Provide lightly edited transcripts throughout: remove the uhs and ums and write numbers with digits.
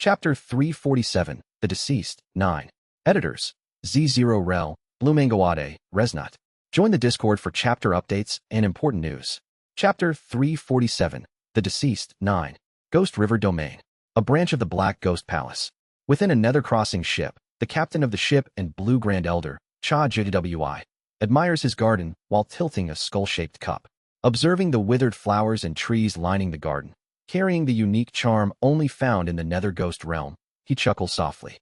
Chapter 347, The Deceased, 9. Editors, Z0 Rel, Blumangoade, Resnut. Join the Discord for chapter updates and important news. Chapter 347, The Deceased, 9. Ghost River Domain. A branch of the Black Ghost Palace. Within a nether-crossing ship, the captain of the ship and Blue Grand Elder, Cha JWI, admires his garden while tilting a skull-shaped cup. Observing the withered flowers and trees lining the garden, carrying the unique charm only found in the nether ghost realm, he chuckles softly.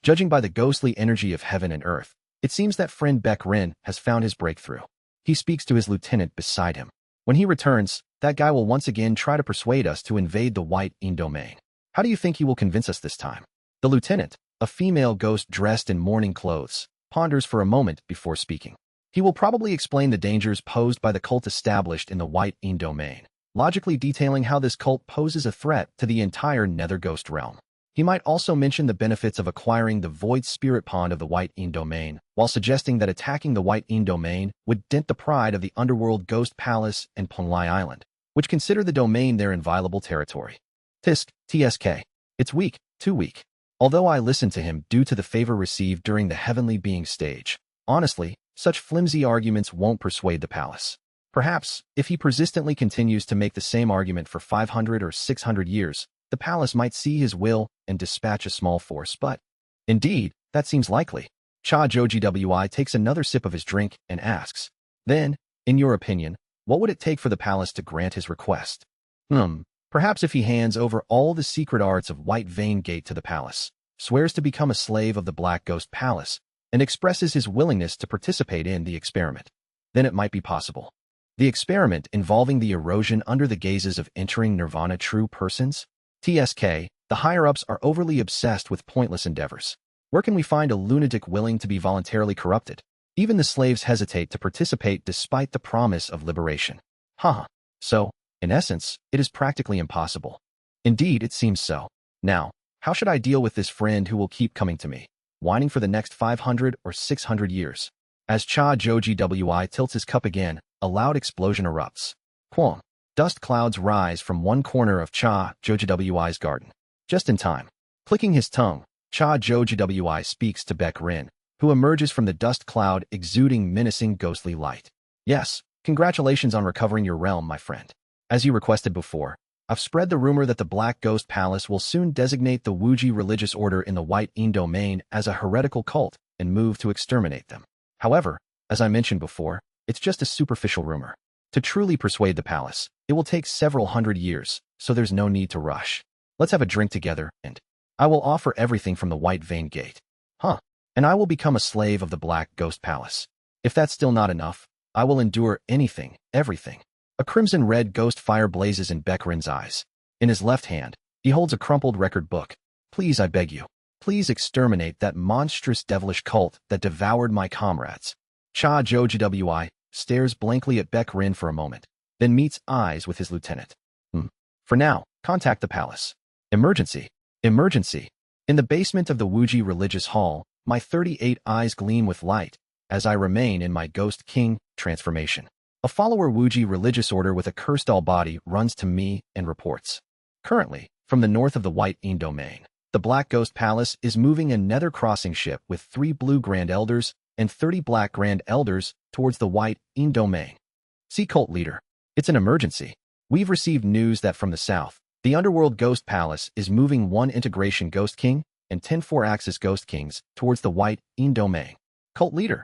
Judging by the ghostly energy of heaven and earth, it seems that friend Beck Rin has found his breakthrough. He speaks to his lieutenant beside him. When he returns, that guy will once again try to persuade us to invade the White Yin domain. How do you think he will convince us this time? The lieutenant, a female ghost dressed in mourning clothes, ponders for a moment before speaking. He will probably explain the dangers posed by the cult established in the White Yin domain, logically detailing how this cult poses a threat to the entire nether ghost realm. He might also mention the benefits of acquiring the void spirit pond of the White Yin domain, while suggesting that attacking the White Yin domain would dent the pride of the underworld ghost palace and Penglai Island, which consider the domain their inviolable territory. Tisk, TSK. It's weak, too weak. Although I listened to him due to the favor received during the Heavenly Being stage, honestly, such flimsy arguments won't persuade the palace. Perhaps, if he persistently continues to make the same argument for 500 or 600 years, the palace might see his will and dispatch a small force, but indeed, that seems likely. Cha JWI takes another sip of his drink and asks, then, in your opinion, what would it take for the palace to grant his request? Perhaps if he hands over all the secret arts of White Vein Gate to the palace, swears to become a slave of the Black Ghost Palace, and expresses his willingness to participate in the experiment, then it might be possible. The experiment involving the erosion under the gazes of entering nirvana true persons? TSK, the higher-ups are overly obsessed with pointless endeavors. Where can we find a lunatic willing to be voluntarily corrupted? Even the slaves hesitate to participate despite the promise of liberation. So, in essence, it is practically impossible. Indeed, it seems so. Now, how should I deal with this friend who will keep coming to me, whining for the next 500 or 600 years? As Cha JWI tilts his cup again, a loud explosion erupts. Quam. Dust clouds rise from one corner of Cha JWI's garden. Just in time. Clicking his tongue, Cha JWI speaks to Beck Rin, who emerges from the dust cloud exuding menacing ghostly light. Yes, congratulations on recovering your realm, my friend. As you requested before, I've spread the rumor that the Black Ghost Palace will soon designate the Wuji religious order in the White Yin domain as a heretical cult and move to exterminate them. However, as I mentioned before, it's just a superficial rumor. To truly persuade the palace, it will take several hundred years, so there's no need to rush. Let's have a drink together, and I will offer everything from the White Vein Gate. And I will become a slave of the Black Ghost Palace. If that's still not enough, I will endure anything, everything. A crimson-red ghost fire blazes in Beck Rin's eyes. In his left hand, he holds a crumpled record book. Please, I beg you, please exterminate that monstrous devilish cult that devoured my comrades. Cha JWI stares blankly at Beck Rin for a moment, then meets eyes with his lieutenant. For now, contact the palace. Emergency. Emergency. In the basement of the Wuji religious hall, my 38 eyes gleam with light as I remain in my Ghost King transformation. A follower Wuji religious order with a cursed all body runs to me and reports. Currently, from the north of the White Yin domain, the Black Ghost Palace is moving a nether crossing ship with 3 Blue Grand Elders and 30 Black Grand Elders towards the White Yin domain. See Cult Leader. It's an emergency. We've received news that from the south, the Underworld Ghost Palace is moving 1 Integration Ghost King and 10 4-axis Ghost Kings towards the White Yin domain. Cult Leader.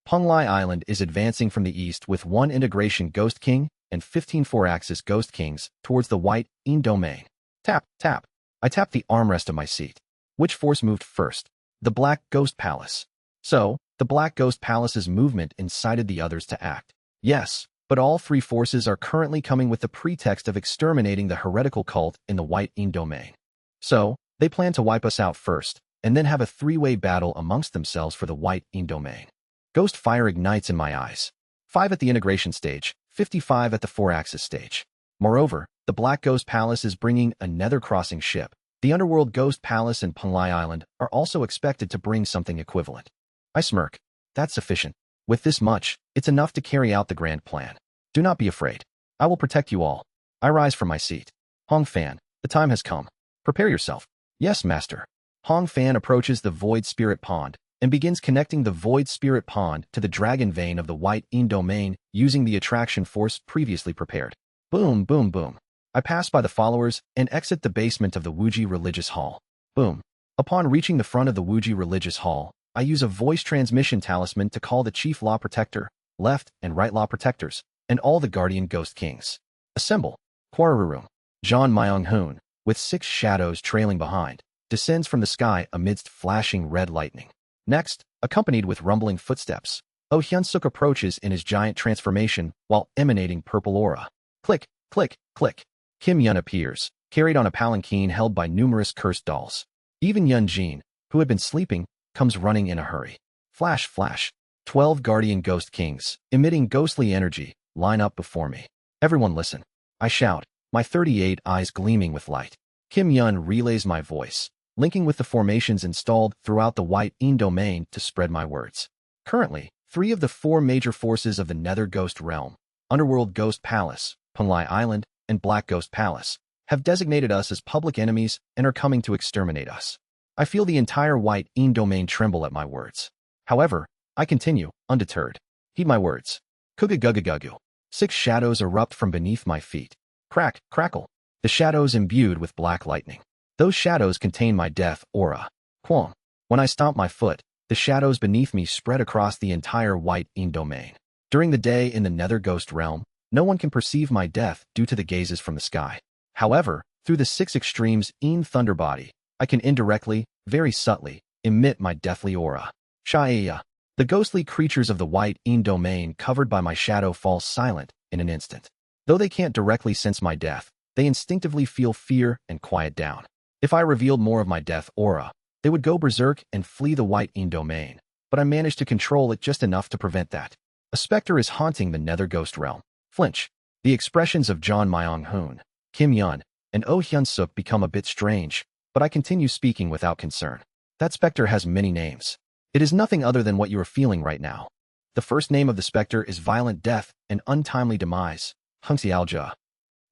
Penglai Island is advancing from the east with 1 Integration Ghost King and 15 4-axis Ghost Kings towards the White Yin domain. Tap, tap. I tapped the armrest of my seat. Which force moved first? The Black Ghost Palace. So, the Black Ghost Palace's movement incited the others to act. Yes, but all 3 forces are currently coming with the pretext of exterminating the heretical cult in the White Yin domain. So, they plan to wipe us out first, and then have a 3-way battle amongst themselves for the White Yin domain. Ghost fire ignites in my eyes. 5 at the integration stage, 55 at the 4-axis stage. Moreover, the Black Ghost Palace is bringing a nether crossing ship. The Underworld Ghost Palace and Penglai Island are also expected to bring something equivalent. I smirk. That's sufficient. With this much, it's enough to carry out the grand plan. Do not be afraid. I will protect you all. I rise from my seat. Hong Fan, the time has come. Prepare yourself. Yes, master. Hong Fan approaches the Void Spirit Pond and begins connecting the Void Spirit Pond to the Dragon Vein of the White Yin domain using the attraction force previously prepared. Boom, boom, boom. I pass by the followers and exit the basement of the Wuji Religious Hall. Boom. Upon reaching the front of the Wuji Religious Hall, I use a voice transmission talisman to call the Chief Law Protector, Left and Right Law Protectors, and all the Guardian Ghost Kings. Assemble. Quararum. Zhan Myung-hoon, with 6 shadows trailing behind, descends from the sky amidst flashing red lightning. Next, accompanied with rumbling footsteps, Oh Hyun-suk approaches in his giant transformation while emanating purple aura. Click, click, click. Kim Yun appears, carried on a palanquin held by numerous cursed dolls. Even Yun Jin, who had been sleeping, comes running in a hurry. Flash, flash. 12 Guardian Ghost Kings, emitting ghostly energy, line up before me. Everyone listen. I shout, my 38 eyes gleaming with light. Kim Yun relays my voice, linking with the formations installed throughout the White Yin domain to spread my words. Currently, 3 of the 4 major forces of the Nether Ghost Realm, Underworld Ghost Palace, Punlai Island, and Black Ghost Palace, have designated us as public enemies and are coming to exterminate us. I feel the entire White Yin domain tremble at my words. However, I continue, undeterred. Heed my words. Kugagugagugu. 6 shadows erupt from beneath my feet. Crack, crackle. The shadows imbued with black lightning. Those shadows contain my death aura. Quong. When I stomp my foot, the shadows beneath me spread across the entire White Yin domain. During the day in the Nether Ghost Realm, no one can perceive my death due to the gazes from the sky. However, through the 6 extremes Yin Thunder Body, I can indirectly, very subtly, emit my deathly aura. Shaiya. The ghostly creatures of the White Yin domain covered by my shadow fall silent in an instant. Though they can't directly sense my death, they instinctively feel fear and quiet down. If I revealed more of my death aura, they would go berserk and flee the White Yin domain, but I managed to control it just enough to prevent that. A specter is haunting the Nether Ghost Realm. Flinch. The expressions of Zhan Myung-hoon, Kim Yun, and Oh Hyun-suk become a bit strange, but I continue speaking without concern. That specter has many names. It is nothing other than what you are feeling right now. The first name of the specter is Violent Death and Untimely Demise, Hungsialja.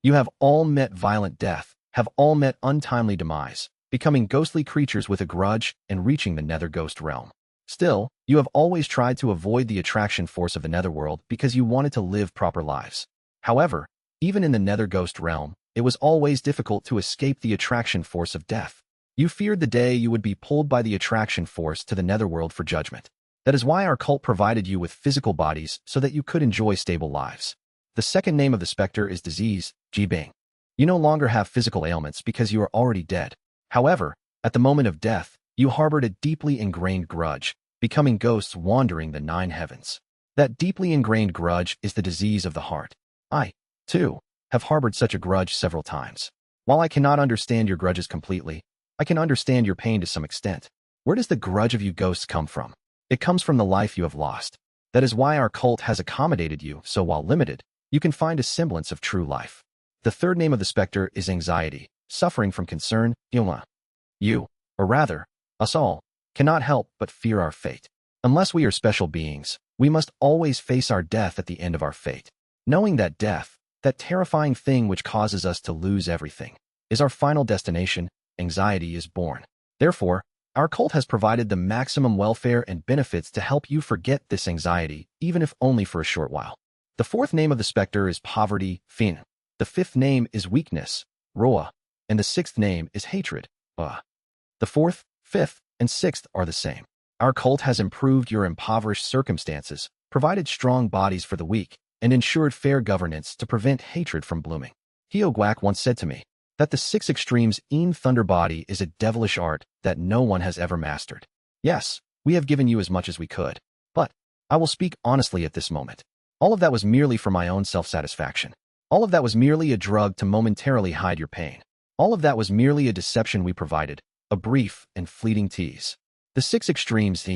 You have all met violent death, have all met untimely demise, becoming ghostly creatures with a grudge and reaching the Nether Ghost Realm. Still, you have always tried to avoid the attraction force of the Netherworld because you wanted to live proper lives. However, even in the Nether Ghost Realm, it was always difficult to escape the attraction force of death. You feared the day you would be pulled by the attraction force to the Netherworld for judgment. That is why our cult provided you with physical bodies so that you could enjoy stable lives. The second name of the specter is Disease, Jibing. You no longer have physical ailments because you are already dead. However, at the moment of death, you harbored a deeply ingrained grudge, becoming ghosts wandering the 9 heavens. That deeply ingrained grudge is the disease of the heart. I, too, have harbored such a grudge several times. While I cannot understand your grudges completely, I can understand your pain to some extent. Where does the grudge of you ghosts come from? It comes from the life you have lost. That is why our cult has accommodated you, so while limited, you can find a semblance of true life. The third name of the specter is Anxiety, suffering from concern, Yoma. You, or rather, us all, cannot help but fear our fate. Unless we are special beings, we must always face our death at the end of our fate. Knowing that death, that terrifying thing which causes us to lose everything, is our final destination, anxiety is born. Therefore, our cult has provided the maximum welfare and benefits to help you forget this anxiety, even if only for a short while. The fourth name of the specter is Poverty, Fin. The fifth name is Weakness, Roa, and the sixth name is Hatred, Ba. The fourth, fifth, and sixth are the same. Our cult has improved your impoverished circumstances, provided strong bodies for the weak, and ensured fair governance to prevent hatred from blooming. Heo Guak once said to me that the 6 extremes Yin Thunder Body is a devilish art that no one has ever mastered. Yes, we have given you as much as we could, but I will speak honestly at this moment. All of that was merely for my own self-satisfaction. All of that was merely a drug to momentarily hide your pain. All of that was merely a deception we provided, a brief and fleeting tease. The 6 extremes,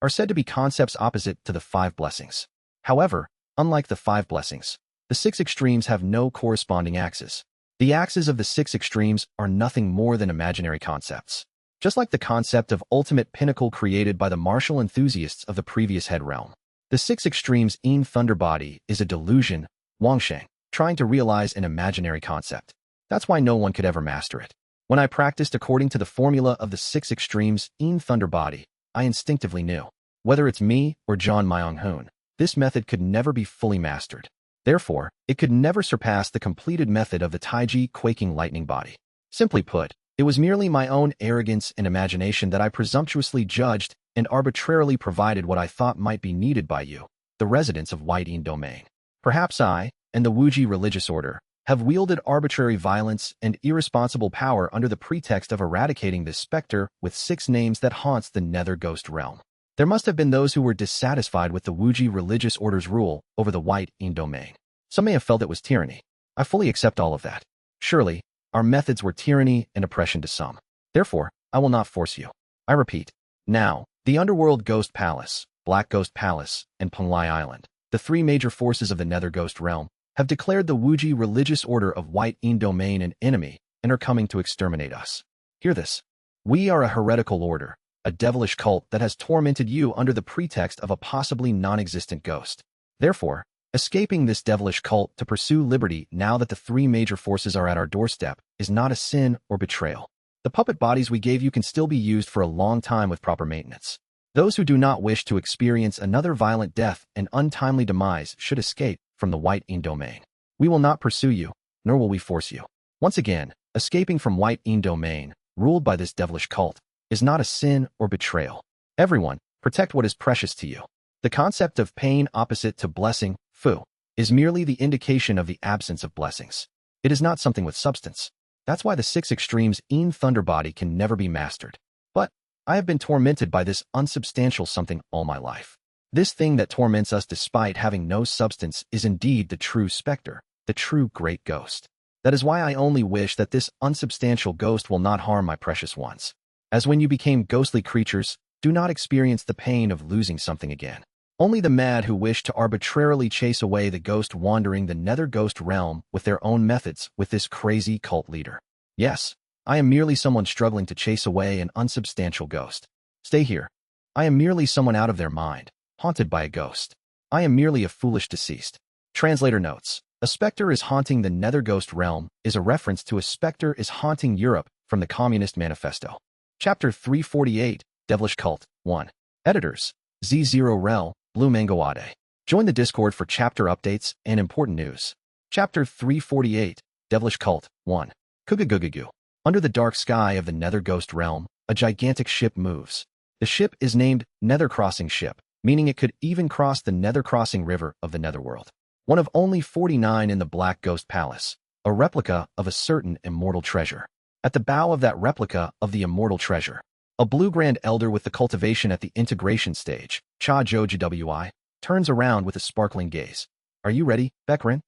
are said to be concepts opposite to the 5 blessings. However, unlike the 5 blessings, the 6 extremes have no corresponding axes. The axes of the 6 extremes are nothing more than imaginary concepts. Just like the concept of ultimate pinnacle created by the martial enthusiasts of the previous head realm. The 6 extremes Yin Thunder Body is a delusion, Wangsheng, trying to realize an imaginary concept. That's why no one could ever master it. When I practiced according to the formula of the 6 extremes in Thunder Body, I instinctively knew. Whether it's me or John Myung-hoon, this method could never be fully mastered. Therefore, it could never surpass the completed method of the Taiji Quaking Lightning Body. Simply put, it was merely my own arrogance and imagination that I presumptuously judged and arbitrarily provided what I thought might be needed by you, the residents of White Yin Domain. Perhaps I, and the Wuji religious order, have wielded arbitrary violence and irresponsible power under the pretext of eradicating this specter with 6 names that haunts the Nether Ghost realm. There must have been those who were dissatisfied with the Wuji religious order's rule over the White Yin Domain. Some may have felt it was tyranny. I fully accept all of that. Surely, our methods were tyranny and oppression to some. Therefore, I will not force you. I repeat. Now, the Underworld Ghost Palace, Black Ghost Palace, and Penglai Island, the 3 major forces of the Nether Ghost realm, have declared the Wuji religious order of White Yin Domain an enemy and are coming to exterminate us. Hear this. We are a heretical order, a devilish cult that has tormented you under the pretext of a possibly non-existent ghost. Therefore, escaping this devilish cult to pursue liberty now that the 3 major forces are at our doorstep is not a sin or betrayal. The puppet bodies we gave you can still be used for a long time with proper maintenance. Those who do not wish to experience another violent death and untimely demise should escape from the White Yin Domain. We will not pursue you, nor will we force you. Once again, escaping from White Yin Domain, ruled by this devilish cult, is not a sin or betrayal. Everyone, protect what is precious to you. The concept of pain opposite to blessing, Fu, is merely the indication of the absence of blessings. It is not something with substance. That's why the 6 extremes in Thunder Body can never be mastered. But I have been tormented by this unsubstantial something all my life. This thing that torments us despite having no substance is indeed the true specter, the true great ghost. That is why I only wish that this unsubstantial ghost will not harm my precious ones. As when you became ghostly creatures, do not experience the pain of losing something again. Only the mad who wish to arbitrarily chase away the ghost wandering the Nether Ghost realm with their own methods with this crazy cult leader. Yes, I am merely someone struggling to chase away an unsubstantial ghost. Stay here. I am merely someone out of their mind, haunted by a ghost. I am merely a foolish deceased. Translator notes, a specter is haunting the Nether Ghost realm is a reference to a specter is haunting Europe from the Communist Manifesto. Chapter 348, Devilish Cult, 1. Editors, Z0 Rel, Blue Mango Ade. Join the Discord for chapter updates and important news. Chapter 348, Devilish Cult, 1. Kugugugugu. Under the dark sky of the Nether Ghost realm, a gigantic ship moves. The ship is named Nether Crossing Ship, meaning it could even cross the Nether Crossing River of the Netherworld. One of only 49 in the Black Ghost Palace, a replica of a certain immortal treasure. At the bow of that replica of the immortal treasure, a blue Grand Elder with the cultivation at the integration stage, Cha Joji Wi, turns around with a sparkling gaze. Are you ready, Bekrin?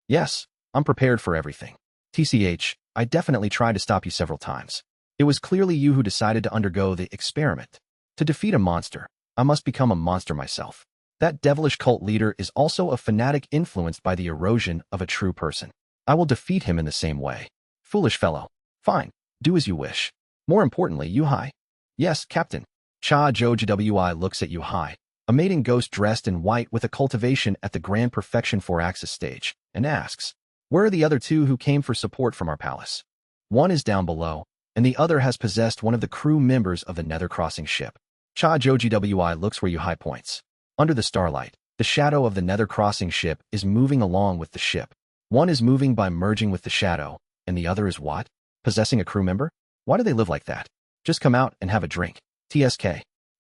Yes, I'm prepared for everything. TCH, I definitely tried to stop you several times. It was clearly you who decided to undergo the experiment. To defeat a monster, I must become a monster myself. That devilish cult leader is also a fanatic influenced by the erosion of a true person. I will defeat him in the same way. Foolish fellow. Fine, do as you wish. More importantly, Yuhai. Yes, Captain. Cha Joji Wi looks at Yuhai, a maiden ghost dressed in white with a cultivation at the Grand Perfection 4-axis stage, and asks, where are the other 2 who came for support from our palace? One is down below, and the other has possessed one of the crew members of the Nether Crossing ship. Cha Joji Wi looks where Yuhai points. Under the starlight, the shadow of the Nether Crossing ship is moving along with the ship. One is moving by merging with the shadow, and the other is what? Possessing a crew member? Why do they live like that? Just come out and have a drink. TSK.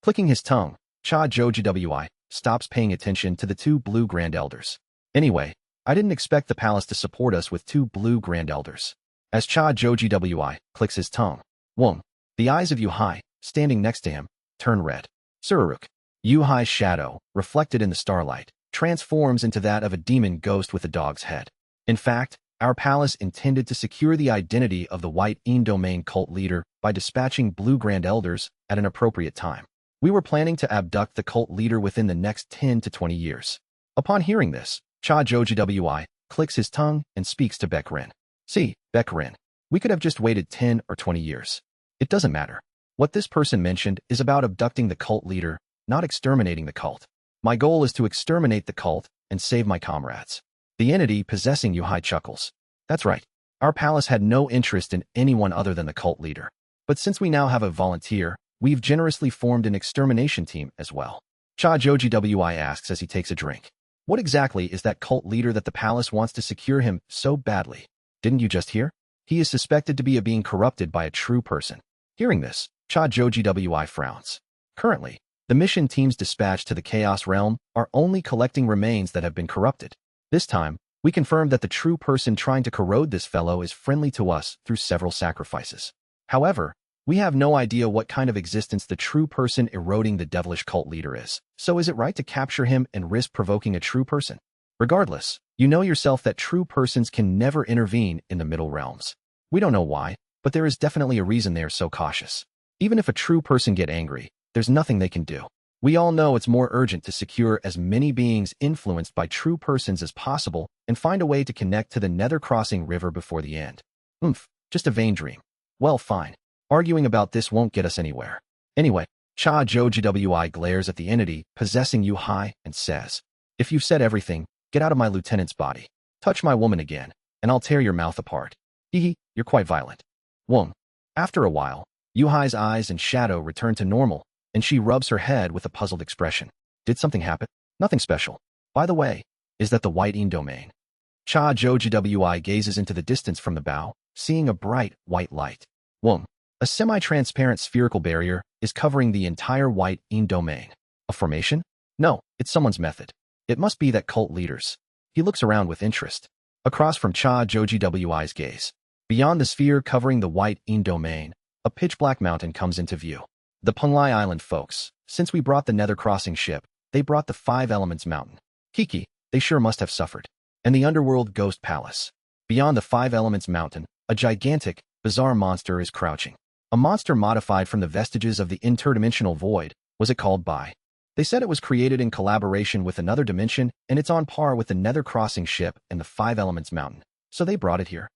Clicking his tongue, Cha Joji Wi stops paying attention to the 2 blue Grand Elders. Anyway, I didn't expect the palace to support us with 2 blue Grand Elders. As Cha Joji Wi clicks his tongue, Wong, the eyes of Yuhai, standing next to him, turn red. Sururuk. Yuhai's shadow, reflected in the starlight, transforms into that of a demon ghost with a dog's head. In fact, our palace intended to secure the identity of the White Yin Domain cult leader by dispatching blue Grand Elders at an appropriate time. We were planning to abduct the cult leader within the next 10 to 20 years. Upon hearing this, Cha Joji Wi clicks his tongue and speaks to Bekrin. See, Bekrin, we could have just waited 10 or 20 years. It doesn't matter. What this person mentioned is about abducting the cult leader, not exterminating the cult. My goal is to exterminate the cult and save my comrades. The entity possessing Yuhai chuckles. That's right. Our palace had no interest in anyone other than the cult leader. But since we now have a volunteer, we've generously formed an extermination team as well. Cha Joji Wi asks as he takes a drink. What exactly is that cult leader that the palace wants to secure him so badly? Didn't you just hear? He is suspected to be being corrupted by a true person. Hearing this, Cha Joji Wi frowns. Currently, the mission teams dispatched to the Chaos Realm are only collecting remains that have been corrupted. This time, we confirmed that the true person trying to corrode this fellow is friendly to us through several sacrifices. However, we have no idea what kind of existence the true person eroding the devilish cult leader is. So is it right to capture him and risk provoking a true person? Regardless, you know yourself that true persons can never intervene in the middle realms. We don't know why, but there is definitely a reason they are so cautious. Even if a true person get angry, there's nothing they can do. We all know it's more urgent to secure as many beings influenced by true persons as possible and find a way to connect to the Nether Crossing River before the end. Just a vain dream. Well, fine. Arguing about this won't get us anywhere. Anyway, Cha Joji Wi glares at the entity possessing Yuhai and says, if you've said everything, get out of my lieutenant's body. Touch my woman again, and I'll tear your mouth apart. Hehe, you're quite violent. Wong. After a while, Yuhai's eyes and shadow return to normal, and she rubs her head with a puzzled expression. Did something happen? Nothing special. By the way, is that the white Yin domain? Cha Joji Wi gazes into the distance from the bow, seeing a bright, white light. Wong. A semi-transparent spherical barrier is covering the entire white Yin domain. A formation? No, it's someone's method. It must be that cult leader's. He looks around with interest. Across from Cha Joji Wi's gaze. Beyond the sphere covering the white Yin domain, a pitch-black mountain comes into view. The Penglai Island folks, since we brought the Nether Crossing ship, they brought the 5 Elements Mountain. Kiki, they sure must have suffered. And the Underworld Ghost Palace. Beyond the 5 Elements Mountain, a gigantic, bizarre monster is crouching. A monster modified from the vestiges of the interdimensional void, was it called by? They said it was created in collaboration with another dimension, and it's on par with the Nether Crossing ship and the 5 Elements Mountain. So they brought it here.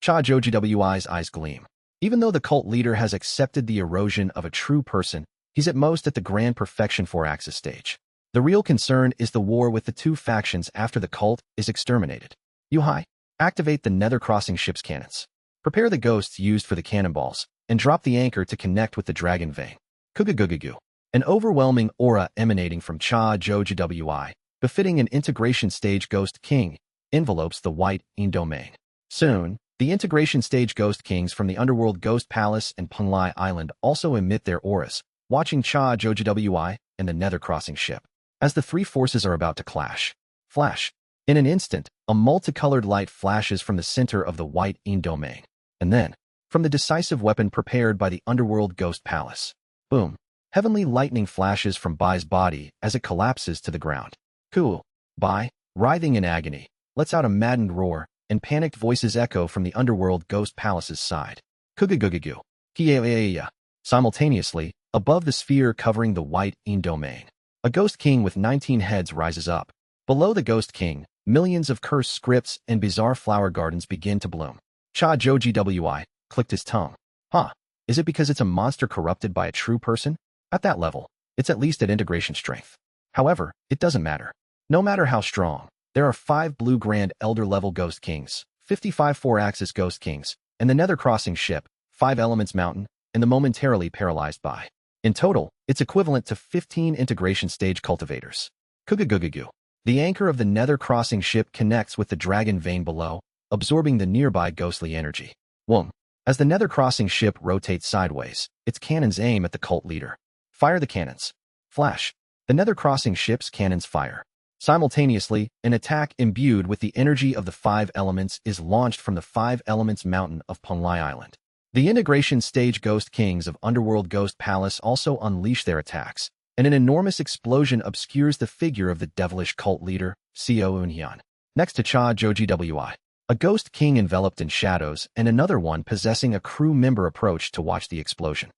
Cha Joji Wi's eyes gleam. Even though the cult leader has accepted the erosion of a true person, he's at most at the grand perfection 4-axis stage. The real concern is the war with the 2 factions after the cult is exterminated. Yuhai, activate the Nether Crossing ship's cannons. Prepare the ghosts used for the cannonballs, and drop the anchor to connect with the dragon vein. Kugugugugu. An overwhelming aura emanating from Cha Joji Wi, befitting an integration stage ghost king, envelopes the white Yin domain. Soon, the integration stage ghost kings from the Underworld Ghost Palace and Penglai Island also emit their auras, watching Cha Joji Wi and the Nether Crossing ship. As the 3 forces are about to clash. Flash. In an instant, a multicolored light flashes from the center of the white Yin domain. And then, from the decisive weapon prepared by the Underworld Ghost Palace. Boom. Heavenly lightning flashes from Bai's body as it collapses to the ground. Cool. Bai, writhing in agony, lets out a maddened roar, and panicked voices echo from the Underworld Ghost Palace's side. Kugugugugu. Kiaeaea. Simultaneously, above the sphere covering the white Yin domain, a ghost king with 19 heads rises up. Below the ghost king, millions of cursed scripts and bizarre flower gardens begin to bloom. Cha Joji Wi clicked his tongue. Is it because it's a monster corrupted by a true person? At that level, it's at least at integration strength. However, it doesn't matter. No matter how strong, there are 5 blue Grand Elder level Ghost Kings, 55 4-axis Ghost Kings, and the Nether Crossing ship, 5 Elements Mountain, and the momentarily paralyzed Bai. In total, it's equivalent to 15 integration stage cultivators. Kugugugugu. The anchor of the Nether Crossing ship connects with the dragon vein below, absorbing the nearby ghostly energy. Wong. As the Nether Crossing ship rotates sideways, its cannons aim at the cult leader. Fire the cannons. Flash. The Nether Crossing ship's cannons fire. Simultaneously, an attack imbued with the energy of the 5 elements is launched from the 5 Elements Mountain of Penglai Island. The integration stage Ghost Kings of Underworld Ghost Palace also unleash their attacks, and an enormous explosion obscures the figure of the devilish cult leader, Seo Eunhyun. Next to Cha Joji Wi, a ghost king enveloped in shadows and another one possessing a crew member approach to watch the explosion.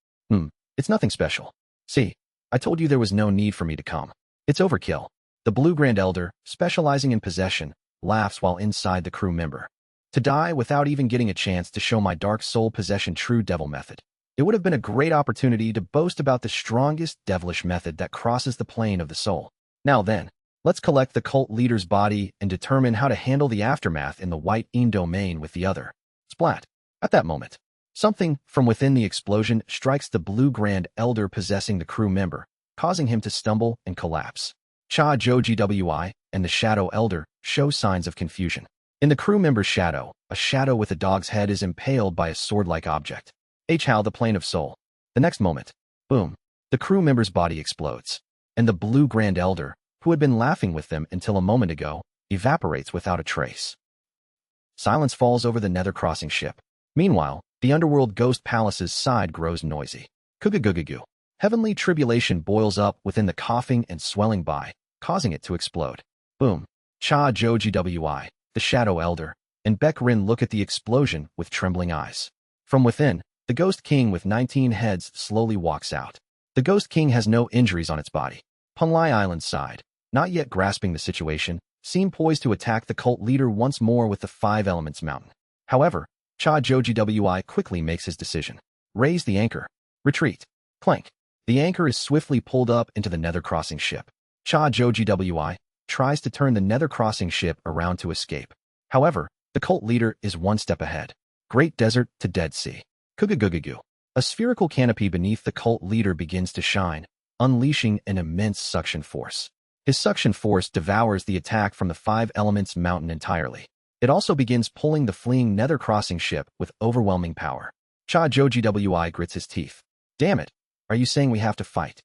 It's nothing special. See, I told you there was no need for me to come. It's overkill. The Blue Grand Elder, specializing in possession, laughs while inside the crew member. To die without even getting a chance to show my dark soul possession true devil method. It would have been a great opportunity to boast about the strongest devilish method that crosses the plane of the soul. Now then, let's collect the cult leader's body and determine how to handle the aftermath in the white Yin domain with the other. Splat. At that moment, something from within the explosion strikes the Blue Grand Elder possessing the crew member, causing him to stumble and collapse. Cha Joji Wi and the Shadow Elder show signs of confusion. In the crew member's shadow, a shadow with a dog's head is impaled by a sword-like object. How the plane of soul. The next moment, boom, the crew member's body explodes, and the Blue Grand Elder, who had been laughing with them until a moment ago, evaporates without a trace. Silence falls over the Nether Crossing ship. Meanwhile, the Underworld Ghost Palace's side grows noisy. Kugagugagu. Heavenly tribulation boils up within the coughing and swelling by, causing it to explode. Boom. Cha Joji Wi, the Shadow Elder, and Bekrin look at the explosion with trembling eyes. From within, the Ghost King with 19 heads slowly walks out. The Ghost King has no injuries on its body. Punlai Island's side, not yet grasping the situation, seem poised to attack the cult leader once more with the Five Elements Mountain. However, Cha Joji Wi quickly makes his decision. Raise the anchor. Retreat. Clank. The anchor is swiftly pulled up into the Nether Crossing ship. Cha Joji Wi tries to turn the Nether Crossing ship around to escape. However, the cult leader is one step ahead. Great Desert to Dead Sea. Kugagugagu. A spherical canopy beneath the cult leader begins to shine, unleashing an immense suction force. His suction force devours the attack from the Five Elements Mountain entirely. It also begins pulling the fleeing Nether Crossing ship with overwhelming power. Cha Joji Wi grits his teeth. Damn it. Are you saying we have to fight?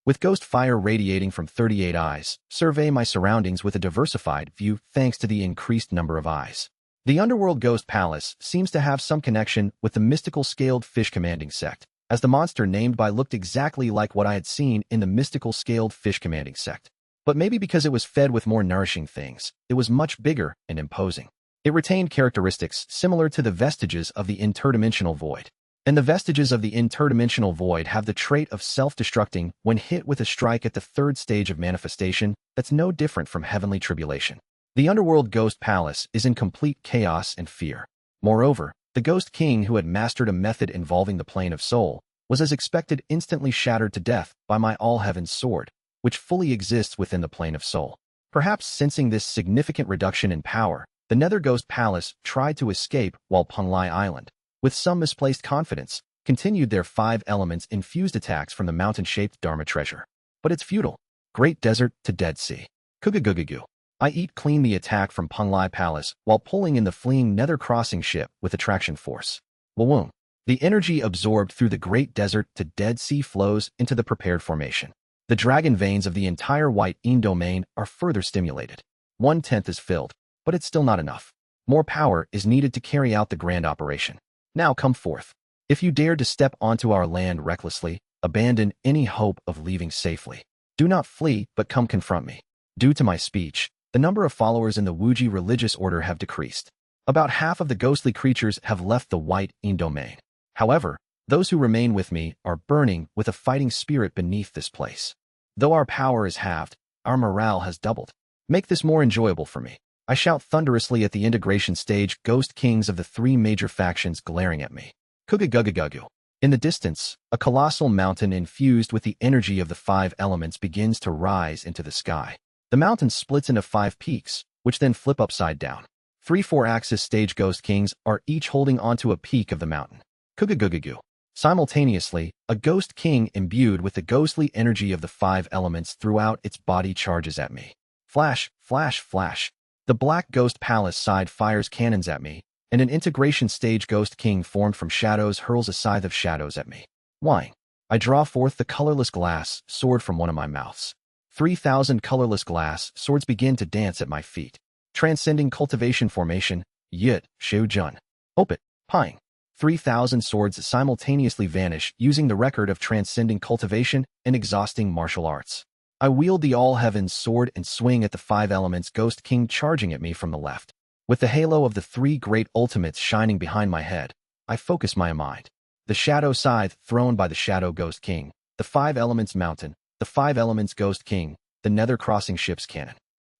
With ghost fire radiating from 38 eyes, survey my surroundings with a diversified view thanks to the increased number of eyes. The Underworld Ghost Palace seems to have some connection with the mystical scaled fish commanding sect, as the monster named by looked exactly like what I had seen in the mystical scaled fish commanding sect. But maybe because it was fed with more nourishing things, it was much bigger and imposing. It retained characteristics similar to the vestiges of the interdimensional void. And the vestiges of the interdimensional void have the trait of self-destructing when hit with a strike at the third stage of manifestation that's no different from heavenly tribulation. The Underworld Ghost Palace is in complete chaos and fear. Moreover, the Ghost King who had mastered a method involving the plane of soul was as expected instantly shattered to death by my all-heavens sword, which fully exists within the plane of soul. Perhaps sensing this significant reduction in power, the Nether Ghost Palace tried to escape while Punlai Island, with some misplaced confidence, continued their Five Elements infused attacks from the mountain-shaped Dharma treasure. But it's futile. Great Desert to Dead Sea. Kugagugagu. I eat clean the attack from Punlai Palace while pulling in the fleeing Nether Crossing ship with attraction force. Wawoom. The energy absorbed through the Great Desert to Dead Sea flows into the prepared formation. The dragon veins of the entire White Een domain are further stimulated. 1/10 is filled, but it's still not enough. More power is needed to carry out the grand operation. Now come forth. If you dare to step onto our land recklessly, abandon any hope of leaving safely. Do not flee, but come confront me. Due to my speech, the number of followers in the Wuji religious order have decreased. About half of the ghostly creatures have left the White Een domain. However, those who remain with me are burning with a fighting spirit beneath this place. Though our power is halved, our morale has doubled. Make this more enjoyable for me. I shout thunderously at the integration stage ghost kings of the three major factions glaring at me. Kugagugagu. In the distance, a colossal mountain infused with the energy of the Five Elements begins to rise into the sky. The mountain splits into 5 peaks, which then flip upside down. 3 4-axis stage ghost kings are each holding onto a peak of the mountain. Kugagugagu. Simultaneously, a ghost king imbued with the ghostly energy of the Five Elements throughout its body charges at me. Flash, flash, flash. The Black Ghost Palace side fires cannons at me, and an integration stage Ghost King formed from shadows hurls a scythe of shadows at me. Whine. I draw forth the colorless glass sword from one of my mouths. 3,000 colorless glass swords begin to dance at my feet. Transcending cultivation formation, Yit, Shu Jun. Opit, Pine. 3,000 swords simultaneously vanish using the record of transcending cultivation and exhausting martial arts. I wield the all-heavens sword and swing at the Five Elements Ghost King charging at me from the left. With the halo of the 3 great ultimates shining behind my head, I focus my mind. The Shadow Scythe thrown by the Shadow Ghost King, the Five Elements Mountain, the Five Elements Ghost King, the Nether Crossing ship's cannon.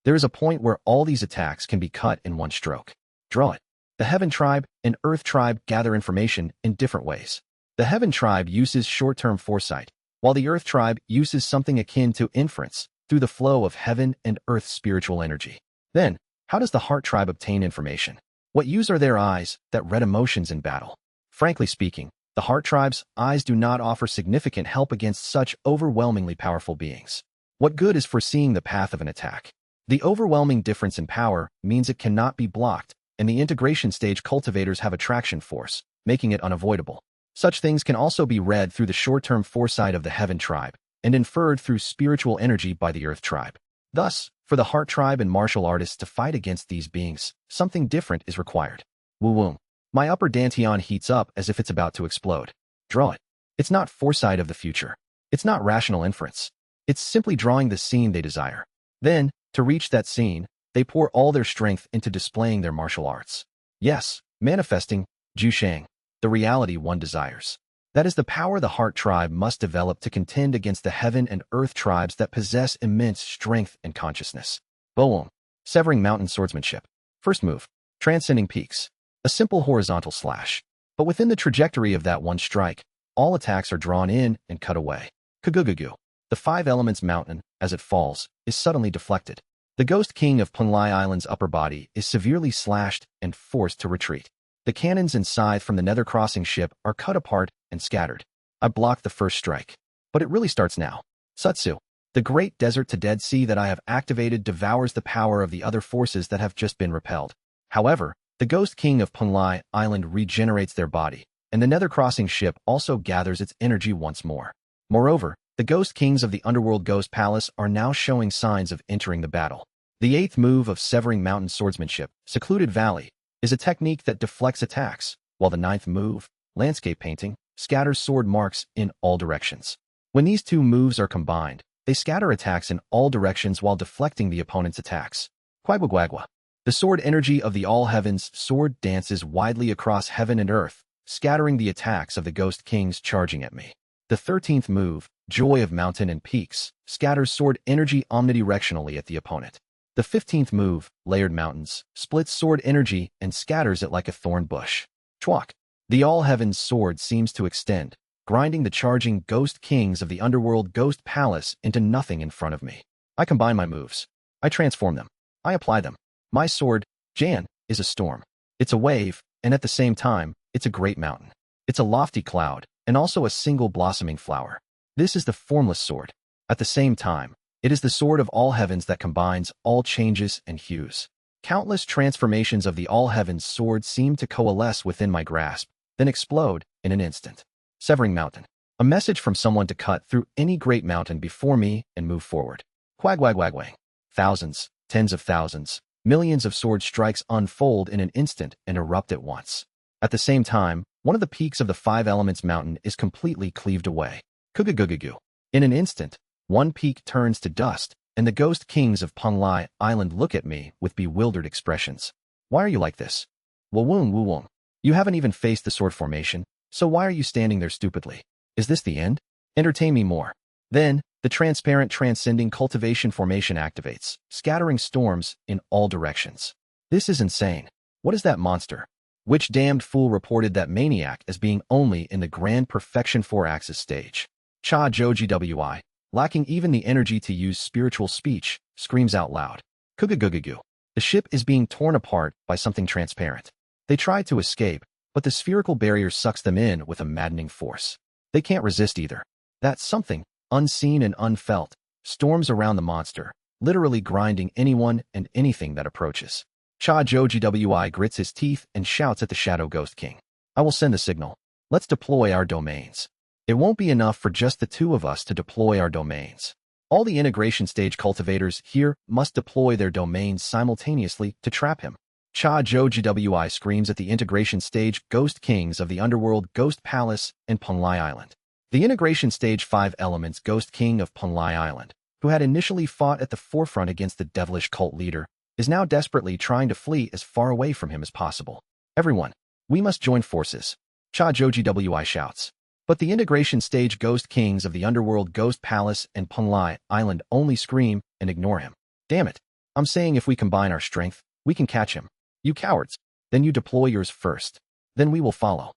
There is a point where all these attacks can be cut in one stroke. Draw it. The Heaven Tribe and Earth Tribe gather information in different ways. The Heaven Tribe uses short-term foresight, while the Earth Tribe uses something akin to inference through the flow of heaven and earth spiritual energy. Then, how does the Heart Tribe obtain information? What use are their eyes that read emotions in battle? Frankly speaking, the Heart Tribe's eyes do not offer significant help against such overwhelmingly powerful beings. What good is foreseeing the path of an attack? The overwhelming difference in power means it cannot be blocked, and the integration stage cultivators have attraction force, making it unavoidable. Such things can also be read through the short-term foresight of the Heaven Tribe, and inferred through spiritual energy by the Earth Tribe. Thus, for the Heart Tribe and martial artists to fight against these beings, something different is required. Woo-woo. My upper dantian heats up as if it's about to explode. Draw it. It's not foresight of the future. It's not rational inference. It's simply drawing the scene they desire. Then, to reach that scene, they pour all their strength into displaying their martial arts. Yes, manifesting, Jushang, the reality one desires. That is the power the Heart Tribe must develop to contend against the Heaven and Earth Tribes that possess immense strength and consciousness. Boom. Severing Mountain Swordsmanship. First move. Transcending Peaks. A simple horizontal slash. But within the trajectory of that one strike, all attacks are drawn in and cut away. Kagugugu. The 5 elements mountain, as it falls, is suddenly deflected. The Ghost King of Punlai Island's upper body is severely slashed and forced to retreat. The cannons and scythe from the nether crossing ship are cut apart and scattered. I blocked the first strike. But it really starts now. Sutsu. The great desert to Dead Sea that I have activated devours the power of the other forces that have just been repelled. However, the Ghost King of Punlai Island regenerates their body, and the nether crossing ship also gathers its energy once more. Moreover, the Ghost Kings of the Underworld Ghost Palace are now showing signs of entering the battle. The 8th move of Severing Mountain Swordsmanship, Secluded Valley, is a technique that deflects attacks, while the 9th move, Landscape Painting, scatters sword marks in all directions. When these 2 moves are combined, they scatter attacks in all directions while deflecting the opponent's attacks. Quagwagwagwa. The sword energy of the All Heavens sword dances widely across heaven and earth, scattering the attacks of the Ghost Kings charging at me. The 13th move, Joy of Mountain and Peaks, scatters sword energy omnidirectionally at the opponent. The 15th move, Layered Mountains, splits sword energy and scatters it like a thorn bush. Chwak. The All Heavens sword seems to extend, grinding the charging Ghost Kings of the Underworld Ghost Palace into nothing in front of me. I combine my moves. I transform them. I apply them. My sword, Jan, is a storm. It's a wave, and at the same time, it's a great mountain. It's a lofty cloud, and also a single blossoming flower. This is the formless sword. At the same time, it is the sword of all heavens that combines all changes and hues. Countless transformations of the All Heavens sword seem to coalesce within my grasp, then explode in an instant. Severing Mountain. A message from someone to cut through any great mountain before me and move forward. Quagwagwagwang. Thousands, tens of thousands, millions of sword strikes unfold in an instant and erupt at once. At the same time, one of the peaks of the 5 elements mountain is completely cleaved away. Kugugugugu. In an instant, one peak turns to dust, and the Ghost Kings of Punlai Island look at me with bewildered expressions. Why are you like this? Woo-woong. You haven't even faced the sword formation, so why are you standing there stupidly? Is this the end? Entertain me more. Then, the transparent transcending cultivation formation activates, scattering storms in all directions. This is insane. What is that monster? Which damned fool reported that maniac as being only in the grand perfection 4-axis stage? Cha Joji Wi, lacking even the energy to use spiritual speech, screams out loud. Kugugugugu. The ship is being torn apart by something transparent. They try to escape, but the spherical barrier sucks them in with a maddening force. They can't resist either. That something, unseen and unfelt, storms around the monster, literally grinding anyone and anything that approaches. Cha Joji Wi grits his teeth and shouts at the Shadow Ghost King. I will send the signal. Let's deploy our domains. It won't be enough for just the 2 of us to deploy our domains. All the integration stage cultivators here must deploy their domains simultaneously to trap him. Cha Joji Wi screams at the integration stage Ghost Kings of the Underworld Ghost Palace and Punlai Island. The integration stage 5 elements Ghost King of Punlai Island, who had initially fought at the forefront against the devilish cult leader, is now desperately trying to flee as far away from him as possible. Everyone, we must join forces. Cha Joji Wi shouts. But the integration stage Ghost Kings of the Underworld Ghost Palace and Punlai Island only scream and ignore him. Damn it. I'm saying if we combine our strength, we can catch him. You cowards. Then you deploy yours first. Then we will follow.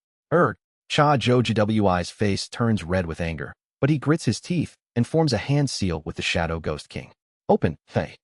Cha Joji Wi's face turns red with anger, but he grits his teeth and forms a hand seal with the Shadow Ghost King. Open, hey.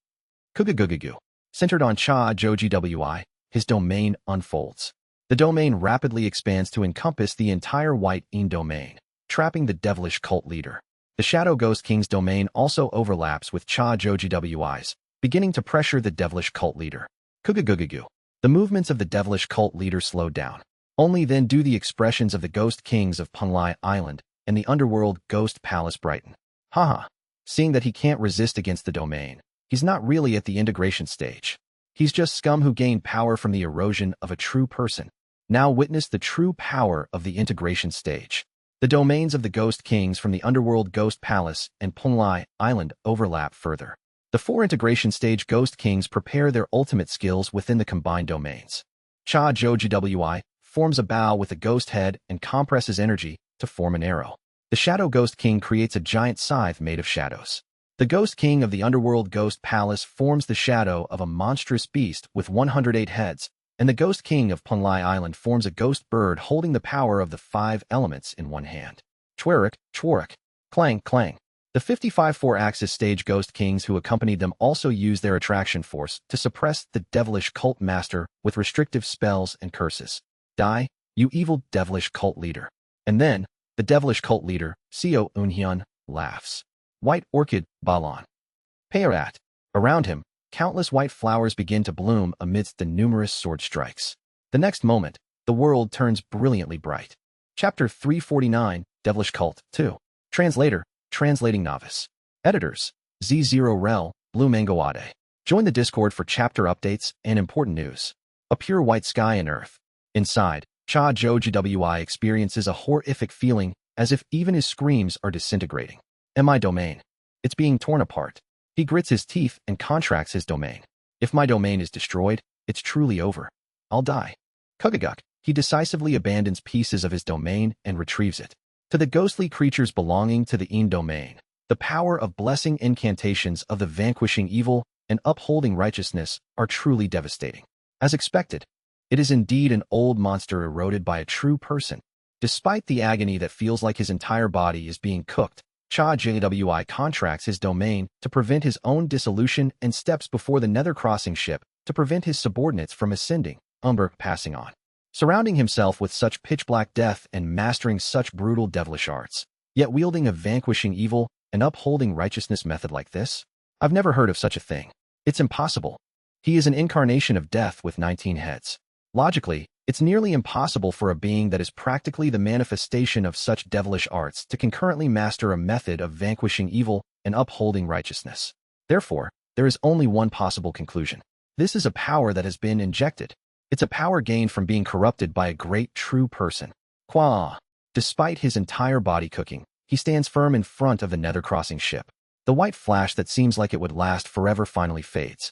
Kugugugugu. Centered on Cha Joji Wi, his domain unfolds. The domain rapidly expands to encompass the entire White Yin domain, trapping the Devilish cult leader. The Shadow Ghost King's domain also overlaps with Cha Jojiwi's, beginning to pressure the Devilish cult leader. Kugugugugu. The movements of the Devilish cult leader slowed down. Only then do the expressions of the Ghost Kings of Penglai Island and the Underworld Ghost Palace brighten. Haha. Seeing that he can't resist against the domain, he's not really at the integration stage. He's just scum who gained power from the erosion of a true person. Now witness the true power of the integration stage. The domains of the Ghost Kings from the Underworld Ghost Palace and Penglai Island overlap further. The 4 integration stage Ghost Kings prepare their ultimate skills within the combined domains. Cha Jojiwi forms a bow with a ghost head and compresses energy to form an arrow. The Shadow Ghost King creates a giant scythe made of shadows. The Ghost King of the Underworld Ghost Palace forms the shadow of a monstrous beast with 108 heads, and the Ghost King of Penglai Island forms a ghost bird holding the power of the 5 elements in one hand. Chwerik, chworik, clang, clang. The 55 4-axis stage Ghost Kings who accompanied them also use their attraction force to suppress the Devilish cult master with restrictive spells and curses. Die, you evil Devilish cult leader. And then, the Devilish cult leader, Seo Unhyun, laughs. White Orchid, Balon. Pearat. Around him, countless white flowers begin to bloom amidst the numerous sword strikes. The next moment, the world turns brilliantly bright. Chapter 349, Devilish Cult 2. Translator, Translating Novice. Editors, Z0rel, Blue Mangoade. Join the Discord for chapter updates and important news. A pure white sky and earth. Inside, Cha Jojiwi experiences a horrific feeling as if even his screams are disintegrating. My domain. It's being torn apart. He grits his teeth and contracts his domain. If my domain is destroyed, it's truly over. I'll die. Kugaguk. He decisively abandons pieces of his domain and retrieves it. To the ghostly creatures belonging to the Yin domain, the power of blessing incantations of the vanquishing evil and upholding righteousness are truly devastating. As expected, it is indeed an old monster eroded by a true person. Despite the agony that feels like his entire body is being cooked, Cha Jwi contracts his domain to prevent his own dissolution and steps before the nether crossing ship to prevent his subordinates from ascending, passing on. Surrounding himself with such pitch-black death and mastering such brutal devilish arts, yet wielding a vanquishing evil and upholding righteousness method like this? I've never heard of such a thing. It's impossible. He is an incarnation of death with 19 heads. Logically, it's nearly impossible for a being that is practically the manifestation of such devilish arts to concurrently master a method of vanquishing evil and upholding righteousness. Therefore, there is only one possible conclusion. This is a power that has been injected. It's a power gained from being corrupted by a great true person. Qua. Despite his entire body cooking, he stands firm in front of the nether crossing ship. The white flash that seems like it would last forever finally fades.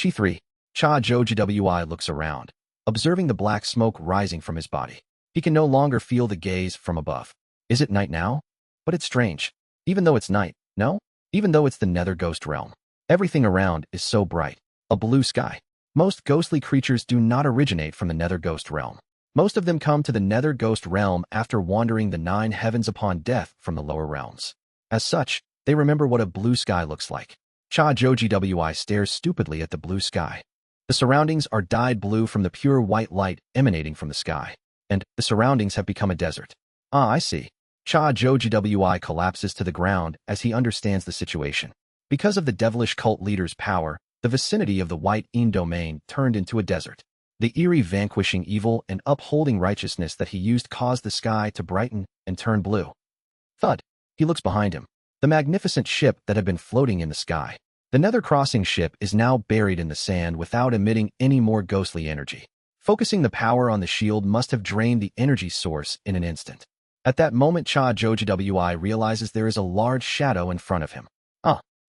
Chi 3. Cha Jojiwi looks around, observing the black smoke rising from his body. He can no longer feel the gaze from above. Is it night now? But it's strange. Even though it's night, no? Even though it's the nether ghost realm. Everything around is so bright. A blue sky. Most ghostly creatures do not originate from the nether ghost realm. Most of them come to the nether ghost realm after wandering the 9 heavens upon death from the lower realms. As such, they remember what a blue sky looks like. Cha Jojiwi stares stupidly at the blue sky. The surroundings are dyed blue from the pure white light emanating from the sky, and the surroundings have become a desert. Ah, I see. Cha Jojiwi collapses to the ground as he understands the situation. Because of the devilish cult leader's power, the vicinity of the White Yin domain turned into a desert. The eerie vanquishing evil and upholding righteousness that he used caused the sky to brighten and turn blue. Thud. He looks behind him. The magnificent ship that had been floating in the sky. The nether crossing ship is now buried in the sand without emitting any more ghostly energy. Focusing the power on the shield must have drained the energy source in an instant. At that moment, Cha Jojiwi realizes there is a large shadow in front of him.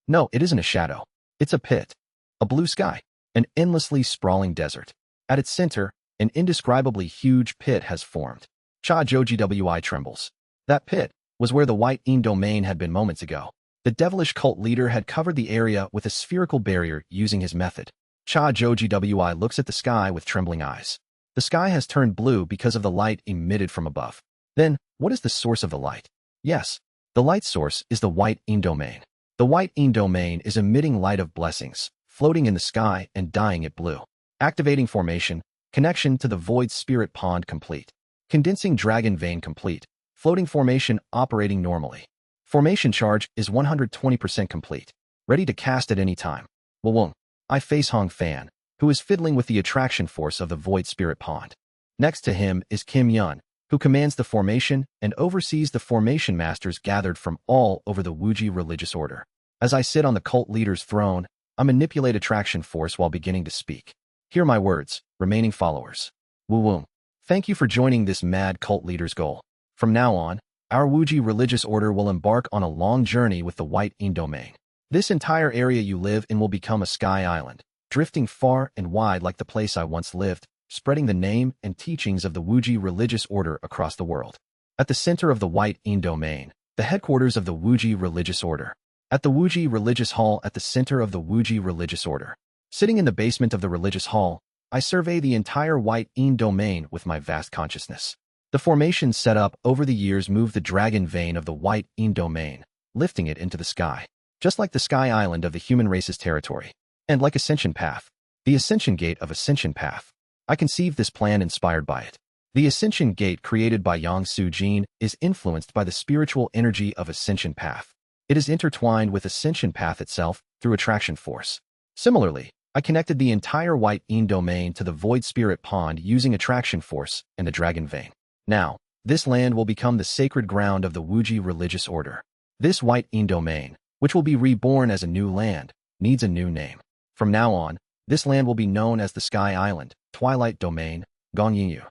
No, it isn't a shadow. It's a pit. A blue sky. An endlessly sprawling desert. At its center, an indescribably huge pit has formed. Cha Jojiwi trembles. That pit was where the White Yin domain had been moments ago. The devilish cult leader had covered the area with a spherical barrier using his method. Cha Jojiwi looks at the sky with trembling eyes. The sky has turned blue because of the light emitted from above. Then, what is the source of the light? Yes, the light source is the White Yin domain. The White Yin domain is emitting light of blessings, floating in the sky and dyeing it blue. Activating formation. Connection to the Void Spirit Pond complete. Condensing Dragon Vein complete. Floating formation operating normally. Formation charge is 120% complete. Ready to cast at any time. Wawung. I face Hong Fan, who is fiddling with the attraction force of the Void Spirit Pond. Next to him is Kim Yun, who commands the formation and oversees the formation masters gathered from all over the Wuji religious order. As I sit on the cult leader's throne, I manipulate attraction force while beginning to speak. Hear my words, remaining followers. Wu-Wung. Thank you for joining this mad cult leader's goal. From now on, our Wuji religious order will embark on a long journey with the White Yin domain. This entire area you live in will become a sky island, drifting far and wide like the place I once lived, spreading the name and teachings of the Wuji religious order across the world. At the center of the White Yin domain, the headquarters of the Wuji religious order. At the Wuji religious hall at the center of the Wuji religious order. Sitting in the basement of the religious hall, I survey the entire White Yin domain with my vast consciousness. The formations set up over the years move the dragon vein of the White Yin domain, lifting it into the sky, just like the sky island of the human race's territory. And like Ascension Path, the Ascension Gate of Ascension Path. I conceived this plan inspired by it. The Ascension Gate created by Yang Su Jin is influenced by the spiritual energy of Ascension Path. It is intertwined with Ascension Path itself through attraction force. Similarly, I connected the entire White Yin domain to the Void Spirit Pond using attraction force and the Dragon Vein. Now, this land will become the sacred ground of the Wuji religious order. This White Yin domain, which will be reborn as a new land, needs a new name. From now on, this land will be known as the Sky Island, Twilight Domain, Gongyingyu.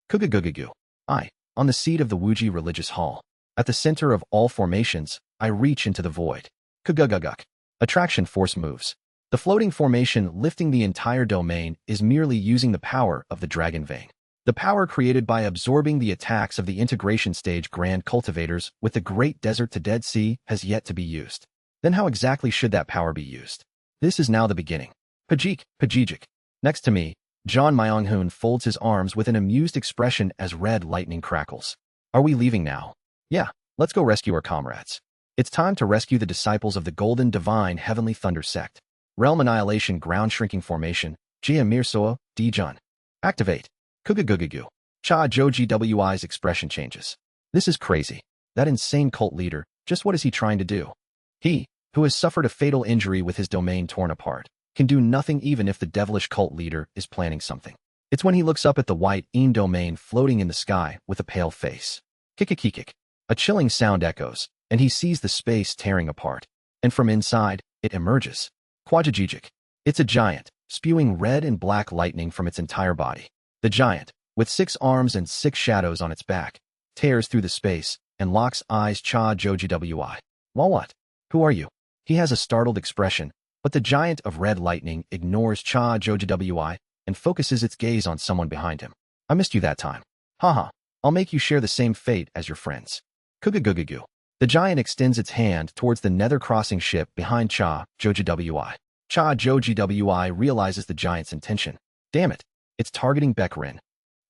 Kugugugugu. On the seat of the Wuji religious hall. At the center of all formations, I reach into the void. Kuguguguk. Attraction force moves. The floating formation lifting the entire domain is merely using the power of the Dragon Vein. The power created by absorbing the attacks of the integration stage grand cultivators with the Great Desert to Dead Sea has yet to be used. Then how exactly should that power be used? This is now the beginning. Pajijik. Next to me, John Myung-hoon folds his arms with an amused expression as red lightning crackles. Are we leaving now? Yeah, let's go rescue our comrades. It's time to rescue the disciples of the Golden Divine Heavenly Thunder Sect. Realm Annihilation Ground Shrinking Formation, Jia Mirsoa, Dijun. Activate. Kugugugugu. Cha Joji Wi's expression changes. This is crazy. That insane cult leader, just what is he trying to do? He, who has suffered a fatal injury with his domain torn apart, can do nothing even if the devilish cult leader is planning something. It's when he looks up at the White Yin domain floating in the sky with a pale face. Kikikikik. A chilling sound echoes, and he sees the space tearing apart. And from inside, it emerges. Quajajijik. It's a giant, spewing red and black lightning from its entire body. The giant, with 6 arms and 6 shadows on its back, tears through the space and locks eyes Cha Joji Wi. Well, what? Who are you? He has a startled expression, but the giant of red lightning ignores Cha Joji Wi and focuses its gaze on someone behind him. I missed you that time. Haha, I'll make you share the same fate as your friends. Kugugugugu. The giant extends its hand towards the nether crossing ship behind Cha Joji Wi. Cha Joji Wi realizes the giant's intention. Damn it, it's targeting Bekrin.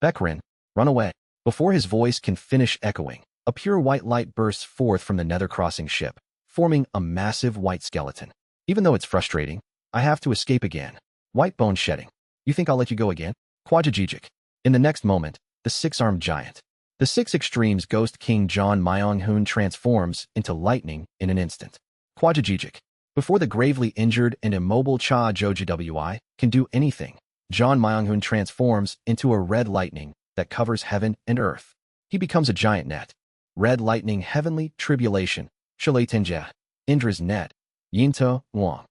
Bekrin, run away. Before his voice can finish echoing, a pure white light bursts forth from the nether crossing ship, forming a massive white skeleton. Even though it's frustrating, I have to escape again. White bone shedding. You think I'll let you go again? Quajajijik. In the next moment, the 6-armed giant. The 6 Extremes Ghost King John Myung-hoon transforms into lightning in an instant. Quajajijik. Before the gravely injured and immobile Cha Joji Wi can do anything, John Myung-hoon transforms into a red lightning that covers heaven and earth. He becomes a giant net. Red lightning heavenly tribulation. Shalaitenja. Indra's net. Yinto Wang.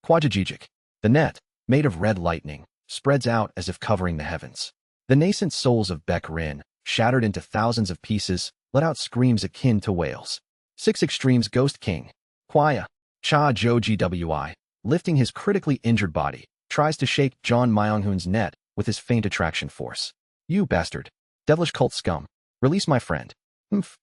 Quajajijik. The net, made of red lightning, spreads out as if covering the heavens. The nascent souls of Bekrin, shattered into thousands of pieces, let out screams akin to wails. 6 Extremes Ghost King. Kwaya. Cha Joji Wi, lifting his critically injured body, tries to shake John Myung-hoon's net with his faint attraction force. You bastard. Devilish cult scum. Release my friend.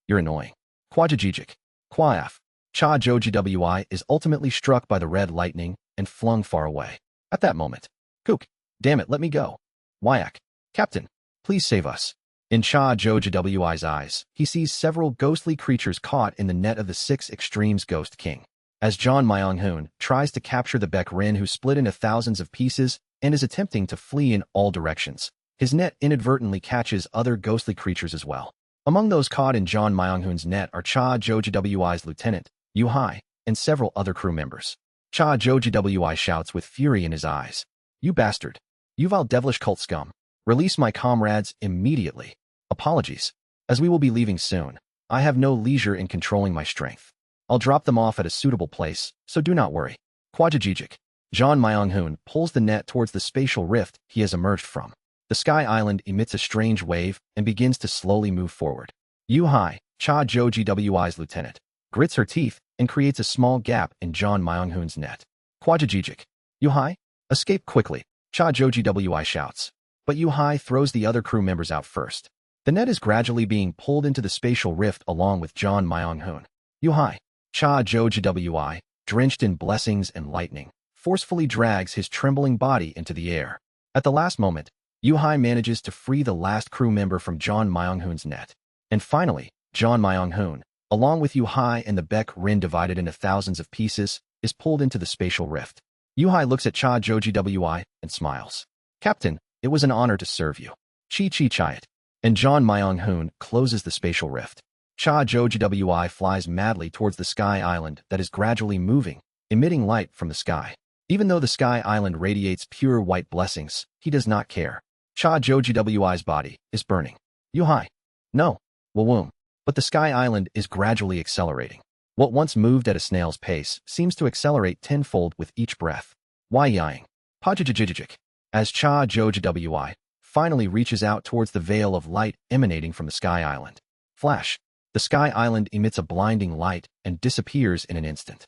You're annoying. Quajajijik. Quayaf. Cha Joji Wi is ultimately struck by the red lightning and flung far away. At that moment. Kook. Damn it, let me go. Wyak. Captain. Please save us. In Cha Joji Wi's eyes, he sees several ghostly creatures caught in the net of the 6 Extremes Ghost King. As John Myung-hoon tries to capture the Bekrin who split into thousands of pieces, and is attempting to flee in all directions. His net inadvertently catches other ghostly creatures as well. Among those caught in John Myung-hoon's net are Cha Jojiwi's lieutenant, Yu Hai, and several other crew members. Cha Jojiwi shouts with fury in his eyes. "You bastard! You vile devilish cult scum! Release my comrades immediately. Apologies. As we will be leaving soon, I have no leisure in controlling my strength. I'll drop them off at a suitable place, so do not worry." Kwajajijik. John Myung-hoon pulls the net towards the spatial rift he has emerged from. The sky island emits a strange wave and begins to slowly move forward. Yu Hai, Cha Jojiwi's lieutenant, grits her teeth and creates a small gap in John Myung-hoon's net. Kwajajijik. "Yu Hai, escape quickly," Cha Jojiwi shouts. But Yu Hai throws the other crew members out first. The net is gradually being pulled into the spatial rift along with John Myung-hoon. Yu Hai, Cha Jojiwi, drenched in blessings and lightning, forcefully drags his trembling body into the air. At the last moment, Yu Hai manages to free the last crew member from John Myung-hoon's net. And finally, John Myung-hoon, along with Yu Hai and the Baek Rin divided into thousands of pieces, is pulled into the spatial rift. Yu Hai looks at Cha Jojiwi and smiles. "Captain, it was an honor to serve you. Chi-chi-chiat." And John Myung-hoon closes the spatial rift. Cha Jojiwi flies madly towards the sky island that is gradually moving, emitting light from the sky. Even though the sky island radiates pure white blessings, he does not care. Cha Jojiwi's body is burning. Yu Hai. No. Wawoom. But the sky island is gradually accelerating. What once moved at a snail's pace seems to accelerate tenfold with each breath. Why ying? Pajajajijik. As Cha Jojiwi finally reaches out towards the veil of light emanating from the sky island. Flash. The sky island emits a blinding light and disappears in an instant.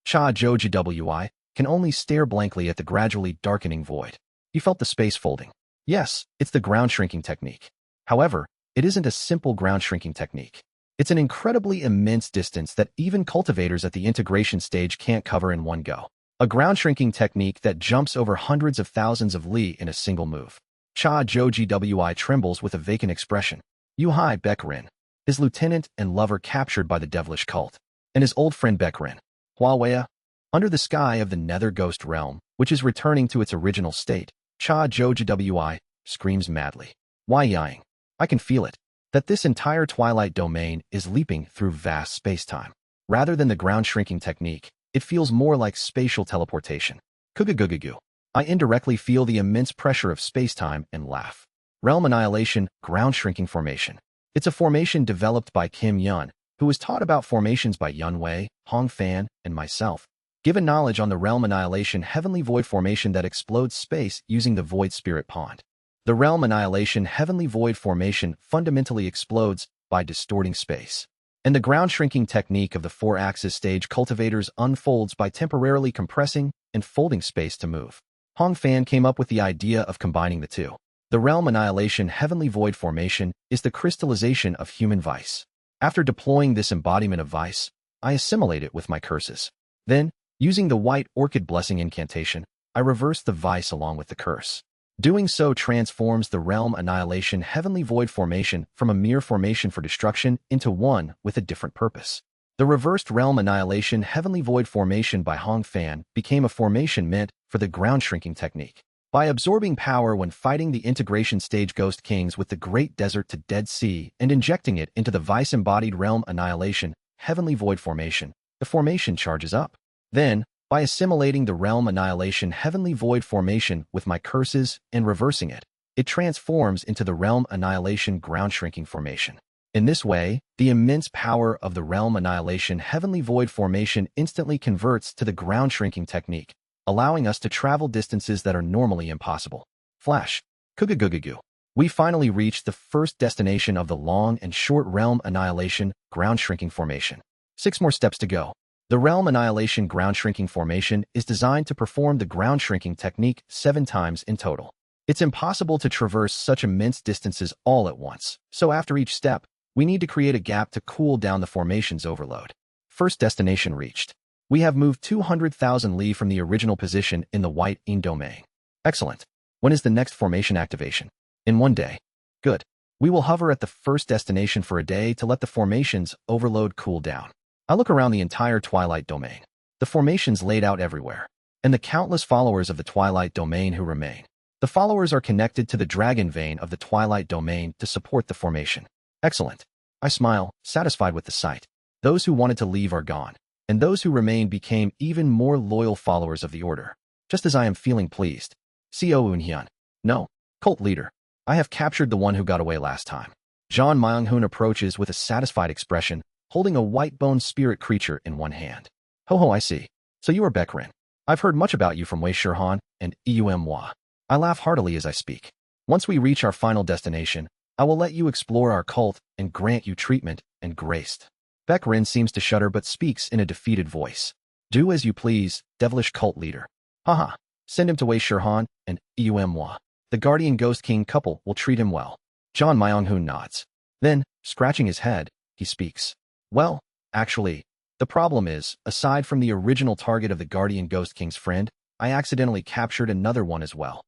Cha Jojiwi can only stare blankly at the gradually darkening void. He felt the space folding. Yes, it's the ground shrinking technique. However, it isn't a simple ground shrinking technique. It's an incredibly immense distance that even cultivators at the integration stage can't cover in one go. A ground shrinking technique that jumps over hundreds of thousands of li in a single move. Cha Jojiwi trembles with a vacant expression. Yu Hai Baek Rin, his lieutenant and lover captured by the devilish cult, and his old friend Baek Rin. Huawei, under the sky of the nether ghost realm, which is returning to its original state, Cha Jojiwi screams madly. Why ying? I can feel it. That this entire twilight domain is leaping through vast space-time. Rather than the ground shrinking technique, it feels more like spatial teleportation. Kugagugagu. I indirectly feel the immense pressure of space-time and laugh. Realm Annihilation, Ground Shrinking Formation. It's a formation developed by Kim Yun, who was taught about formations by Yun Wei, Hong Fan, and myself. Given knowledge on the Realm Annihilation Heavenly Void Formation that explodes space using the Void Spirit Pond. The Realm Annihilation Heavenly Void Formation fundamentally explodes by distorting space. And the ground shrinking technique of the 4-axis stage cultivators unfolds by temporarily compressing and folding space to move. Hong Fan came up with the idea of combining the two. The Realm Annihilation Heavenly Void Formation is the crystallization of human vice. After deploying this embodiment of vice, I assimilate it with my curses. Then, using the White Orchid Blessing incantation, I reverse the vice along with the curse. Doing so transforms the Realm Annihilation Heavenly Void Formation from a mere formation for destruction into one with a different purpose. The reversed Realm Annihilation Heavenly Void Formation by Hong Fan became a formation meant for the ground shrinking technique. By absorbing power when fighting the integration stage Ghost Kings with the Great Desert to Dead Sea and injecting it into the vice-embodied Realm Annihilation Heavenly Void Formation, the formation charges up. Then, by assimilating the Realm Annihilation Heavenly Void Formation with my curses and reversing it, it transforms into the Realm Annihilation Ground Shrinking Formation. In this way, the immense power of the Realm Annihilation Heavenly Void Formation instantly converts to the ground shrinking technique, allowing us to travel distances that are normally impossible. Flash. Kugagugagu. We finally reached the first destination of the long and short Realm Annihilation Ground Shrinking Formation. 6 more steps to go. The Realm Annihilation Ground Shrinking Formation is designed to perform the ground shrinking technique 7 times in total. It's impossible to traverse such immense distances all at once, so after each step, we need to create a gap to cool down the formation's overload. First destination reached. We have moved 200,000 li from the original position in the White Yin domain. Excellent. When is the next formation activation? In 1 day. Good. We will hover at the first destination for a day to let the formation's overload cool down. I look around the entire Twilight domain. The formations laid out everywhere. and the countless followers of the Twilight Domain who remain. The followers are connected to the dragon vein of the Twilight Domain to support the formation. Excellent. I smile, satisfied with the sight. Those who wanted to leave are gone, and those who remain became even more loyal followers of the Order. Just as I am feeling pleased. Co Eunhyun. No, cult leader. I have captured the one who got away last time. John Myung-hoon approaches with a satisfied expression, holding a white-boned spirit creature in one hand. Ho, I see. So you are Baekrin. I've heard much about you from Wei Shirhan and Eumwa. I laugh heartily as I speak. Once we reach our final destination, I will let you explore our cult and grant you treatment and grace. Baekrin seems to shudder but speaks in a defeated voice. Do as you please, devilish cult leader. Haha. Send him to Wei Shirhan and Eumwa. The Guardian Ghost King couple will treat him well. John Myung-hoon nods. Then, scratching his head, he speaks. Well, actually, the problem is, aside from the original target of the Guardian Ghost King's friend, I accidentally captured another one as well.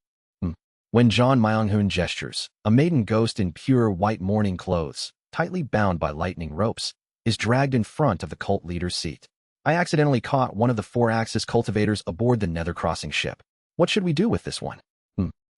When John Myung-hoon gestures, a maiden ghost in pure white mourning clothes, tightly bound by lightning ropes, is dragged in front of the cult leader's seat. I accidentally caught one of the 4-axis cultivators aboard the Nether Crossing ship. What should we do with this one?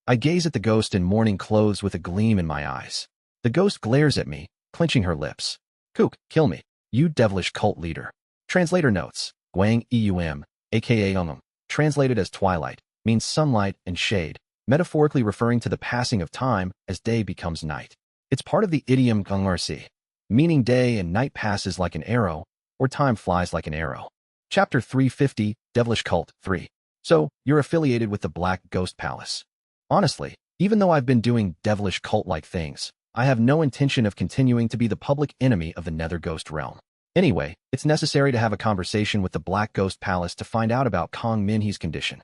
I gaze at the ghost in mourning clothes with a gleam in my eyes. The ghost glares at me, clenching her lips. Kook, kill me, you devilish cult leader. Translator notes, Gwang Eum, aka translated as twilight, means sunlight and shade, metaphorically referring to the passing of time as day becomes night. It's part of the idiom Gungarsi, meaning day and night passes like an arrow, or time flies like an arrow. Chapter 350, Devilish Cult 3. So, you're affiliated with the Black Ghost Palace. Honestly, even though I've been doing devilish cult-like things, I have no intention of continuing to be the public enemy of the Nether Ghost realm. Anyway, it's necessary to have a conversation with the Black Ghost Palace to find out about Kong Minhee's condition.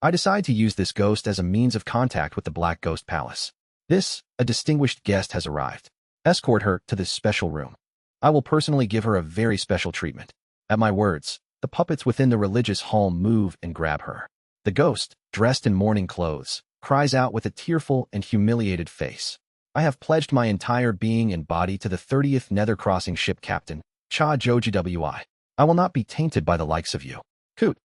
I decide to use this ghost as a means of contact with the Black Ghost Palace. A distinguished guest has arrived. Escort her to this special room. I will personally give her a very special treatment. At my words, the puppets within the religious hall move and grab her. The ghost, dressed in mourning clothes, cries out with a tearful and humiliated face. I have pledged my entire being and body to the 30th Nether Crossing ship captain, Cha Joji. I will not be tainted by the likes of you. Coot.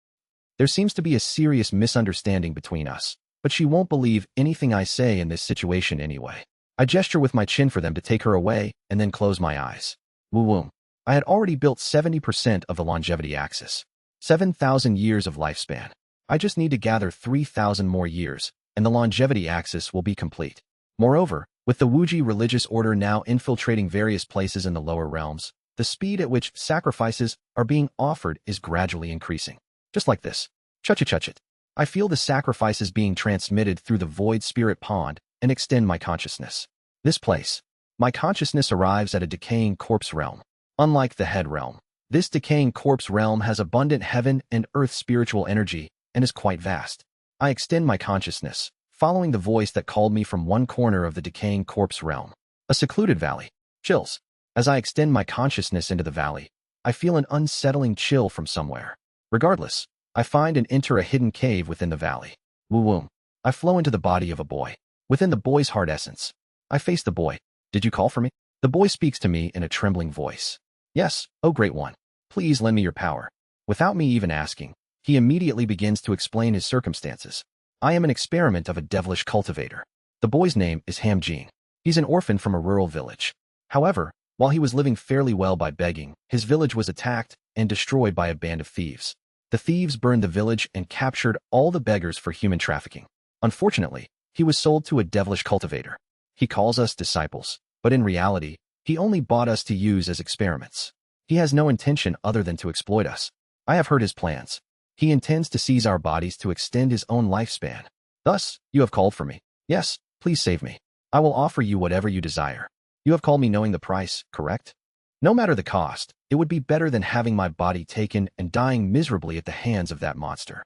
There seems to be a serious misunderstanding between us, but she won't believe anything I say in this situation anyway. I gesture with my chin for them to take her away and then close my eyes. Woo-woo. I had already built 70% of the longevity axis. 7,000 years of lifespan. I just need to gather 3,000 more years, and the longevity axis will be complete. Moreover, with the Wuji religious order now infiltrating various places in the lower realms, the speed at which sacrifices are being offered is gradually increasing. Just like this. Chuch-it. I feel the sacrifices being transmitted through the void spirit pond and extend my consciousness. This place. My consciousness arrives at a decaying corpse realm. Unlike the head realm, this decaying corpse realm has abundant heaven and earth spiritual energy and is quite vast. I extend my consciousness, following the voice that called me from one corner of the decaying corpse realm. A secluded valley. Chills. As I extend my consciousness into the valley, I feel an unsettling chill from somewhere. Regardless, I find and enter a hidden cave within the valley. Woo-woo. I flow into the body of a boy. Within the boy's heart essence, I face the boy. Did you call for me? The boy speaks to me in a trembling voice. Yes, oh great one. Please lend me your power. Without me even asking, he immediately begins to explain his circumstances. I am an experiment of a devilish cultivator. The boy's name is Hamjin. He's an orphan from a rural village. However, while he was living fairly well by begging, his village was attacked and destroyed by a band of thieves. The thieves burned the village and captured all the beggars for human trafficking. Unfortunately, he was sold to a devilish cultivator. He calls us disciples, but in reality, he only bought us to use as experiments. He has no intention other than to exploit us. I have heard his plans. He intends to seize our bodies to extend his own lifespan. Thus, you have called for me. Yes, please save me. I will offer you whatever you desire. You have called me knowing the price, correct? No matter the cost, it would be better than having my body taken and dying miserably at the hands of that monster.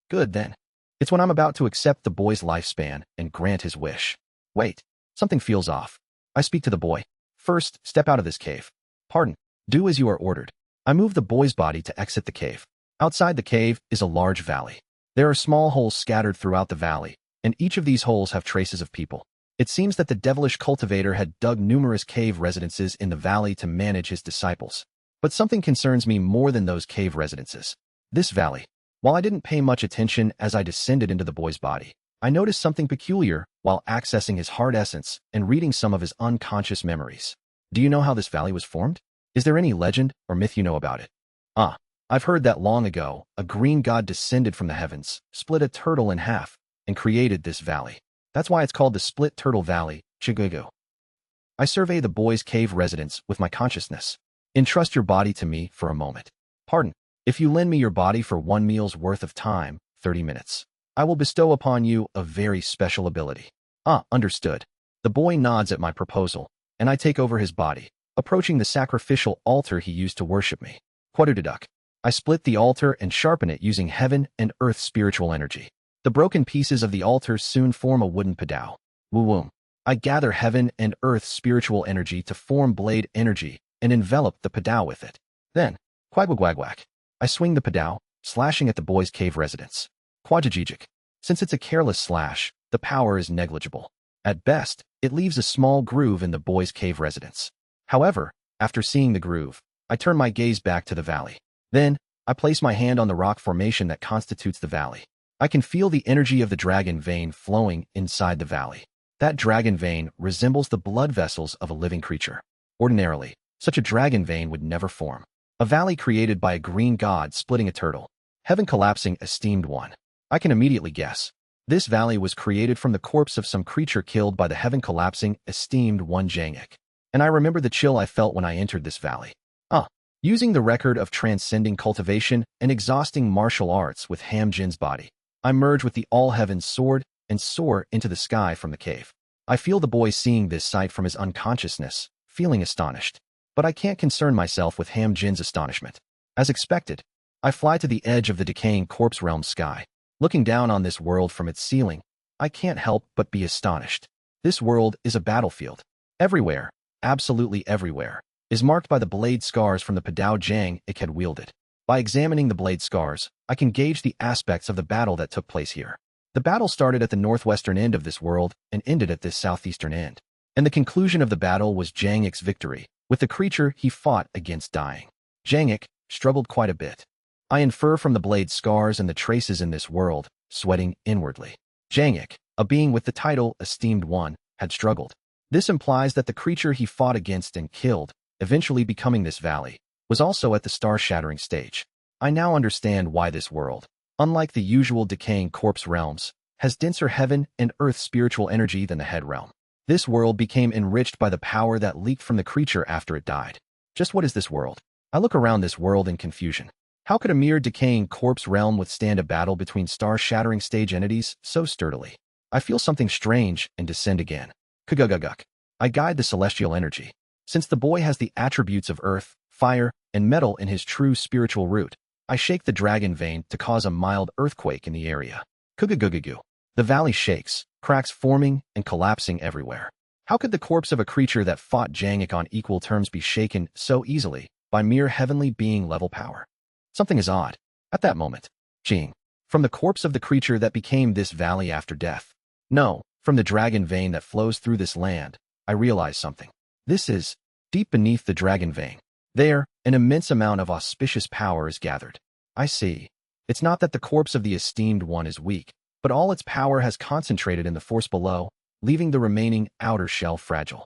Good then. It's when I'm about to accept the boy's lifespan and grant his wish. Wait, something feels off. I speak to the boy. First, step out of this cave. Pardon. Do as you are ordered. I move the boy's body to exit the cave. Outside the cave is a large valley. There are small holes scattered throughout the valley, and each of these holes have traces of people. It seems that the devilish cultivator had dug numerous cave residences in the valley to manage his disciples. But something concerns me more than those cave residences. This valley. While I didn't pay much attention as I descended into the boy's body, I noticed something peculiar while accessing his heart essence and reading some of his unconscious memories. Do you know how this valley was formed? Is there any legend or myth you know about it? I've heard that long ago, a green god descended from the heavens, split a turtle in half, and created this valley. That's why it's called the Split Turtle Valley, Chigugu. I survey the boy's cave residence with my consciousness. Entrust your body to me for a moment. Pardon, if you lend me your body for 1 meal's worth of time, 30 minutes, I will bestow upon you a very special ability. Understood. The boy nods at my proposal, and I take over his body, approaching the sacrificial altar he used to worship me. Quadudaduk. I split the altar and sharpen it using heaven and earth spiritual energy. The broken pieces of the altar soon form a wooden padao. Woo-woom. I gather heaven and earth spiritual energy to form blade energy and envelop the padao with it. Then, quagwagwagwag. I swing the padao, slashing at the boy's cave residence. Quajajijik. Since it's a careless slash, the power is negligible. At best, it leaves a small groove in the boy's cave residence. However, after seeing the groove, I turn my gaze back to the valley. Then, I place my hand on the rock formation that constitutes the valley. I can feel the energy of the dragon vein flowing inside the valley. That dragon vein resembles the blood vessels of a living creature. Ordinarily, such a dragon vein would never form. A valley created by a green god splitting a turtle. Heaven collapsing esteemed one. I can immediately guess. This valley was created from the corpse of some creature killed by the heaven collapsing esteemed one Jangik. And I remember the chill I felt when I entered this valley. Using the record of transcending cultivation and exhausting martial arts with Hamjin's body, I merge with the all-heavens sword and soar into the sky from the cave. I feel the boy seeing this sight from his unconsciousness, feeling astonished. But I can't concern myself with Hamjin's astonishment. As expected, I fly to the edge of the decaying corpse realm sky. Looking down on this world from its ceiling, I can't help but be astonished. This world is a battlefield. Everywhere, absolutely everywhere, is marked by the blade scars from the Padao Jang it had wielded. By examining the blade scars, I can gauge the aspects of the battle that took place here. The battle started at the northwestern end of this world and ended at this southeastern end. And the conclusion of the battle was Jangik's victory, with the creature he fought against dying. Jangik struggled quite a bit. I infer from the blade scars and the traces in this world, sweating inwardly. Jangik, a being with the title Esteemed One, had struggled. This implies that the creature he fought against and killed, eventually becoming this valley, was also at the star-shattering stage. I now understand why this world, unlike the usual decaying corpse realms, has denser heaven and earth spiritual energy than the head realm. This world became enriched by the power that leaked from the creature after it died. Just what is this world? I look around this world in confusion. How could a mere decaying corpse realm withstand a battle between star-shattering stage entities so sturdily? I feel something strange and descend again. Kuguguguk. I guide the celestial energy. Since the boy has the attributes of earth, fire, and metal in his true spiritual root, I shake the dragon vein to cause a mild earthquake in the area. Kugugugugu. The valley shakes, cracks forming and collapsing everywhere. How could the corpse of a creature that fought Jangik on equal terms be shaken so easily by mere heavenly being level power? Something is odd. At that moment, Jing, from the corpse of the creature that became this valley after death. No, from the dragon vein that flows through this land, I realize something. This is, deep beneath the dragon vein. There, an immense amount of auspicious power is gathered. I see. It's not that the corpse of the esteemed one is weak, but all its power has concentrated in the force below, leaving the remaining outer shell fragile.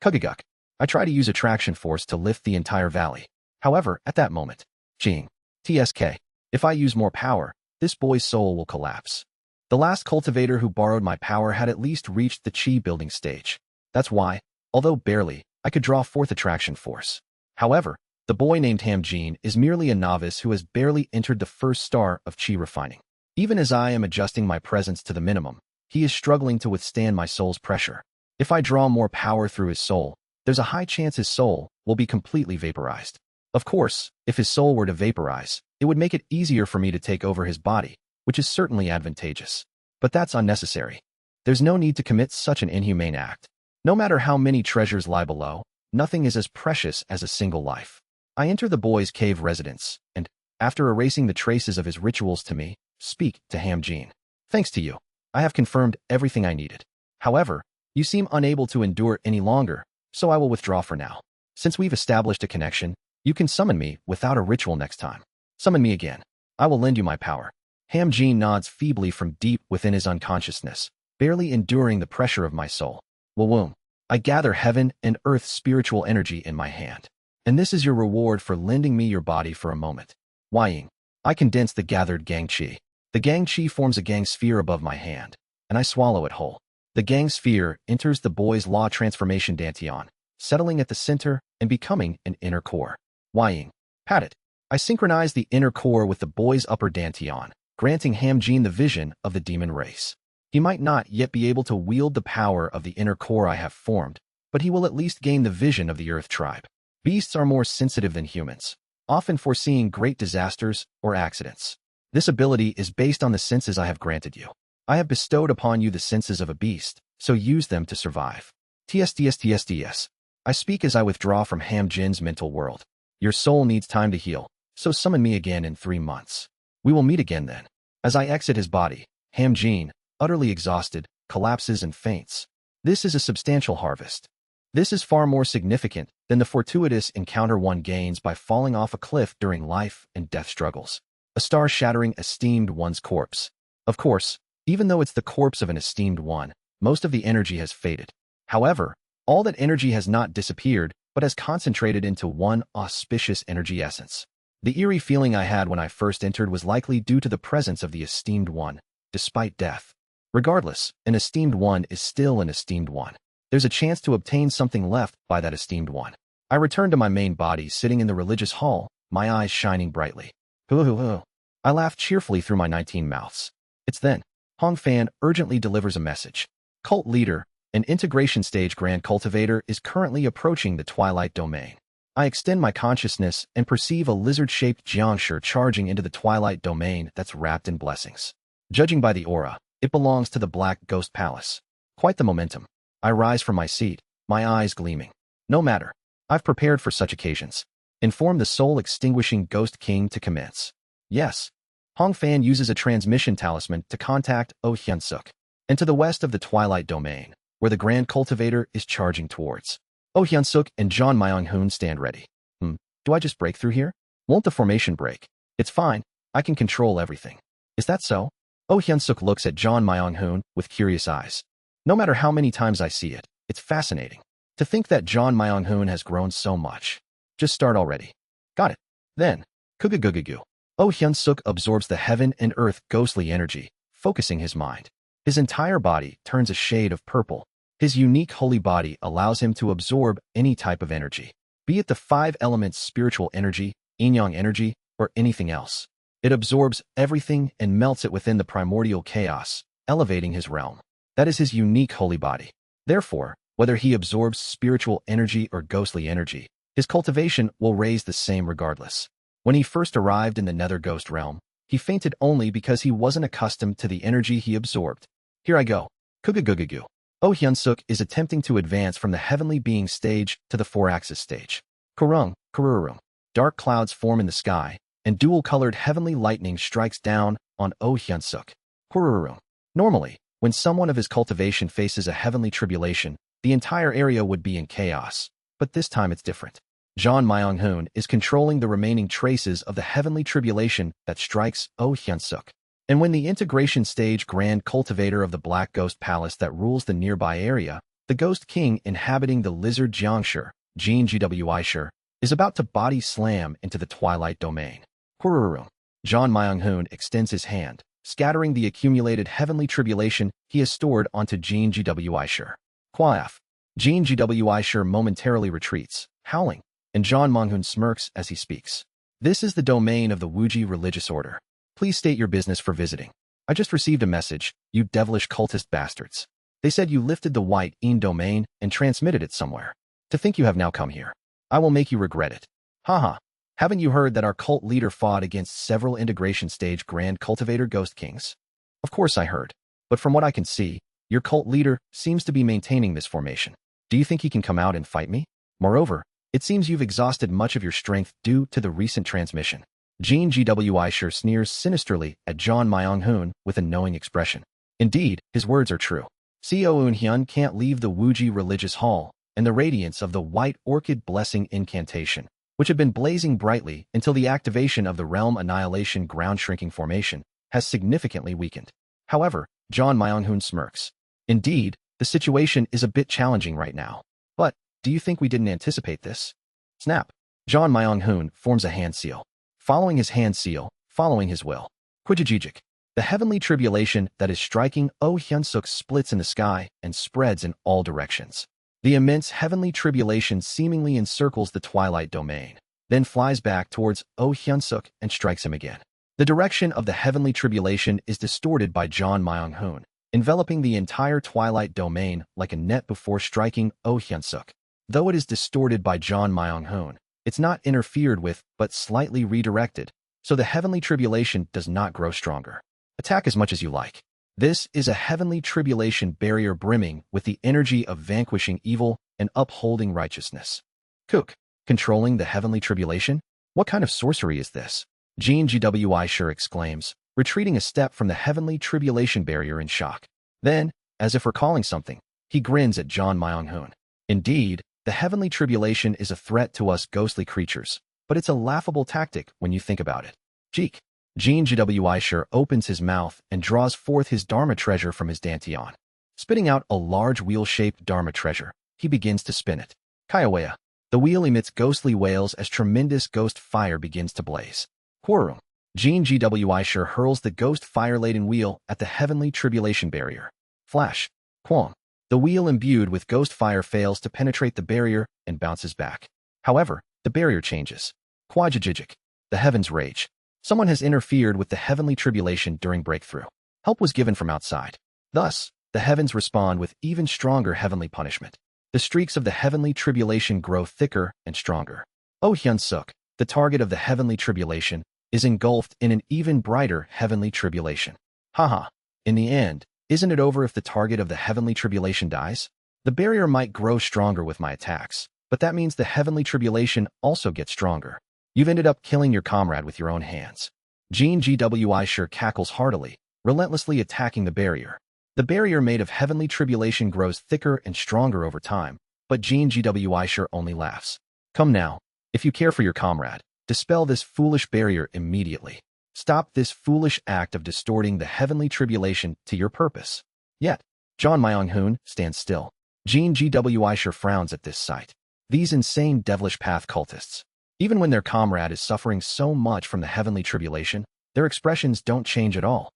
Kuguguk. I try to use attraction force to lift the entire valley. However, at that moment, Jing, TSK, if I use more power, this boy's soul will collapse. The last cultivator who borrowed my power had at least reached the chi building stage. That's why, although barely, I could draw forth attraction force. However, the boy named Hamjin is merely a novice who has barely entered the first star of chi refining. Even as I am adjusting my presence to the minimum, he is struggling to withstand my soul's pressure. If I draw more power through his soul, there's a high chance his soul will be completely vaporized. Of course, if his soul were to vaporize, it would make it easier for me to take over his body, which is certainly advantageous. But that's unnecessary. There's no need to commit such an inhumane act. No matter how many treasures lie below, nothing is as precious as a single life. I enter the boy's cave residence, and, after erasing the traces of his rituals to me, speak to Hamjin. Thanks to you, I have confirmed everything I needed. However, you seem unable to endure any longer, so I will withdraw for now. Since we've established a connection, you can summon me without a ritual next time. Summon me again. I will lend you my power. Hamjin nods feebly from deep within his unconsciousness, barely enduring the pressure of my soul. Womb. I gather heaven and earth spiritual energy in my hand. And this is your reward for lending me your body for a moment. Ying. I condense the gathered gang qi. The gang qi forms a gang sphere above my hand, and I swallow it whole. The gang sphere enters the boy's law transformation dantian, settling at the center and becoming an inner core. Ying. Pat it. I synchronize the inner core with the boy's upper dantian, granting Hamjin the vision of the demon race. He might not yet be able to wield the power of the inner core I have formed, but he will at least gain the vision of the earth tribe. Beasts are more sensitive than humans, often foreseeing great disasters or accidents. This ability is based on the senses I have granted you. I have bestowed upon you the senses of a beast, so use them to survive. TSTS. I speak as I withdraw from Hamjin's mental world. Your soul needs time to heal, so summon me again in 3 months. We will meet again then. As I exit his body, Hamjin, utterly exhausted, collapses and faints. This is a substantial harvest. This is far more significant than the fortuitous encounter one gains by falling off a cliff during life and death struggles. A star-shattering esteemed one's corpse. Of course, even though it's the corpse of an esteemed one, most of the energy has faded. However, all that energy has not disappeared, but has concentrated into one auspicious energy essence. The eerie feeling I had when I first entered was likely due to the presence of the esteemed one, despite death. Regardless, an esteemed one is still an esteemed one. There's a chance to obtain something left by that esteemed one. I returned to my main body sitting in the religious hall, my eyes shining brightly. I laughed cheerfully through my 19 mouths. It's then. Hong Fan urgently delivers a message. Cult leader, an integration stage grand cultivator is currently approaching the twilight domain. I extend my consciousness and perceive a lizard-shaped jiangshi charging into the twilight domain that's wrapped in blessings. Judging by the aura, it belongs to the Black Ghost Palace. Quite the momentum. I rise from my seat, my eyes gleaming. No matter. I've prepared for such occasions. Inform the soul-extinguishing Ghost King to commence. Yes. Hong Fan uses a transmission talisman to contact Oh Hyunsuk, and to the west of the twilight domain, where the Grand Cultivator is charging towards. Oh Hyunsuk and John Myung-hoon stand ready. Do I just break through here? Won't the formation break? It's fine. I can control everything. Is that so? Oh Hyunsuk looks at John Myung-hoon with curious eyes. No matter how many times I see it, it's fascinating. To think that John Myung-hoon has grown so much. Just start already. Got it. Then, Kugugugugu. Oh Hyunsuk absorbs the heaven and earth ghostly energy, focusing his mind. His entire body turns a shade of purple. His unique holy body allows him to absorb any type of energy, be it the 5 elements spiritual energy, yin-yang energy, or anything else. It absorbs everything and melts it within the primordial chaos, elevating his realm. That is his unique holy body. Therefore, whether he absorbs spiritual energy or ghostly energy, his cultivation will raise the same regardless. When he first arrived in the nether ghost realm, he fainted only because he wasn't accustomed to the energy he absorbed. Here I go. Kugugugugu. Oh Hyunsuk is attempting to advance from the heavenly being stage to the 4-axis stage. Kururum. Dark clouds form in the sky, and dual-colored heavenly lightning strikes down on Oh Hyunsuk. Kururum. Normally, when someone of his cultivation faces a heavenly tribulation, the entire area would be in chaos. But this time it's different. John Myung-hoon is controlling the remaining traces of the heavenly tribulation that strikes Oh Hyunsuk. And when the integration stage grand cultivator of the Black Ghost Palace that rules the nearby area, the Ghost King inhabiting the lizard jiangshi, Jin Gwi, is about to body slam into the twilight domain. Kururum. John Myung-hoon extends his hand, scattering the accumulated heavenly tribulation he has stored onto Jin Gwi. Quaff. Jin Gwi momentarily retreats, howling, and John Myung-hoon smirks as he speaks. This is the domain of the Wuji religious order. Please state your business for visiting. I just received a message, you devilish cultist bastards. They said you lifted the white Yin domain and transmitted it somewhere. To think you have now come here. I will make you regret it. Haha. Haven't you heard that our cult leader fought against several integration stage grand cultivator ghost kings? Of course I heard. But from what I can see, your cult leader seems to be maintaining this formation. Do you think he can come out and fight me? Moreover, it seems you've exhausted much of your strength due to the recent transmission. Jin Gwi sneers sinisterly at John Myung-hoon with a knowing expression. Indeed, his words are true. Co Eun-hyun can't leave the Wuji religious hall, and the radiance of the White Orchid Blessing incantation, which had been blazing brightly until the activation of the Realm Annihilation ground shrinking formation, has significantly weakened. However, John Myung-hoon smirks. Indeed, the situation is a bit challenging right now. But, do you think we didn't anticipate this? Snap. John Myung-hoon forms a hand seal. Following his hand seal, following his will. Quijijijik. The heavenly tribulation that is striking Oh Hyun-suk splits in the sky and spreads in all directions. The immense heavenly tribulation seemingly encircles the twilight domain, then flies back towards Oh Hyun-suk and strikes him again. The direction of the heavenly tribulation is distorted by John Myung-hoon, enveloping the entire twilight domain like a net before striking Oh Hyun-suk. Though it is distorted by John Myung-hoon, it's not interfered with but slightly redirected, so the heavenly tribulation does not grow stronger. Attack as much as you like. This is a heavenly tribulation barrier brimming with the energy of vanquishing evil and upholding righteousness. Cook. Controlling the heavenly tribulation? What kind of sorcery is this? Jean Gwi sure exclaims, retreating a step from the heavenly tribulation barrier in shock. Then, as if recalling something, he grins at John Myung-hoon. Indeed, the heavenly tribulation is a threat to us ghostly creatures, but it's a laughable tactic when you think about it. Jeek. Jean Gwi sure opens his mouth and draws forth his Dharma treasure from his dantian. Spitting out a large wheel-shaped Dharma treasure, he begins to spin it. Kaiawea. The wheel emits ghostly wails as tremendous ghost fire begins to blaze. Quorum. Jean Gwi sure hurls the ghost fire-laden wheel at the heavenly tribulation barrier. Flash. Quong. The wheel imbued with ghost fire fails to penetrate the barrier and bounces back. However, the barrier changes. Quajijijik. The heavens rage. Someone has interfered with the heavenly tribulation during breakthrough. Help was given from outside. Thus, the heavens respond with even stronger heavenly punishment. The streaks of the heavenly tribulation grow thicker and stronger. Oh Hyun-suk, the target of the heavenly tribulation, is engulfed in an even brighter heavenly tribulation. Haha. In the end, isn't it over if the target of the heavenly tribulation dies? The barrier might grow stronger with my attacks, but that means the heavenly tribulation also gets stronger. You've ended up killing your comrade with your own hands. Jean Gwi sure cackles heartily, relentlessly attacking the barrier. The barrier made of heavenly tribulation grows thicker and stronger over time, but Jean Gwi sure only laughs. Come now, if you care for your comrade, dispel this foolish barrier immediately. Stop this foolish act of distorting the heavenly tribulation to your purpose. Yet, John Myung-hoon stands still. Jean Gwi sure frowns at this sight. These insane devilish path cultists. Even when their comrade is suffering so much from the heavenly tribulation, their expressions don't change at all.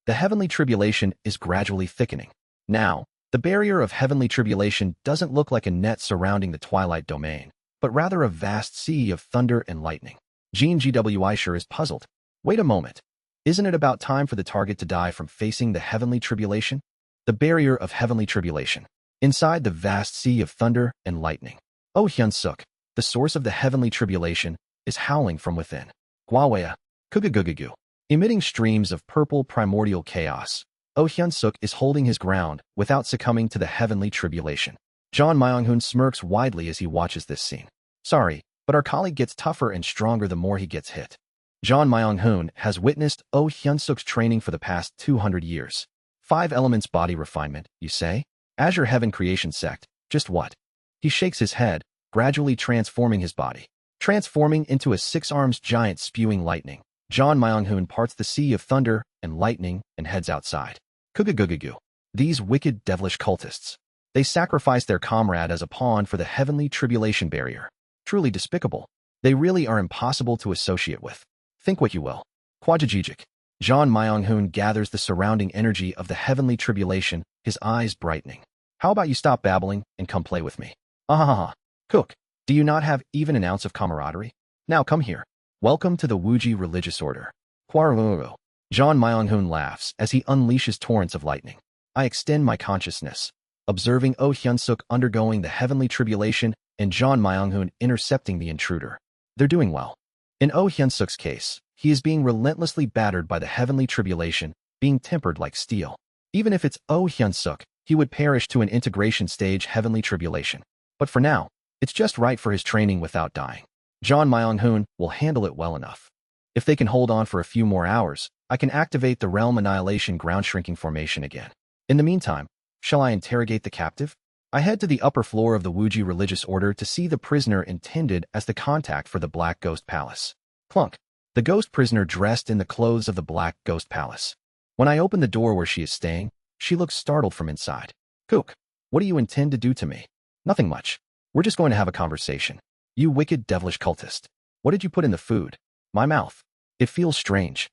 The heavenly tribulation is gradually thickening. Now, the barrier of heavenly tribulation doesn't look like a net surrounding the twilight domain, but rather a vast sea of thunder and lightning. Jean Gwi sure is puzzled. Wait a moment. Isn't it about time for the target to die from facing the heavenly tribulation? The barrier of heavenly tribulation. Inside the vast sea of thunder and lightning. Oh Hyun-suk, the source of the heavenly tribulation, is howling from within. Gwawea. Kugagugagu. Emitting streams of purple primordial chaos, Oh Hyun-suk is holding his ground without succumbing to the heavenly tribulation. John Myung-hoon smirks widely as he watches this scene. Sorry, but our colleague gets tougher and stronger the more he gets hit. John Myung-hoon has witnessed Oh Hyun-suk's training for the past 200 years. 5 elements body refinement, you say? Azure Heaven Creation Sect, just what? He shakes his head, gradually transforming his body. Transforming into a 6-armed giant spewing lightning, John Myung-hoon parts the sea of thunder and lightning and heads outside. Kugagugagu. These wicked devilish cultists. They sacrifice their comrade as a pawn for the heavenly tribulation barrier. Truly despicable. They really are impossible to associate with. Think what you will. Quajijijik. John Myung-hoon gathers the surrounding energy of the heavenly tribulation, his eyes brightening. How about you stop babbling and come play with me? Ahaha. Cook, do you not have even an ounce of camaraderie? Now come here. Welcome to the Wuji religious order. Quaruru. John Myung-hoon laughs as he unleashes torrents of lightning. I extend my consciousness, observing Oh Hyun-suk undergoing the heavenly tribulation and John Myung-hoon intercepting the intruder. They're doing well. In Oh Hyun-suk's case, he is being relentlessly battered by the heavenly tribulation, being tempered like steel. Even if it's Oh Hyun-suk, he would perish to an integration stage heavenly tribulation. But for now, it's just right for his training without dying. John Myung-hoon will handle it well enough. If they can hold on for a few more hours, I can activate the Realm Annihilation ground shrinking formation again. In the meantime, shall I interrogate the captive? I head to the upper floor of the Wuji religious order to see the prisoner intended as the contact for the Black Ghost Palace. Clunk. the ghost prisoner dressed in the clothes of the Black Ghost Palace. When I open the door where she is staying, she looks startled from inside. Kook, what do you intend to do to me? Nothing much. We're just going to have a conversation. You wicked devilish cultist. What did you put in the food? My mouth. It feels strange.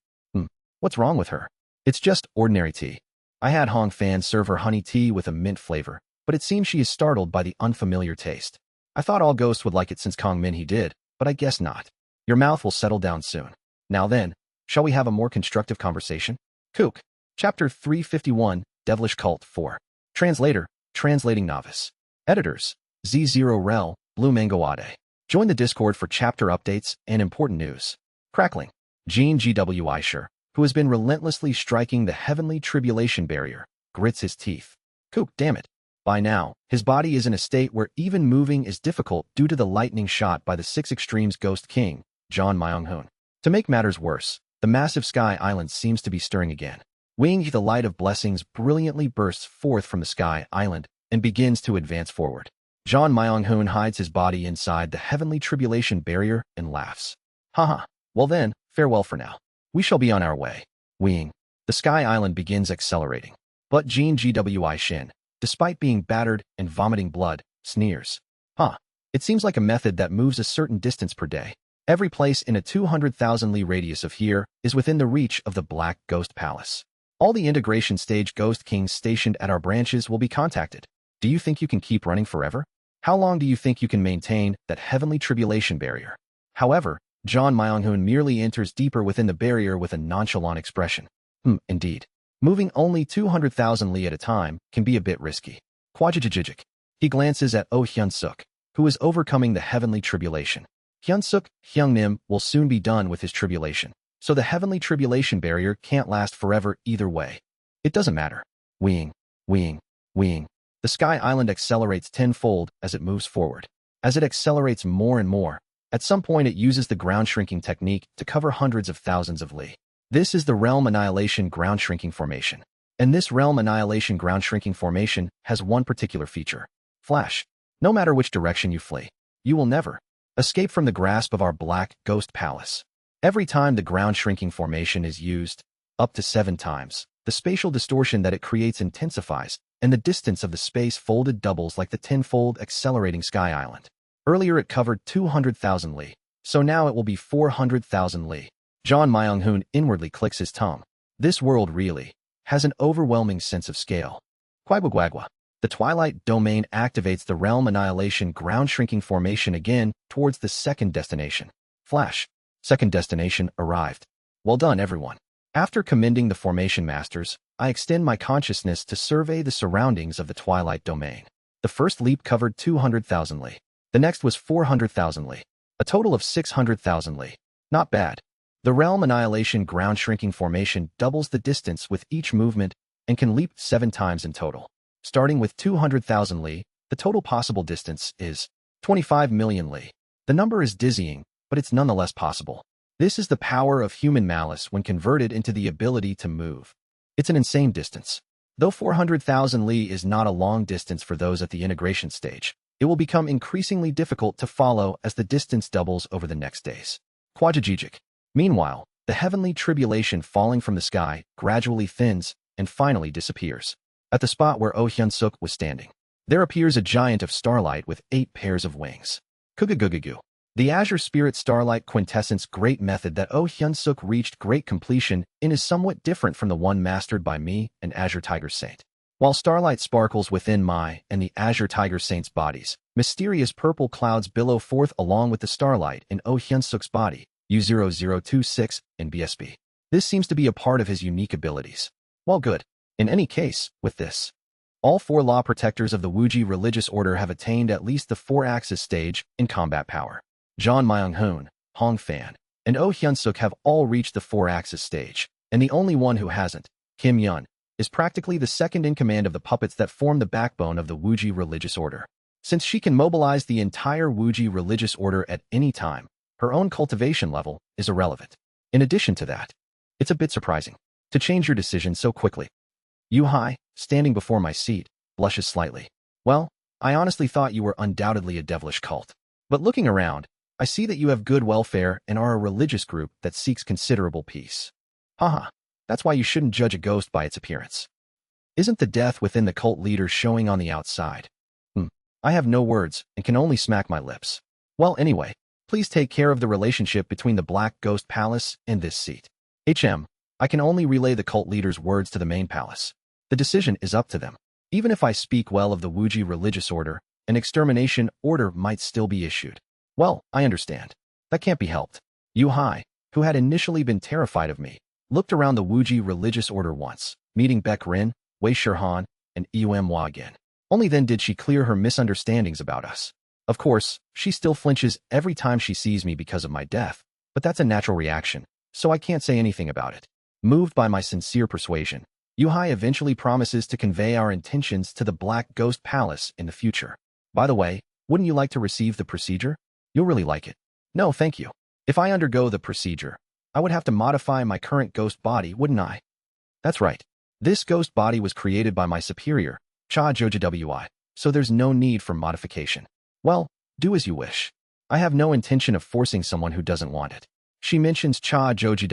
What's wrong with her? It's just ordinary tea. I had Hong Fan serve her honey tea with a mint flavor, but it seems she is startled by the unfamiliar taste. I thought all ghosts would like it since Kong Min he did, but I guess not. Your mouth will settle down soon. Now then, shall we have a more constructive conversation? Kook. Chapter 351, Devilish Cult 4. Translator, Translating Novice. Editors, Z0 Rel, Blue Mango Ade. Join the Discord for chapter updates and important news. Crackling. Gene GWI Sure, who has been relentlessly striking the heavenly tribulation barrier, grits his teeth. Kook, damn it. By now, his body is in a state where even moving is difficult due to the lightning shot by the Six Extremes Ghost King, John Myung-hoon. To make matters worse, the massive Sky Island seems to be stirring again. Wing, the light of blessings brilliantly bursts forth from the Sky Island and begins to advance forward. John Myung-hoon hides his body inside the heavenly tribulation barrier and laughs. Haha, well then, farewell for now. We shall be on our way. Wing. The Sky Island begins accelerating. But Jean GWI Shin, despite being battered and vomiting blood, sneers. It seems like a method that moves a certain distance per day. Every place in a 200,000 li radius of here is within the reach of the Black Ghost Palace. All the integration stage Ghost Kings stationed at our branches will be contacted. Do you think you can keep running forever? How long do you think you can maintain that heavenly tribulation barrier? However, John Myung-hoon merely enters deeper within the barrier with a nonchalant expression. Indeed. Moving only 200,000 li at a time can be a bit risky. Kwajajajijik. He glances at Oh Hyun-suk, who is overcoming the heavenly tribulation. Hyun-suk, Hyung-nim will soon be done with his tribulation, so the heavenly tribulation barrier can't last forever either way. It doesn't matter. Wing. The Sky Island accelerates tenfold as it moves forward. As it accelerates more and more, at some point it uses the ground shrinking technique to cover hundreds of thousands of li. This is the Realm Annihilation Ground Shrinking Formation. And this Realm Annihilation Ground Shrinking Formation has one particular feature. Flash. No matter which direction you flee, you will never escape from the grasp of our Black Ghost Palace. Every time the ground shrinking formation is used, up to 7 times, the spatial distortion that it creates intensifies, and the distance of the space folded doubles like the tenfold accelerating Sky Island. Earlier it covered 200,000 li, so now it will be 400,000 li. John Myung-hoon inwardly clicks his tongue. This world really has an overwhelming sense of scale. Quaibagwagwa. The Twilight Domain activates the Realm Annihilation Ground Shrinking Formation again towards the second destination. Flash. Second destination arrived. Well done, everyone. After commending the Formation Masters, I extend my consciousness to survey the surroundings of the Twilight Domain. The first leap covered 200,000 li. The next was 400,000 li. A total of 600,000 li. Not bad. The Realm Annihilation Ground Shrinking Formation doubles the distance with each movement and can leap 7 times in total. Starting with 200,000 li, the total possible distance is 25 million li. The number is dizzying, but it's nonetheless possible. This is the power of human malice when converted into the ability to move. It's an insane distance. Though 400,000 li is not a long distance for those at the integration stage, it will become increasingly difficult to follow as the distance doubles over the next days. Quadragigic. Meanwhile, the heavenly tribulation falling from the sky gradually thins and finally disappears. At the spot where Oh Hyun-suk was standing, there appears a giant of starlight with 8 pairs of wings. Kugagugagu. The Azure Spirit Starlight Quintessence Great method that Oh Hyun-suk reached great completion in is somewhat different from the one mastered by me and Azure Tiger Saint. While starlight sparkles within my and the Azure Tiger Saint's bodies, mysterious purple clouds billow forth along with the starlight in Oh Hyun-suk's body, U0026 and BSB. This seems to be a part of his unique abilities. Well, good. In any case, with this, all 4 law protectors of the Wuji religious order have attained at least the 4-axis stage in combat power. John Myung-hoon, Hong Fan, and Oh Hyun-suk have all reached the 4-axis stage, and the only one who hasn't, Kim Yun, is practically the second in command of the puppets that form the backbone of the Wuji religious order. Since she can mobilize the entire Wuji religious order at any time, her own cultivation level is irrelevant. In addition to that, it's a bit surprising to change your decision so quickly. Yu Hai, standing before my seat, blushes slightly. Well, I honestly thought you were undoubtedly a devilish cult. But looking around, I see that you have good welfare and are a religious group that seeks considerable peace. Haha, that's why you shouldn't judge a ghost by its appearance. Isn't the death within the cult leader showing on the outside? I have no words and can only smack my lips. Well, anyway, please take care of the relationship between the Black Ghost Palace and this seat. I can only relay the cult leader's words to the main palace. The decision is up to them. Even if I speak well of the Wuji religious order, an extermination order might still be issued. Well, I understand. That can't be helped. Yu Hai, who had initially been terrified of me, looked around the Wuji religious order once, meeting Beck Rin, Wei Shirhan, and Yumwa again. Only then did she clear her misunderstandings about us. Of course, she still flinches every time she sees me because of my death, but that's a natural reaction, so I can't say anything about it. Moved by my sincere persuasion, Yu Hai eventually promises to convey our intentions to the Black Ghost Palace in the future. By the way, wouldn't you like to receive the procedure? You'll really like it. No, thank you. If I undergo the procedure, I would have to modify my current ghost body, wouldn't I? That's right. This ghost body was created by my superior, Cha Joji, so there's no need for modification. Well, do as you wish. I have no intention of forcing someone who doesn't want it. She mentions Cha Joji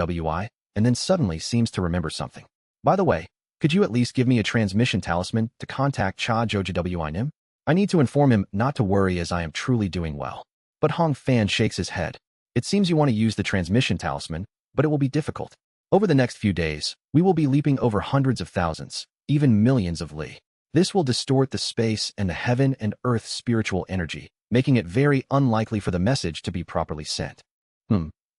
and then suddenly seems to remember something. By the way, could you at least give me a transmission talisman to contact Cha Joji Nim? I need to inform him not to worry as I am truly doing well. But Hong Fan shakes his head. It seems you want to use the transmission talisman, but it will be difficult. Over the next few days, we will be leaping over hundreds of thousands, even millions of li. This will distort the space and the heaven and earth spiritual energy, making it very unlikely for the message to be properly sent.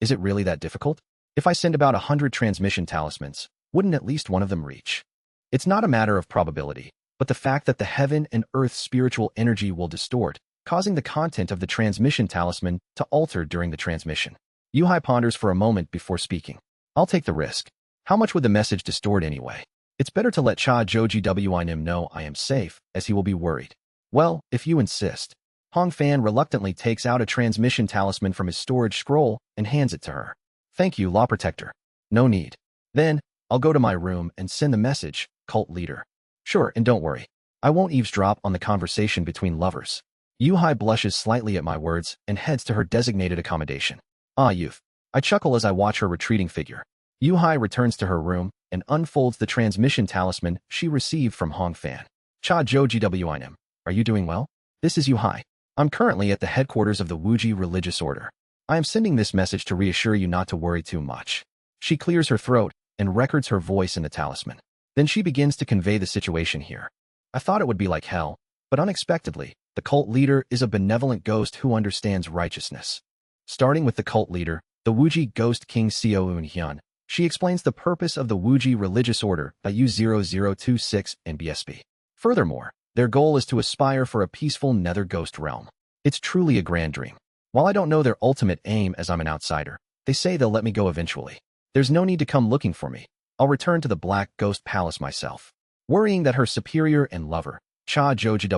Is it really that difficult? If I send about 100 transmission talismans, wouldn't at least one of them reach? It's not a matter of probability, but the fact that the heaven and earth spiritual energy will distort, causing the content of the transmission talisman to alter during the transmission. Yu Hai ponders for a moment before speaking. I'll take the risk. How much would the message distort anyway? It's better to let Cha Joji Nim know I am safe, as he will be worried. Well, if you insist. Hong Fan reluctantly takes out a transmission talisman from his storage scroll and hands it to her. Thank you, Law Protector. No need. Then, I'll go to my room and send the message, Cult Leader. Sure, and don't worry. I won't eavesdrop on the conversation between lovers. Yu Hai blushes slightly at my words and heads to her designated accommodation. Ah, youth. I chuckle as I watch her retreating figure. Yu Hai returns to her room and unfolds the transmission talisman she received from Hong Fan. Cha Joji Nim, are you doing well? This is Yu Hai. I'm currently at the headquarters of the Wuji religious order. I am sending this message to reassure you not to worry too much. She clears her throat and records her voice in the talisman. Then she begins to convey the situation here. I thought it would be like hell, but unexpectedly, the cult leader is a benevolent ghost who understands righteousness. Starting with the cult leader, the Wuji Ghost King Xiao Hyun, she explains the purpose of the Wuji religious order by U0026 and BSB. Furthermore, their goal is to aspire for a peaceful nether ghost realm. It's truly a grand dream. While I don't know their ultimate aim as I'm an outsider, they say they'll let me go eventually. There's no need to come looking for me. I'll return to the Black Ghost Palace myself. Worrying that her superior and lover, Cha Joji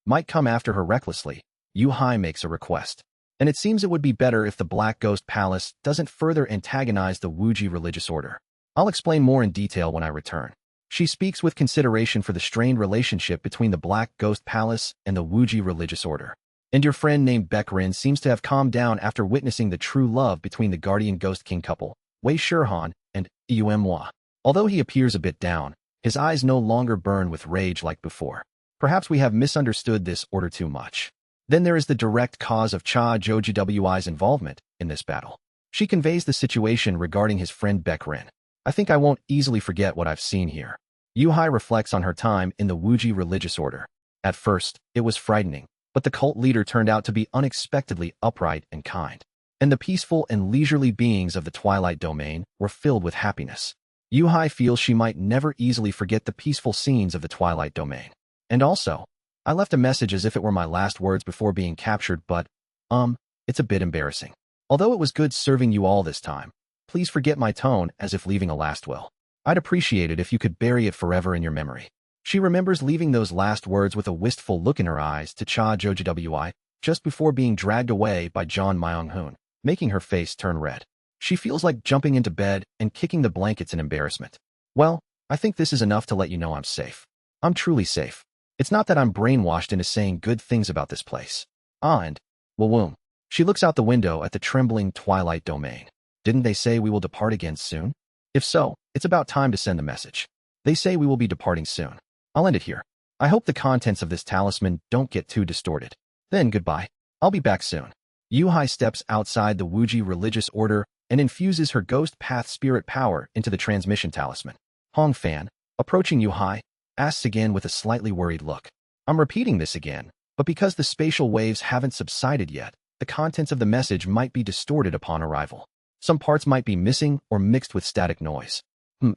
might come after her recklessly, Yu Hai makes a request. And it seems it would be better if the Black Ghost Palace doesn't further antagonize the Wuji religious order. I'll explain more in detail when I return. She speaks with consideration for the strained relationship between the Black Ghost Palace and the Wuji religious order. And your friend named Beck Rin seems to have calmed down after witnessing the true love between the Guardian Ghost King couple, Wei Shirhan and Yumwa. Although he appears a bit down, his eyes no longer burn with rage like before. Perhaps we have misunderstood this order too much. Then there is the direct cause of Cha Joji-Wi's involvement in this battle. She conveys the situation regarding his friend Beck Rin. I think I won't easily forget what I've seen here. Yu Hai reflects on her time in the Wuji religious order. At first, it was frightening, but the cult leader turned out to be unexpectedly upright and kind. And the peaceful and leisurely beings of the Twilight Domain were filled with happiness. Yu Hai feels she might never easily forget the peaceful scenes of the Twilight Domain. And also, I left a message as if it were my last words before being captured, but, it's a bit embarrassing. Although it was good serving you all this time, please forget my tone as if leaving a last will. I'd appreciate it if you could bury it forever in your memory. She remembers leaving those last words with a wistful look in her eyes to Cha Joji just before being dragged away by John Myung-hoon, making her face turn red. She feels like jumping into bed and kicking the blankets in embarrassment. Well, I think this is enough to let you know I'm safe. I'm truly safe. It's not that I'm brainwashed into saying good things about this place. And, Wawoom. She looks out the window at the trembling twilight domain. Didn't they say we will depart again soon? If so, it's about time to send the message. They say we will be departing soon. I'll end it here. I hope the contents of this talisman don't get too distorted. Then goodbye. I'll be back soon. Yuhai steps outside the Wuji religious order and infuses her ghost path spirit power into the transmission talisman. Hong Fan, approaching Yuhai, asks again with a slightly worried look. I'm repeating this again, but because the spatial waves haven't subsided yet, the contents of the message might be distorted upon arrival. Some parts might be missing or mixed with static noise.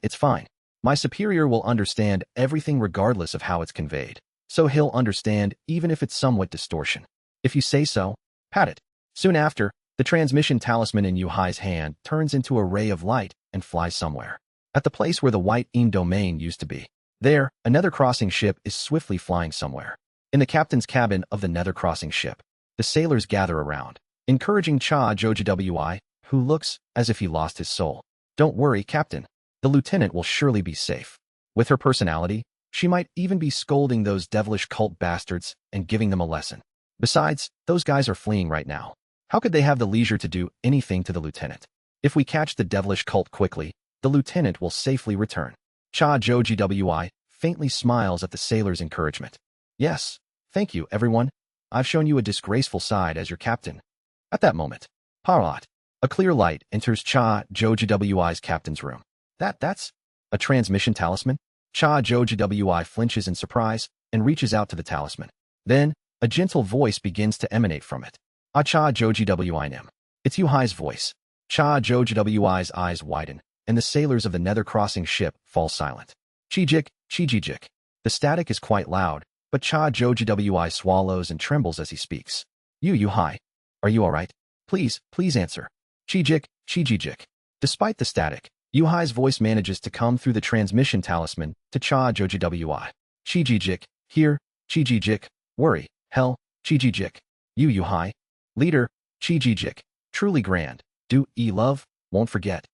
It's fine. My superior will understand everything regardless of how it's conveyed, so he'll understand even if it's somewhat distortion. If you say so, pat it. Soon after, the transmission talisman in Yuhai's hand turns into a ray of light and flies somewhere. At the place where the White Eam domain used to be. There, a nether crossing ship is swiftly flying somewhere. In the captain's cabin of the nether crossing ship, the sailors gather around, encouraging Cha Jojiwi, who looks as if he lost his soul. Don't worry, Captain. The lieutenant will surely be safe. With her personality, she might even be scolding those devilish cult bastards and giving them a lesson. Besides, those guys are fleeing right now. How could they have the leisure to do anything to the lieutenant? If we catch the devilish cult quickly, the lieutenant will safely return. Cha Jojiwi faintly smiles at the sailor's encouragement. Yes, thank you, everyone. I've shown you a disgraceful side as your captain. At that moment, Parat, a clear light enters Cha Jojiwi's captain's room. That's a transmission talisman? Cha Jojiwi flinches in surprise and reaches out to the talisman. Then, a gentle voice begins to emanate from it. Cha Jojiwi. It's Yuhai's voice. Cha Jojiwi's eyes widen, and the sailors of the nether crossing ship fall silent. Chijik. The static is quite loud, but Cha Jojiwi swallows and trembles as he speaks. Yuhai, are you all right? Please answer. Chijik. Despite the static, Yuhai's voice manages to come through the transmission talisman to Cha Jojiwi. Chijik, here, Chijik, worry, hell, Chijik. Yuhai. Leader, Chijik, truly grand, love, won't forget.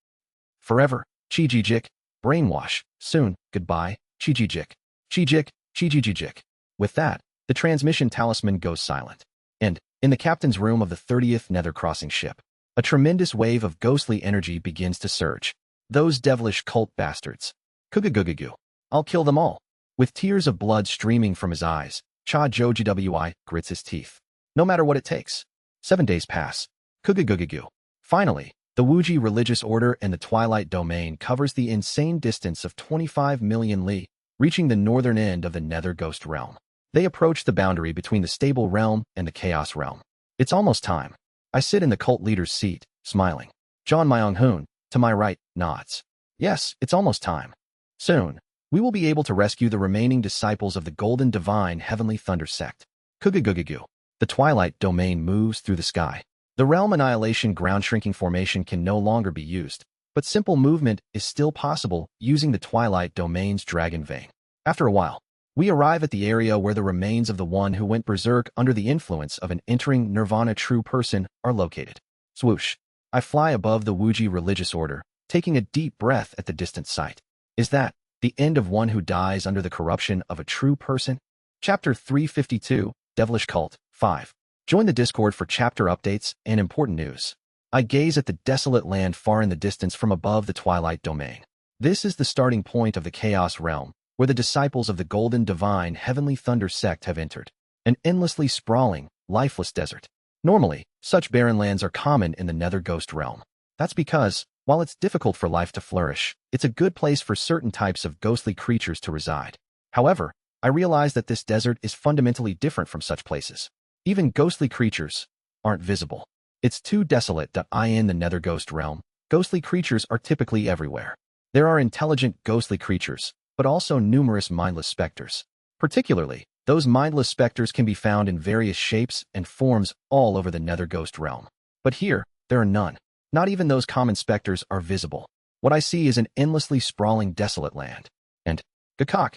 Forever, Chijik, brainwash, soon, goodbye, Chijik. Chijik. With that, the transmission talisman goes silent. And, in the captain's room of the 30th nether crossing ship, a tremendous wave of ghostly energy begins to surge. Those devilish cult bastards. Kugugugugu. I'll kill them all. With tears of blood streaming from his eyes, Cha Jojiwi grits his teeth. No matter what it takes. 7 days pass. Kugugugugu. Finally, the Wuji religious order and the Twilight domain covers the insane distance of 25 million li, reaching the northern end of the Nether Ghost realm. They approach the boundary between the stable realm and the chaos realm. It's almost time. I sit in the cult leader's seat, smiling. John Myung-hoon, to my right, nods. Yes, it's almost time. Soon, we will be able to rescue the remaining disciples of the Golden Divine Heavenly Thunder Sect. Kugugugugu. The Twilight domain moves through the sky. The realm annihilation ground shrinking formation can no longer be used, but simple movement is still possible using the Twilight domain's dragon vein. After a while, we arrive at the area where the remains of the one who went berserk under the influence of an entering nirvana true person are located. Swoosh. I fly above the Wuji religious order, taking a deep breath at the distant sight. Is that the end of one who dies under the corruption of a true person? Chapter 352, Devilish Cult, 5. Join the Discord for chapter updates and important news. I gaze at the desolate land far in the distance from above the Twilight domain. This is the starting point of the Chaos realm, where the disciples of the Golden Divine Heavenly Thunder Sect have entered. An endlessly sprawling, lifeless desert. Normally, such barren lands are common in the Nether Ghost realm. That's because, while it's difficult for life to flourish, it's a good place for certain types of ghostly creatures to reside. However, I realize that this desert is fundamentally different from such places. Even ghostly creatures aren't visible. It's too desolate that in the Nether Ghost realm, ghostly creatures are typically everywhere. There are intelligent ghostly creatures, but also numerous mindless specters. Particularly, those mindless specters can be found in various shapes and forms all over the Nether Ghost realm. But here, there are none. Not even those common specters are visible. What I see is an endlessly sprawling desolate land. And, gakak.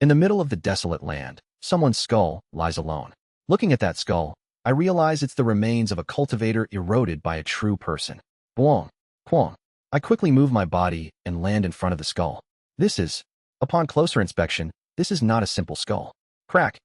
In the middle of the desolate land, someone's skull lies alone. Looking at that skull, I realize it's the remains of a cultivator eroded by a true person. Quang. I quickly move my body and land in front of the skull. Upon closer inspection, this is not a simple skull. Crack.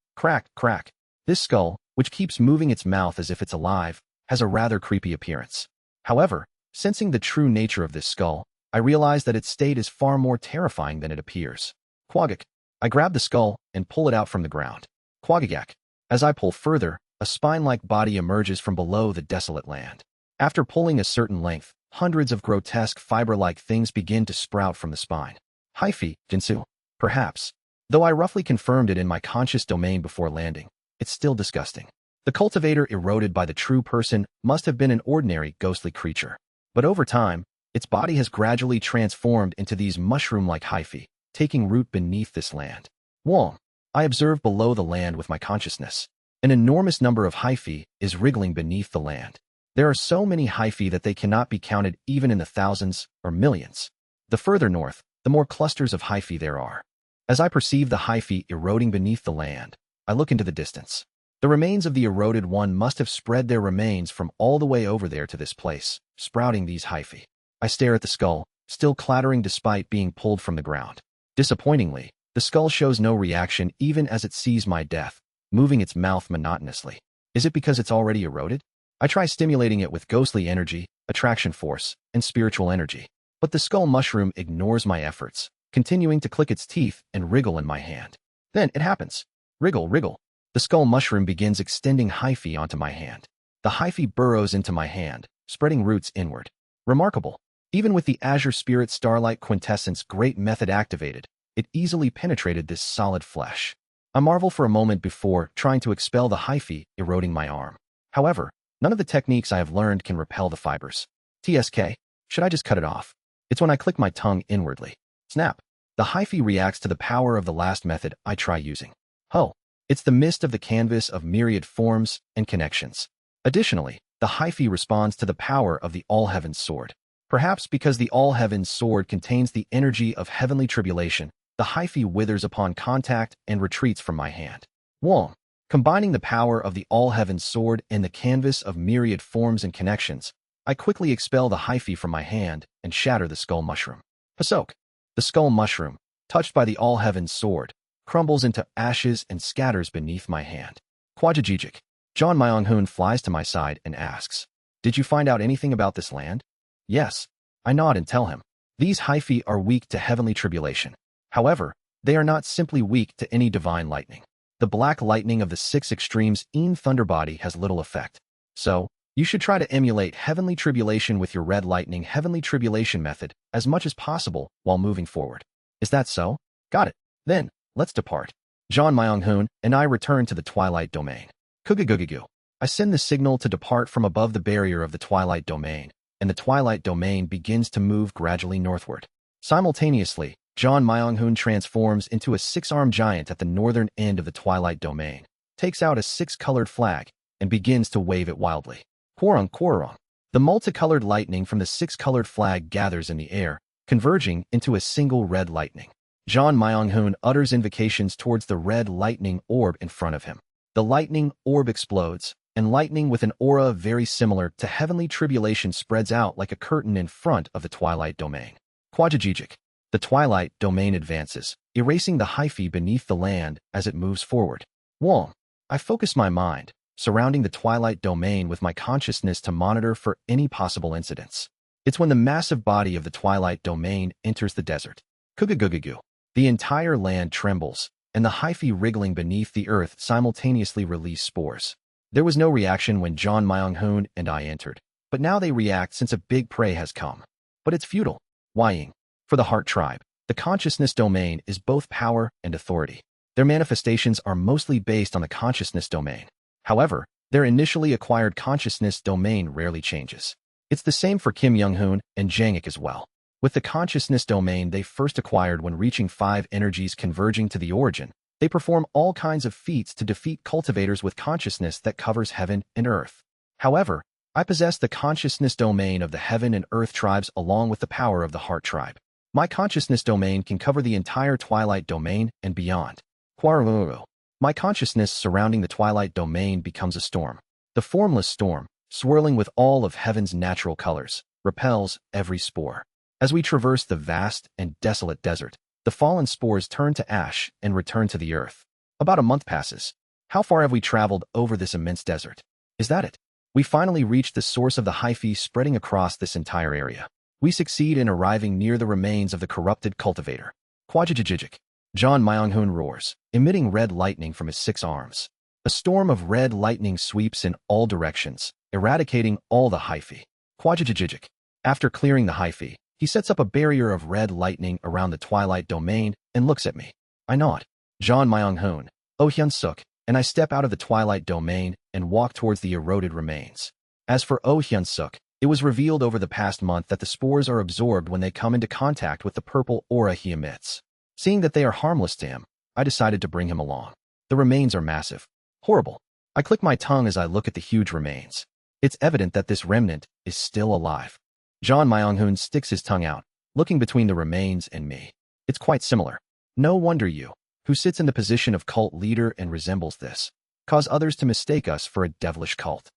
This skull, which keeps moving its mouth as if it's alive, has a rather creepy appearance. However, sensing the true nature of this skull, I realize that its state is far more terrifying than it appears. Quagak. I grab the skull and pull it out from the ground. Quagagak. As I pull further, a spine-like body emerges from below the desolate land. After pulling a certain length, hundreds of grotesque fiber-like things begin to sprout from the spine. Hyphae, Jinsu. Perhaps. Though I roughly confirmed it in my conscious domain before landing, it's still disgusting. The cultivator eroded by the true person must have been an ordinary ghostly creature. But over time, its body has gradually transformed into these mushroom-like hyphae, taking root beneath this land. Wong. I observe below the land with my consciousness. An enormous number of hyphae is wriggling beneath the land. There are so many hyphae that they cannot be counted even in the thousands or millions. The further north, the more clusters of hyphae there are. As I perceive the hyphae eroding beneath the land, I look into the distance. The remains of the eroded one must have spread their remains from all the way over there to this place, sprouting these hyphae. I stare at the skull, still clattering despite being pulled from the ground. Disappointingly, the skull shows no reaction even as it sees my death, moving its mouth monotonously. Is it because it's already eroded? I try stimulating it with ghostly energy, attraction force, and spiritual energy. But the skull mushroom ignores my efforts, continuing to click its teeth and wriggle in my hand. Then it happens. Wriggle, wriggle. The skull mushroom begins extending hyphae onto my hand. The hyphae burrows into my hand, spreading roots inward. Remarkable. Even with the Azure Spirit Starlight Quintessence Great Method activated, it easily penetrated this solid flesh. I marvel for a moment before trying to expel the hyphae eroding my arm. However, none of the techniques I have learned can repel the fibers. TSK, should I just cut it off? It's when I click my tongue inwardly. Snap. The hyphae reacts to the power of the last method I try using. Oh, it's the mist of the canvas of myriad forms and connections. Additionally, the hyphae responds to the power of the All-Heavens Sword. Perhaps because the All-Heavens Sword contains the energy of heavenly tribulation, the hyphae withers upon contact and retreats from my hand. Wong. Combining the power of the All-Heavens Sword and the canvas of myriad forms and connections, I quickly expel the hyphae from my hand and shatter the skull mushroom. Pasok. The skull mushroom, touched by the All-Heavens Sword, crumbles into ashes and scatters beneath my hand. Quajajijik. John Myong-hoon flies to my side and asks, "Did you find out anything about this land?" "Yes." I nod and tell him. These hyphae are weak to heavenly tribulation. However, they are not simply weak to any divine lightning. The black lightning of the six extremes in Thunderbody has little effect. So, you should try to emulate heavenly tribulation with your red lightning heavenly tribulation method as much as possible while moving forward. Is that so? Got it. Then, let's depart. John Myong-hoon and I return to the Twilight Domain. Kugagugagu. I send the signal to depart from above the barrier of the Twilight Domain, and the Twilight Domain begins to move gradually northward. Simultaneously, John Myong-hoon transforms into a six-armed giant at the northern end of the Twilight Domain, takes out a six-colored flag, and begins to wave it wildly. Quarong, quarong. The multicolored lightning from the six-colored flag gathers in the air, converging into a single red lightning. John Myong-hoon utters invocations towards the red lightning orb in front of him. The lightning orb explodes, and lightning with an aura very similar to heavenly tribulation spreads out like a curtain in front of the Twilight Domain. Quajajijik. The Twilight Domain advances, erasing the hyphae beneath the land as it moves forward. Wong. I focus my mind, surrounding the Twilight Domain with my consciousness to monitor for any possible incidents. It's when the massive body of the Twilight Domain enters the desert. Kugagugagu. The entire land trembles, and the hyphae wriggling beneath the earth simultaneously release spores. There was no reaction when John Myong-hoon and I entered, but now they react since a big prey has come. But it's futile. Whying? For the Heart Tribe, the consciousness domain is both power and authority. Their manifestations are mostly based on the consciousness domain. However, their initially acquired consciousness domain rarely changes. It's the same for Kim Young-hoon and Jangik as well. With the consciousness domain they first acquired when reaching 5 energies converging to the origin, they perform all kinds of feats to defeat cultivators with consciousness that covers heaven and earth. However, I possess the consciousness domain of the heaven and earth tribes along with the power of the Heart Tribe. My consciousness domain can cover the entire Twilight Domain and beyond. Quararuru. My consciousness surrounding the Twilight Domain becomes a storm. The formless storm, swirling with all of heaven's natural colors, repels every spore. As we traverse the vast and desolate desert, the fallen spores turn to ash and return to the earth. About a month passes. How far have we traveled over this immense desert? Is that it? We finally reached the source of the hyphae spreading across this entire area. We succeed in arriving near the remains of the corrupted cultivator. Quajijijijic. John Myonghun roars, emitting red lightning from his 6 arms. A storm of red lightning sweeps in all directions, eradicating all the hyphae. Quajijijijic. After clearing the hyphae, he sets up a barrier of red lightning around the twilight domain and looks at me. I nod. John Myonghun, Oh Hyun-suk, and I step out of the twilight domain and walk towards the eroded remains. As for Oh Hyun-suk, it was revealed over the past month that the spores are absorbed when they come into contact with the purple aura he emits. Seeing that they are harmless to him, I decided to bring him along. The remains are massive. Horrible. I click my tongue as I look at the huge remains. It's evident that this remnant is still alive. John Myonghun sticks his tongue out, looking between the remains and me. It's quite similar. No wonder you, who sits in the position of cult leader and resembles this, cause others to mistake us for a devilish cult.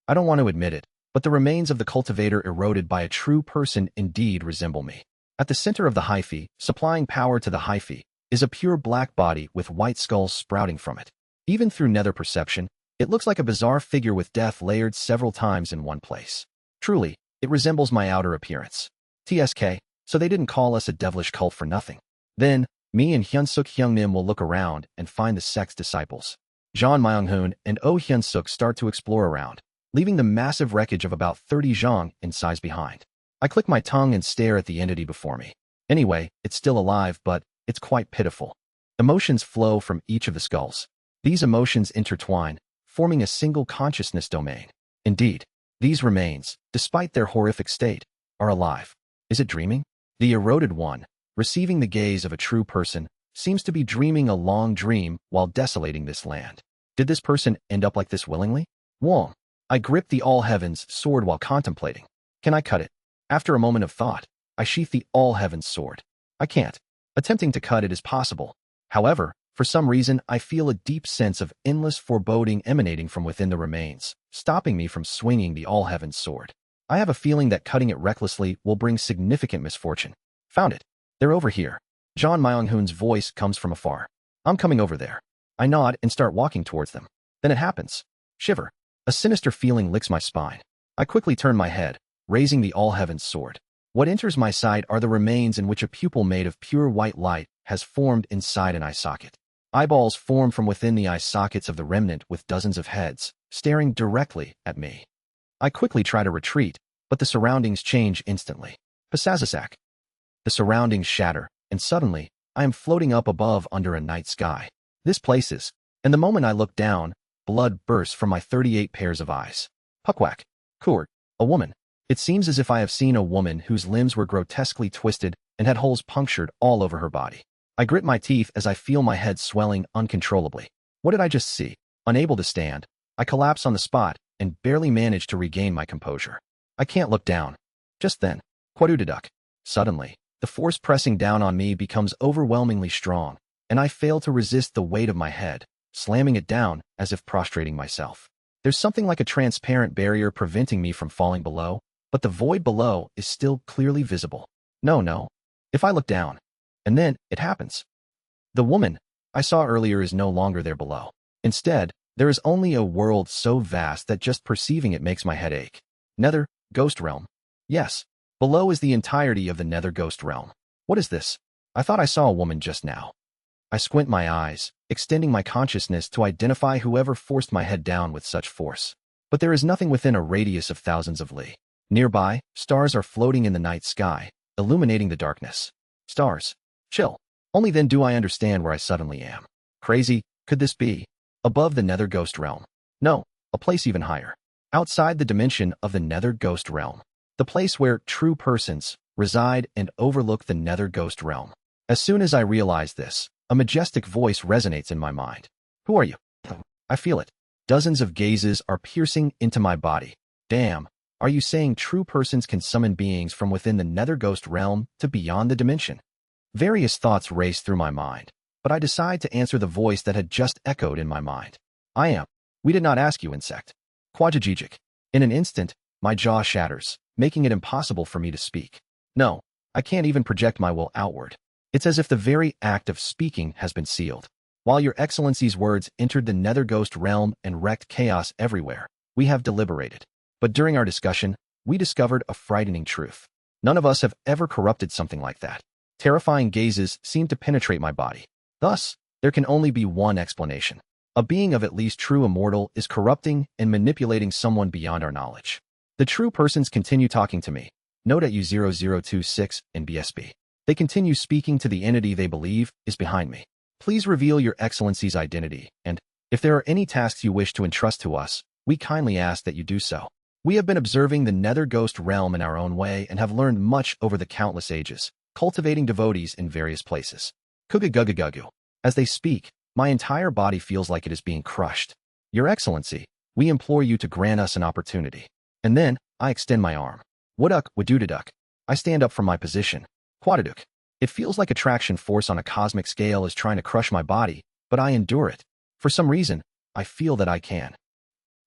I don't want to admit it, but the remains of the cultivator eroded by a true person indeed resemble me. At the center of the hyphae, supplying power to the hyphae, is a pure black body with white skulls sprouting from it. Even through nether perception, it looks like a bizarre figure with death layered several times in one place. Truly, it resembles my outer appearance. TSK, so they didn't call us a devilish cult for nothing. Then, me and Hyun-suk Hyungnim will look around and find the sect's disciples. John Myonghun and Oh Hyun-suk start to explore around, leaving the massive wreckage of about 30 zhang in size behind. I click my tongue and stare at the entity before me. Anyway, it's still alive, but it's quite pitiful. Emotions flow from each of the skulls. These emotions intertwine, forming a single consciousness domain. Indeed, these remains, despite their horrific state, are alive. Is it dreaming? The eroded one, receiving the gaze of a true person, seems to be dreaming a long dream while desolating this land. Did this person end up like this willingly? Wong. I grip the All Heavens sword while contemplating. Can I cut it? After a moment of thought, I sheath the All Heavens sword. I can't. Attempting to cut it is possible. However, for some reason, I feel a deep sense of endless foreboding emanating from within the remains, stopping me from swinging the All Heavens sword. I have a feeling that cutting it recklessly will bring significant misfortune. Found it. They're over here. John Myonghun's voice comes from afar. I'm coming over there. I nod and start walking towards them. Then it happens. Shiver. A sinister feeling licks my spine. I quickly turn my head, raising the All Heavens sword. What enters my sight are the remains in which a pupil made of pure white light has formed inside an eye socket. Eyeballs form from within the eye sockets of the remnant with dozens of heads, staring directly at me. I quickly try to retreat, but the surroundings change instantly. Pasazasak. The surroundings shatter, and suddenly, I am floating up above under a night sky. This places, and the moment I look down, blood bursts from my 38 pairs of eyes. Puckwhack. Court. A woman. It seems as if I have seen a woman whose limbs were grotesquely twisted and had holes punctured all over her body. I grit my teeth as I feel my head swelling uncontrollably. What did I just see? Unable to stand, I collapse on the spot and barely manage to regain my composure. I can't look down. Just then, Quadudaduk. Suddenly, the force pressing down on me becomes overwhelmingly strong, and I fail to resist the weight of my head, slamming it down as if prostrating myself. There's something like a transparent barrier preventing me from falling below, but the void below is still clearly visible. No. If I look down, and then it happens. The woman I saw earlier is no longer there below. Instead, there is only a world so vast that just perceiving it makes my head ache. Nether, Ghost Realm. Yes, below is the entirety of the Nether Ghost Realm. What is this? I thought I saw a woman just now. I squint my eyes, extending my consciousness to identify whoever forced my head down with such force. But there is nothing within a radius of thousands of li. Nearby, stars are floating in the night sky, illuminating the darkness. Stars. Chill. Only then do I understand where I suddenly am. Crazy, could this be? Above the Nether Ghost Realm. No, a place even higher. Outside the dimension of the Nether Ghost Realm. The place where true persons reside and overlook the Nether Ghost Realm. As soon as I realize this, a majestic voice resonates in my mind. Who are you? I feel it. Dozens of gazes are piercing into my body. Damn, are you saying true persons can summon beings from within the Nether Ghost Realm to beyond the dimension? Various thoughts race through my mind, but I decide to answer the voice that had just echoed in my mind. I am. We did not ask you, insect. Quajijijic. In an instant, my jaw shatters, making it impossible for me to speak. No, I can't even project my will outward. It's as if the very act of speaking has been sealed. While Your Excellency's words entered the Nether Ghost realm and wreaked chaos everywhere, we have deliberated. But during our discussion, we discovered a frightening truth. None of us have ever corrupted something like that. Terrifying gazes seem to penetrate my body. Thus, there can only be one explanation. A being of at least true immortal is corrupting and manipulating someone beyond our knowledge. The true persons continue talking to me. Note at U0026 and BSB. They continue speaking to the entity they believe is behind me. Please reveal Your Excellency's identity, and if there are any tasks you wish to entrust to us, we kindly ask that you do so. We have been observing the Nether Ghost realm in our own way and have learned much over the countless ages, cultivating devotees in various places. Kugagugagugu. As they speak, my entire body feels like it is being crushed. Your Excellency, we implore you to grant us an opportunity. And then, I extend my arm. Wooduk, Wadudaduk. I stand up from my position. Quadaduk. It feels like attraction force on a cosmic scale is trying to crush my body, but I endure it. For some reason, I feel that I can.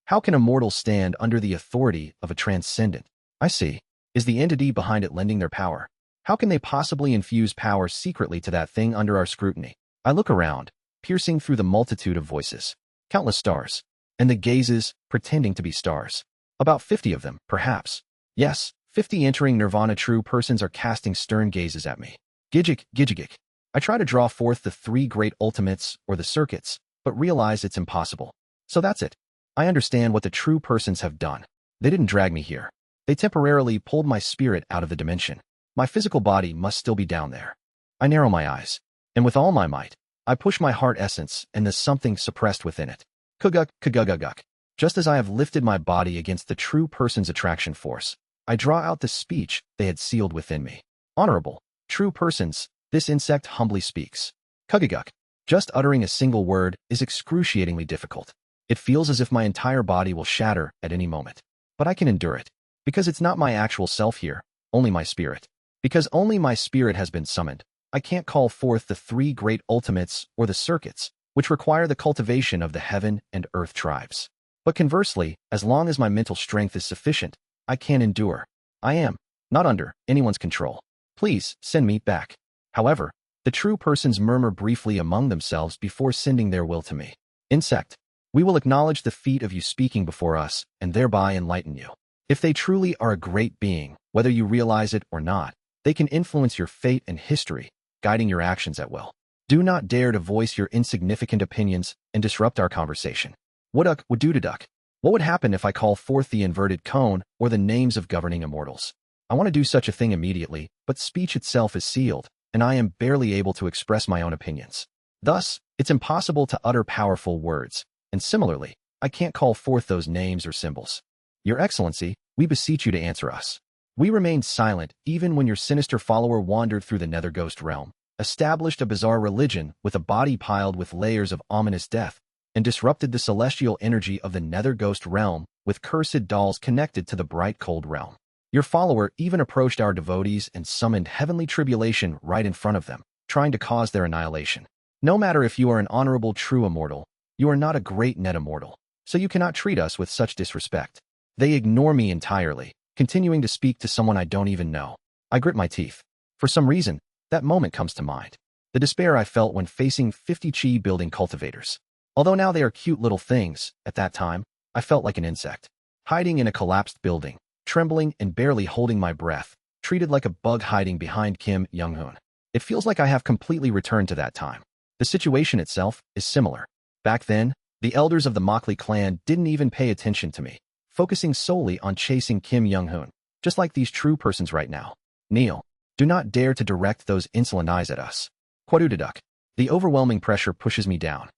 How can a mortal stand under the authority of a transcendent? I see. Is the entity behind it lending their power? How can they possibly infuse power secretly to that thing under our scrutiny? I look around, piercing through the multitude of voices. Countless stars. And the gazes, pretending to be stars. About 50 of them, perhaps. Yes, 50 entering nirvana true persons are casting stern gazes at me. Gijik, gijigik. I try to draw forth the three great ultimates, or the circuits, but realize it's impossible. So that's it. I understand what the true persons have done. They didn't drag me here. They temporarily pulled my spirit out of the dimension. My physical body must still be down there. I narrow my eyes, and with all my might, I push my heart essence and the something suppressed within it. Kuguk, kuguguguk. Just as I have lifted my body against the true person's attraction force, I draw out the speech they had sealed within me. Honorable, true persons, this insect humbly speaks. Kuguguk. Just uttering a single word is excruciatingly difficult. It feels as if my entire body will shatter at any moment. But I can endure it. Because it's not my actual self here, only my spirit. Because only my spirit has been summoned, I can't call forth the three great ultimates or the circuits, which require the cultivation of the heaven and earth tribes. But conversely, as long as my mental strength is sufficient, I can endure. I am not under anyone's control. Please send me back. However, the true persons murmur briefly among themselves before sending their will to me. Insect. We will acknowledge the feat of you speaking before us and thereby enlighten you. If they truly are a great being, whether you realize it or not, they can influence your fate and history, guiding your actions at will. Do not dare to voice your insignificant opinions and disrupt our conversation. Wooduk, Wadudaduk. What would happen if I call forth the inverted cone or the names of governing immortals? I want to do such a thing immediately, but speech itself is sealed, and I am barely able to express my own opinions. Thus, it's impossible to utter powerful words. And similarly, I can't call forth those names or symbols. Your Excellency, we beseech you to answer us. We remained silent even when your sinister follower wandered through the Nether Ghost realm, established a bizarre religion with a body piled with layers of ominous death, and disrupted the celestial energy of the Nether Ghost realm with cursed dolls connected to the bright cold realm. Your follower even approached our devotees and summoned heavenly tribulation right in front of them, trying to cause their annihilation. No matter if you are an honorable true immortal, you are not a great net immortal, so you cannot treat us with such disrespect. They ignore me entirely, continuing to speak to someone I don't even know. I grit my teeth. For some reason, that moment comes to mind. The despair I felt when facing 50 chi building cultivators. Although now they are cute little things, at that time, I felt like an insect. Hiding in a collapsed building, trembling and barely holding my breath, treated like a bug hiding behind Kim Young-hoon. It feels like I have completely returned to that time. The situation itself is similar. Back then, the elders of the Mockley clan didn't even pay attention to me, focusing solely on chasing Kim Young-hoon, just like these true persons right now. Kneel. Do not dare to direct those insolent eyes at us. Quadudaduk. The overwhelming pressure pushes me down.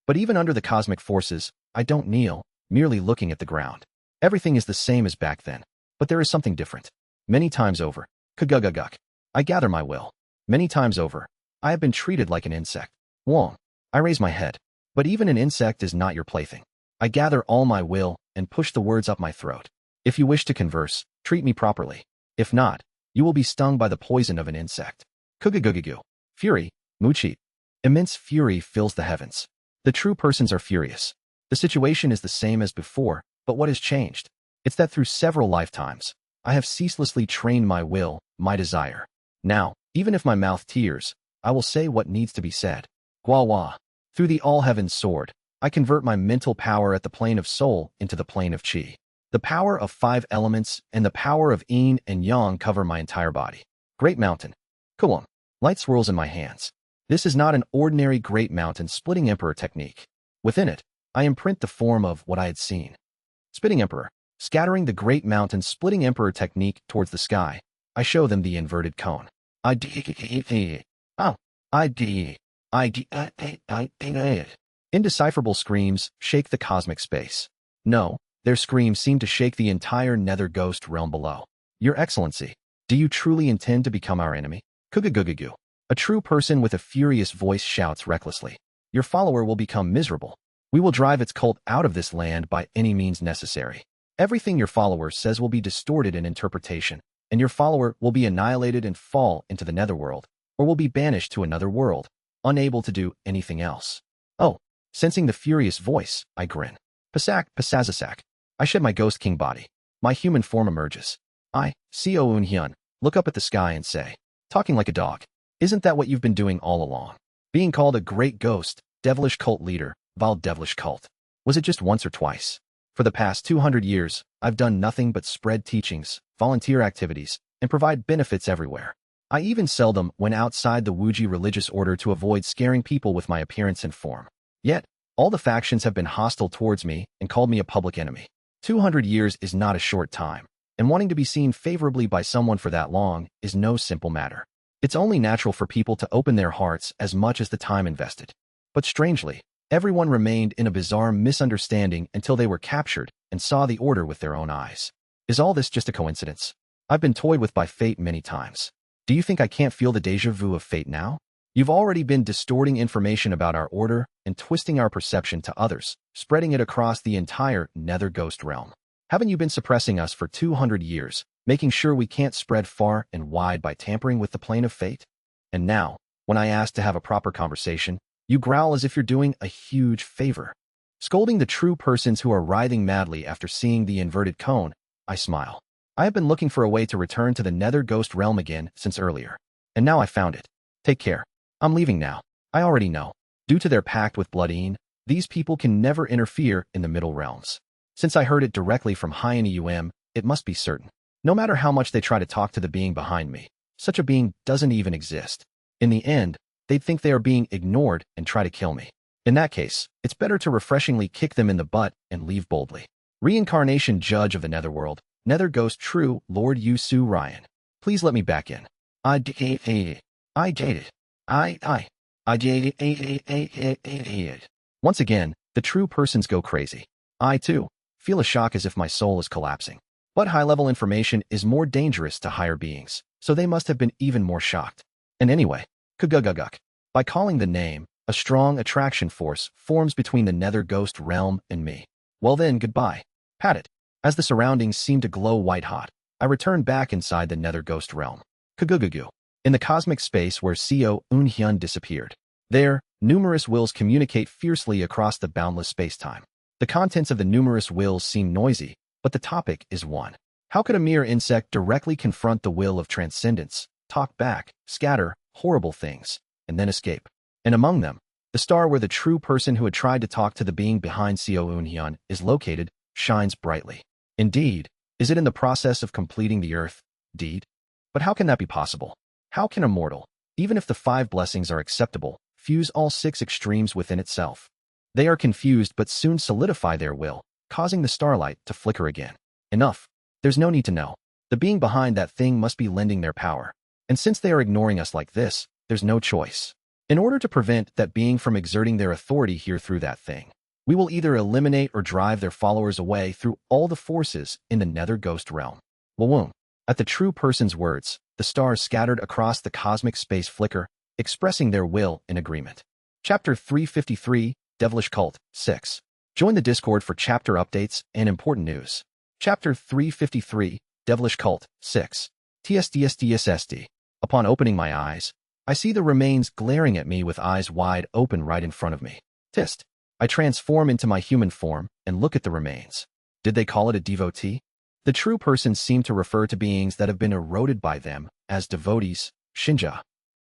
But even under the cosmic forces, I don't kneel, merely looking at the ground. Everything is the same as back then, but there is something different. Many times over, kaguguguk. I gather my will. Many times over, I have been treated like an insect. Wong. I raise my head. But even an insect is not your plaything. I gather all my will and push the words up my throat. If you wish to converse, treat me properly. If not, you will be stung by the poison of an insect. Kugagugagu. Fury. Muchi. Immense fury fills the heavens. The true persons are furious. The situation is the same as before, but what has changed? It's that through several lifetimes, I have ceaselessly trained my will, my desire. Now, even if my mouth tears, I will say what needs to be said. Gwa. Through the all-heavens sword, I convert my mental power at the plane of soul into the plane of chi. The power of 5 elements and the power of yin and yang cover my entire body. Great mountain. Koum. Light swirls in my hands. This is not an ordinary great mountain splitting emperor technique. Within it, I imprint the form of what I had seen. Spitting emperor. Scattering the great mountain splitting emperor technique towards the sky, I show them the inverted cone. Indecipherable screams shake the cosmic space. No, their screams seem to shake the entire nether ghost realm below. Your Excellency, do you truly intend to become our enemy? Kugugugugu. A true person with a furious voice shouts recklessly. Your follower will become miserable. We will drive its cult out of this land by any means necessary. Everything your follower says will be distorted in interpretation, and your follower will be annihilated and fall into the netherworld, or will be banished to another world, unable to do anything else. Oh, sensing the furious voice, I grin. Pasak, pasazasak. I shed my ghost king body. My human form emerges. I, Co Unhyun, look up at the sky and say, talking like a dog, isn't that what you've been doing all along? Being called a great ghost, devilish cult leader, vile devilish cult. Was it just once or twice? For the past 200 years, I've done nothing but spread teachings, volunteer activities, and provide benefits everywhere. I even seldom went outside the Wuji religious order to avoid scaring people with my appearance and form. Yet, all the factions have been hostile towards me and called me a public enemy. 200 years is not a short time, and wanting to be seen favorably by someone for that long is no simple matter. It's only natural for people to open their hearts as much as the time invested. But strangely, everyone remained in a bizarre misunderstanding until they were captured and saw the order with their own eyes. Is all this just a coincidence? I've been toyed with by fate many times. Do you think I can't feel the déjà vu of fate now? You've already been distorting information about our order and twisting our perception to others, spreading it across the entire nether ghost realm. Haven't you been suppressing us for 200 years, making sure we can't spread far and wide by tampering with the plane of fate? And now, when I ask to have a proper conversation, you growl as if you're doing a huge favor. Scolding the true persons who are writhing madly after seeing the inverted cone, I smile. I have been looking for a way to return to the nether ghost realm again since earlier. And now I found it. Take care. I'm leaving now. I already know. Due to their pact with Bloodine, these people can never interfere in the middle realms. Since I heard it directly from Hyeneum, it must be certain. No matter how much they try to talk to the being behind me, such a being doesn't even exist. In the end, they'd think they are being ignored and try to kill me. In that case, it's better to refreshingly kick them in the butt and leave boldly. Reincarnation Judge of the Netherworld, Nether Ghost True Lord Yusu Ryan. Please let me back in. I did it. Once again, the true persons go crazy. I, too, feel a shock as if my soul is collapsing. But high-level information is more dangerous to higher beings, so they must have been even more shocked. And anyway, Kuguguguk. By calling the name, a strong attraction force forms between the nether ghost realm and me. Well then, goodbye. Pat it. As the surroundings seem to glow white-hot, I return back inside the nether ghost realm. Kugugugu. In the cosmic space where Co Unhyun disappeared. There, numerous wills communicate fiercely across the boundless space-time. The contents of the numerous wills seem noisy, but the topic is one. How could a mere insect directly confront the will of transcendence, talk back, scatter horrible things, and then escape? And among them, the star where the true person who had tried to talk to the being behind Co Unhyun is located shines brightly. Indeed, is it in the process of completing the earth deed? But how can that be possible? How can a mortal, even if the 5 blessings are acceptable, fuse all 6 extremes within itself? They are confused but soon solidify their will, causing the starlight to flicker again. Enough. There's no need to know. The being behind that thing must be lending their power. And since they are ignoring us like this, there's no choice. In order to prevent that being from exerting their authority here through that thing, we will either eliminate or drive their followers away through all the forces in the nether ghost realm. Wawoom. At the true person's words, the stars scattered across the cosmic space flicker, expressing their will in agreement. Chapter 353, Devilish Cult, 6. Join the Discord for chapter updates and important news. Chapter 353, Devilish Cult, 6. TSDSDSSD. Upon opening my eyes, I see the remains glaring at me with eyes wide open right in front of me. Tist. I transform into my human form and look at the remains. Did they call it a devotee? The true persons seem to refer to beings that have been eroded by them as devotees, Shinja.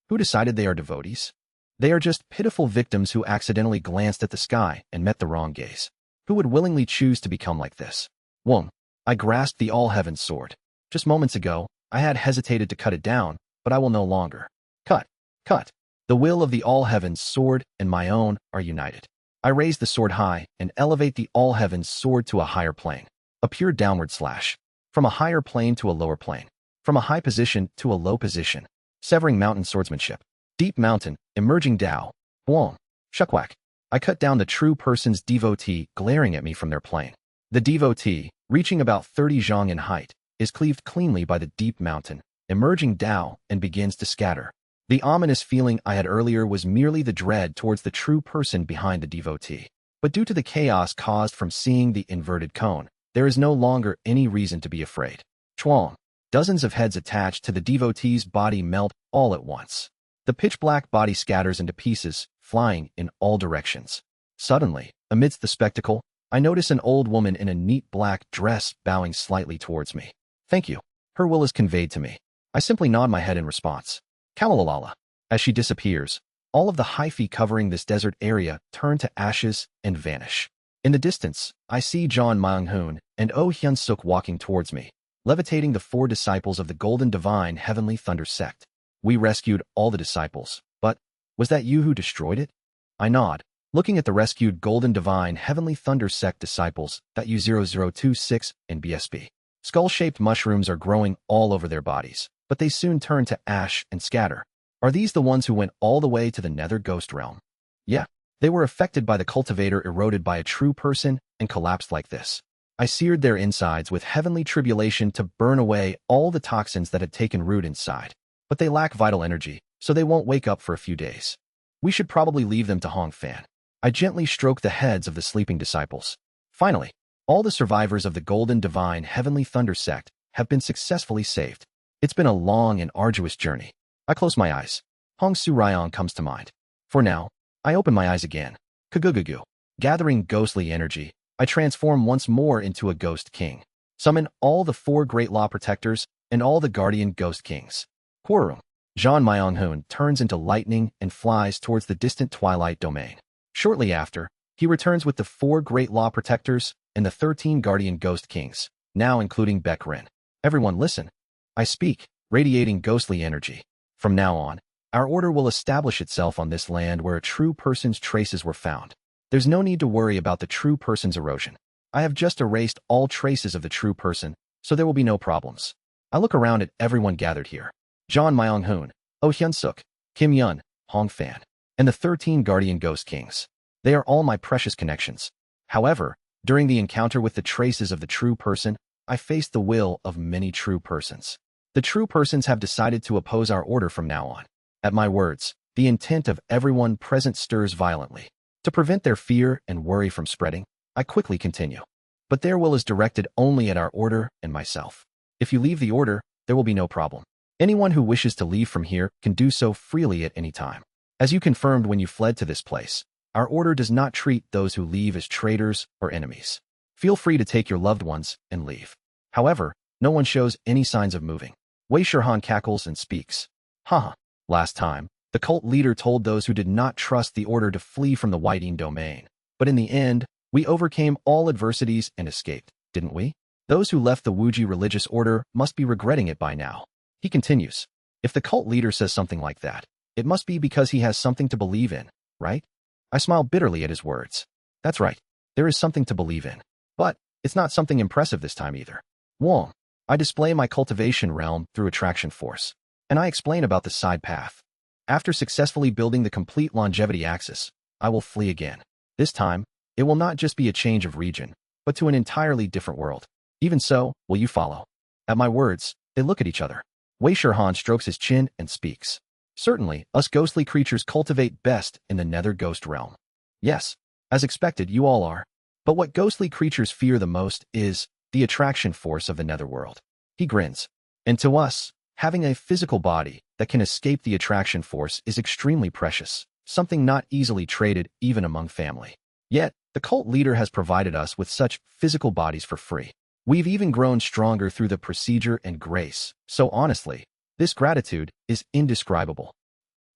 Who decided they are devotees? They are just pitiful victims who accidentally glanced at the sky and met the wrong gaze. Who would willingly choose to become like this? Wong. I grasped the all-heavens sword. Just moments ago, I had hesitated to cut it down, but I will no longer. Cut. Cut. The will of the all-heavens sword and my own are united. I raise the sword high and elevate the all-heavens sword to a higher plane. A pure downward slash. From a higher plane to a lower plane. From a high position to a low position. Severing mountain swordsmanship. Deep mountain, emerging Tao. Wong. Shuckwhack. I cut down the true person's devotee glaring at me from their plane. The devotee, reaching about 30 zhang in height, is cleaved cleanly by the deep mountain, emerging Tao, and begins to scatter. The ominous feeling I had earlier was merely the dread towards the true person behind the devotee. But due to the chaos caused from seeing the inverted cone, there is no longer any reason to be afraid. Chuang. Dozens of heads attached to the devotee's body melt all at once. The pitch-black body scatters into pieces, flying in all directions. Suddenly, amidst the spectacle, I notice an old woman in a neat black dress bowing slightly towards me. Thank you. Her will is conveyed to me. I simply nod my head in response. Kalalala. As she disappears, all of the hyphae covering this desert area turn to ashes and vanish. In the distance, I see John Myung-hoon and Oh Hyun-suk walking towards me, levitating the 4 disciples of the Golden Divine Heavenly Thunder sect. We rescued all the disciples, but was that you who destroyed it? I nod, looking at the rescued Golden Divine Heavenly Thunder sect disciples that U0026 and BSB. Skull-shaped mushrooms are growing all over their bodies, but they soon turn to ash and scatter. Are these the ones who went all the way to the Nether Ghost Realm? Yeah, they were affected by the cultivator eroded by a true person and collapsed like this. I seared their insides with heavenly tribulation to burn away all the toxins that had taken root inside. But they lack vital energy, so they won't wake up for a few days. We should probably leave them to Hong Fan. I gently stroked the heads of the sleeping disciples. Finally, all the survivors of the Golden Divine Heavenly Thunder sect have been successfully saved. It's been a long and arduous journey. I close my eyes. Hong Su Ryong comes to mind. For now, I open my eyes again. Kagugugu. Gathering ghostly energy, I transform once more into a Ghost King. Summon all the 4 Great Law Protectors and all the Guardian Ghost Kings. Quorum. John Myung-hoon turns into lightning and flies towards the distant Twilight Domain. Shortly after, he returns with the 4 Great Law Protectors and the 13 Guardian Ghost Kings, now including Baek Rin. Everyone listen. I speak, radiating ghostly energy. From now on, our order will establish itself on this land where a true person's traces were found. There's no need to worry about the true person's erosion. I have just erased all traces of the true person, so there will be no problems. I look around at everyone gathered here. John Myung-hoon, Oh Hyun-suk, Kim Yun, Hong Fan, and the 13 Guardian Ghost Kings. They are all my precious connections. However, during the encounter with the traces of the true person, I faced the will of many true persons. The true persons have decided to oppose our order from now on. At my words, the intent of everyone present stirs violently. To prevent their fear and worry from spreading, I quickly continue. But their will is directed only at our order and myself. If you leave the order, there will be no problem. Anyone who wishes to leave from here can do so freely at any time. As you confirmed when you fled to this place, our order does not treat those who leave as traitors or enemies. Feel free to take your loved ones and leave. However, no one shows any signs of moving. Wei Shirhan cackles and speaks. Haha. Last time, the cult leader told those who did not trust the order to flee from the Whiting domain. But in the end, we overcame all adversities and escaped, didn't we? Those who left the Wuji religious order must be regretting it by now. He continues. If the cult leader says something like that, it must be because he has something to believe in, right? I smile bitterly at his words. That's right. There is something to believe in. But it's not something impressive this time either. Wong. I display my cultivation realm through attraction force. And I explain about the side path. After successfully building the complete longevity axis, I will flee again. This time, it will not just be a change of region, but to an entirely different world. Even so, will you follow? At my words, they look at each other. Wei Shirhan strokes his chin and speaks. Certainly, us ghostly creatures cultivate best in the Nether Ghost Realm. Yes, as expected, you all are. But what ghostly creatures fear the most is the attraction force of the Netherworld. He grins. And to us, having a physical body that can escape the attraction force is extremely precious, something not easily traded even among family. Yet, the cult leader has provided us with such physical bodies for free. We've even grown stronger through the procedure and grace, so honestly, this gratitude is indescribable.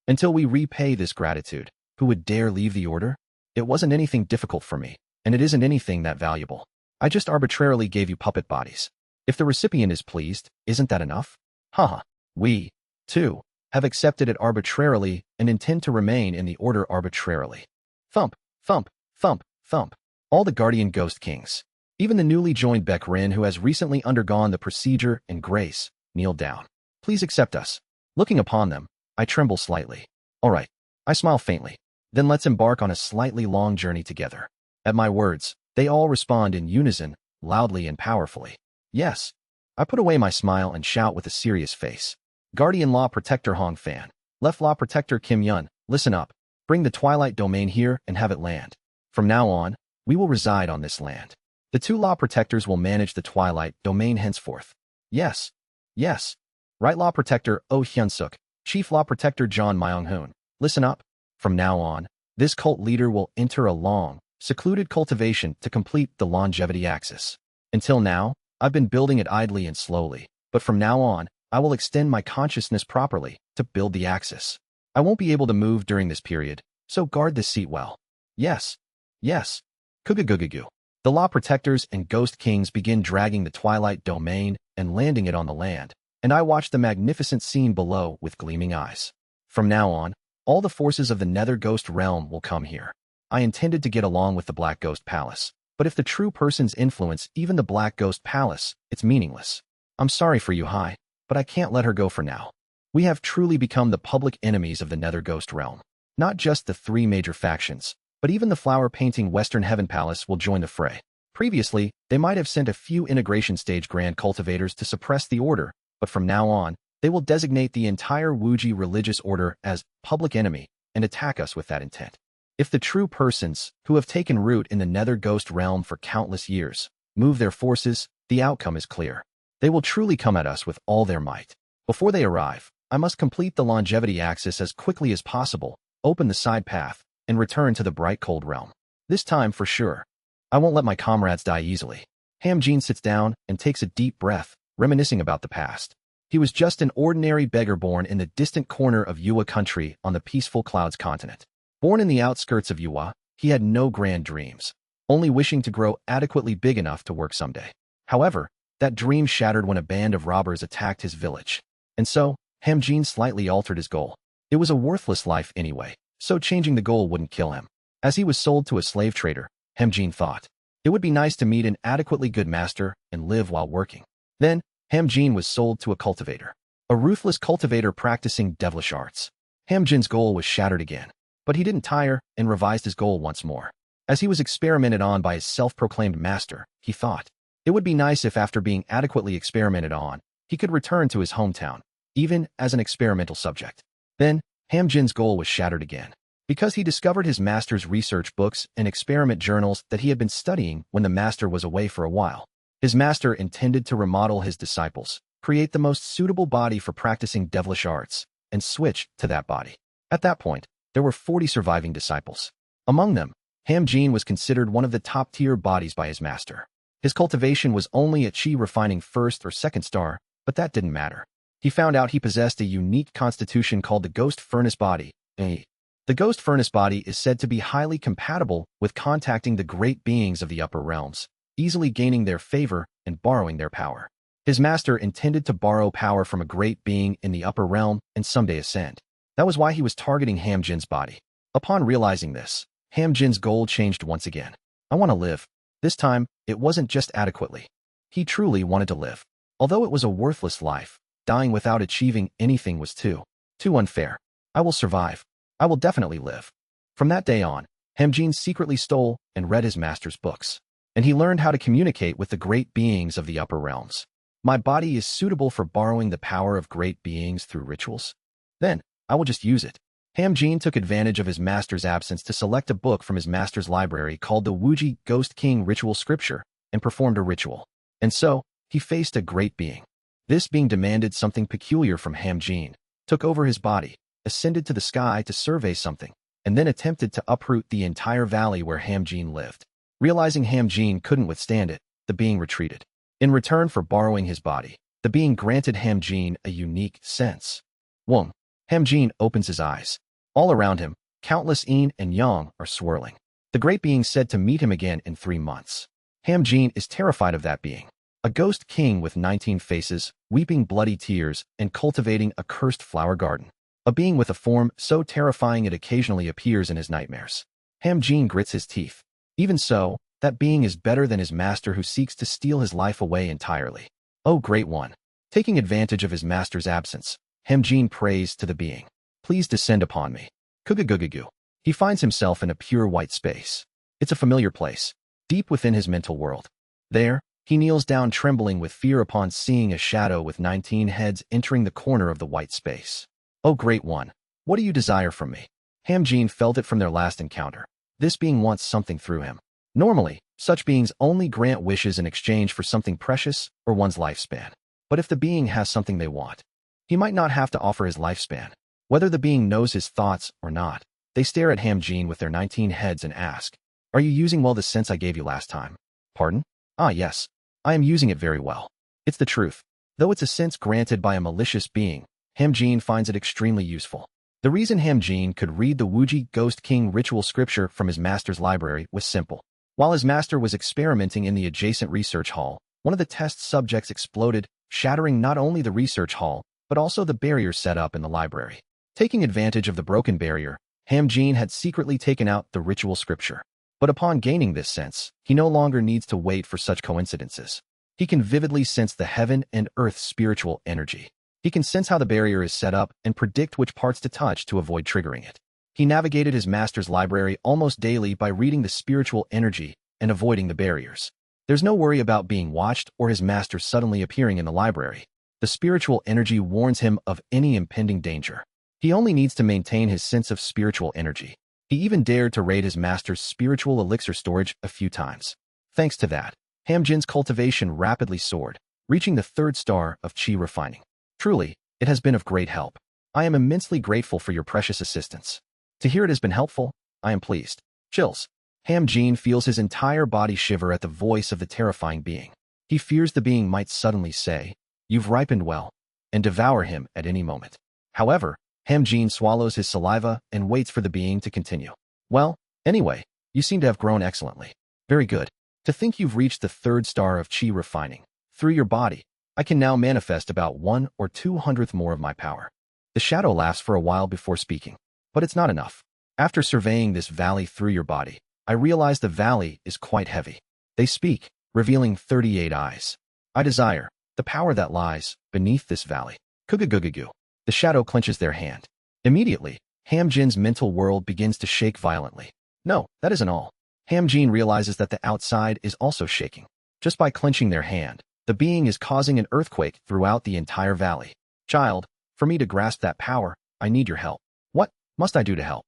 Until we repay this gratitude, who would dare leave the order? It wasn't anything difficult for me, and it isn't anything that valuable. I just arbitrarily gave you puppet bodies. If the recipient is pleased, isn't that enough? Haha. We, too, have accepted it arbitrarily and intend to remain in the order arbitrarily. Thump, thump, thump, thump. All the guardian ghost kings, even the newly joined Bekrin who has recently undergone the procedure and grace, kneel down. Please accept us. Looking upon them, I tremble slightly. All right. I smile faintly. Then let's embark on a slightly long journey together. At my words, they all respond in unison, loudly and powerfully. Yes. I put away my smile and shout with a serious face. Guardian Law Protector Hong Fan. Left Law Protector Kim Yun, listen up. Bring the Twilight Domain here and have it land. From now on, we will reside on this land. The two Law Protectors will manage the Twilight Domain henceforth. Yes. Yes. Right Law Protector Oh Hyun-suk, Chief Law Protector John Myung-hoon. Listen up. From now on, this cult leader will enter a long, secluded cultivation to complete the longevity axis. Until now, I've been building it idly and slowly, but from now on, I will extend my consciousness properly to build the axis. I won't be able to move during this period, so guard this seat well. Yes. Yes. Kugugugugu. The Law Protectors and Ghost Kings begin dragging the Twilight Domain and landing it on the land, and I watch the magnificent scene below with gleaming eyes. From now on, all the forces of the Nether Ghost Realm will come here. I intended to get along with the Black Ghost Palace, but if the true persons influence even the Black Ghost Palace, it's meaningless. I'm sorry for you, Hai, but I can't let her go for now. We have truly become the public enemies of the Nether Ghost Realm. Not just the three major factions, but even the flower-painting Western Heaven Palace will join the fray. Previously, they might have sent a few integration stage grand cultivators to suppress the order, but from now on, they will designate the entire Wuji religious order as public enemy and attack us with that intent. If the true persons, who have taken root in the Nether Ghost Realm for countless years, move their forces, the outcome is clear. They will truly come at us with all their might. Before they arrive, I must complete the longevity axis as quickly as possible, open the side path, and return to the bright cold realm. This time for sure. I won't let my comrades die easily. Hamjin sits down and takes a deep breath, reminiscing about the past. He was just an ordinary beggar born in the distant corner of Yuwa country on the peaceful Clouds continent. Born in the outskirts of Yuwa, he had no grand dreams, only wishing to grow adequately big enough to work someday. However, that dream shattered when a band of robbers attacked his village. And so, Hamjin slightly altered his goal. It was a worthless life anyway, so changing the goal wouldn't kill him. As he was sold to a slave trader, Hamjin thought, it would be nice to meet an adequately good master and live while working. Then, Hamjin was sold to a cultivator, a ruthless cultivator practicing devilish arts. Hamjin's goal was shattered again, but he didn't tire and revised his goal once more. As he was experimented on by his self-proclaimed master, he thought, it would be nice if after being adequately experimented on, he could return to his hometown, even as an experimental subject. Then, Hamjin's goal was shattered again, because he discovered his master's research books and experiment journals that he had been studying when the master was away for a while. His master intended to remodel his disciples, create the most suitable body for practicing devilish arts, and switch to that body. At that point, there were 40 surviving disciples. Among them, Hamjin was considered one of the top-tier bodies by his master. His cultivation was only at Qi refining first or second star, but that didn't matter. He found out he possessed a unique constitution called the Ghost Furnace Body. The Ghost Furnace Body is said to be highly compatible with contacting the great beings of the upper realms, easily gaining their favor and borrowing their power. His master intended to borrow power from a great being in the upper realm and someday ascend. That was why he was targeting Hamjin's body. Upon realizing this, Hamjin's goal changed once again. I want to live. This time, it wasn't just adequately. He truly wanted to live. Although it was a worthless life, dying without achieving anything was too unfair. I will survive. I will definitely live. From that day on, Hamjin secretly stole and read his master's books, and he learned how to communicate with the great beings of the upper realms. My body is suitable for borrowing the power of great beings through rituals. Then, I will just use it. Hamjin took advantage of his master's absence to select a book from his master's library called the Wuji Ghost King Ritual Scripture and performed a ritual. And so, he faced a great being. This being demanded something peculiar from Hamjin, took over his body, ascended to the sky to survey something, and then attempted to uproot the entire valley where Hamjin lived. Realizing Hamjin couldn't withstand it, the being retreated. In return for borrowing his body, the being granted Hamjin a unique sense. 1. Hamjin opens his eyes. All around him, countless yin and yang are swirling. The great being said to meet him again in 3 months. Hamjin is terrified of that being. A ghost king with 19 faces, weeping bloody tears, and cultivating a cursed flower garden. A being with a form so terrifying it occasionally appears in his nightmares. Hamjin grits his teeth. Even so, that being is better than his master who seeks to steal his life away entirely. Oh great one! Taking advantage of his master's absence, Hamjin prays to the being. Please descend upon me. Kugugugugu. He finds himself in a pure white space. It's a familiar place, deep within his mental world. There, he kneels down trembling with fear upon seeing a shadow with 19 heads entering the corner of the white space. Oh great one, what do you desire from me? Hamjin felt it from their last encounter. This being wants something through him. Normally, such beings only grant wishes in exchange for something precious or one's lifespan. But if the being has something they want, he might not have to offer his lifespan. Whether the being knows his thoughts or not, they stare at Hamjin with their 19 heads and ask, "Are you using well the sense I gave you last time?" "Pardon?" "Ah yes, I am using it very well." It's the truth. Though it's a sense granted by a malicious being, Hamjin finds it extremely useful. The reason Hamjin could read the Wuji Ghost King ritual scripture from his master's library was simple. While his master was experimenting in the adjacent research hall, one of the test subjects exploded, shattering not only the research hall, but also the barrier set up in the library. Taking advantage of the broken barrier, Hamjin had secretly taken out the ritual scripture. But upon gaining this sense, he no longer needs to wait for such coincidences. He can vividly sense the heaven and earth spiritual energy. He can sense how the barrier is set up and predict which parts to touch to avoid triggering it. He navigated his master's library almost daily by reading the spiritual energy and avoiding the barriers. There's no worry about being watched or his master suddenly appearing in the library. The spiritual energy warns him of any impending danger. He only needs to maintain his sense of spiritual energy. He even dared to raid his master's spiritual elixir storage a few times. Thanks to that, Hamjin's cultivation rapidly soared, reaching the 3rd star of Qi refining. Truly, it has been of great help. I am immensely grateful for your precious assistance. To hear it has been helpful, I am pleased. Chills. Hamjin feels his entire body shiver at the voice of the terrifying being. He fears the being might suddenly say, "You've ripened well," and devour him at any moment. However, Hamjin swallows his saliva and waits for the being to continue. "Well, anyway, you seem to have grown excellently. Very good. To think you've reached the 3rd star of Qi refining. Through your body, I can now manifest about 1 or 200th more of my power." The shadow laughs for a while before speaking. But it's not enough. "After surveying this valley through your body, I realize the valley is quite heavy." They speak, revealing 38 eyes. "I desire the power that lies beneath this valley." Kugugugugu. The shadow clenches their hand. Immediately, Hamjin's mental world begins to shake violently. No, that isn't all. Hamjin realizes that the outside is also shaking. Just by clenching their hand, the being is causing an earthquake throughout the entire valley. "Child, for me to grasp that power, I need your help." "What must I do to help?"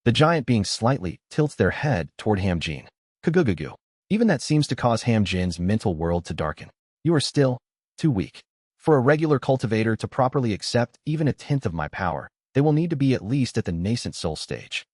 The giant being slightly tilts their head toward Hamjin. Kugugugu. Even that seems to cause Hamjin's mental world to darken. "You are still too weak. For a regular cultivator to properly accept even a tenth of my power, they will need to be at least at the nascent soul stage."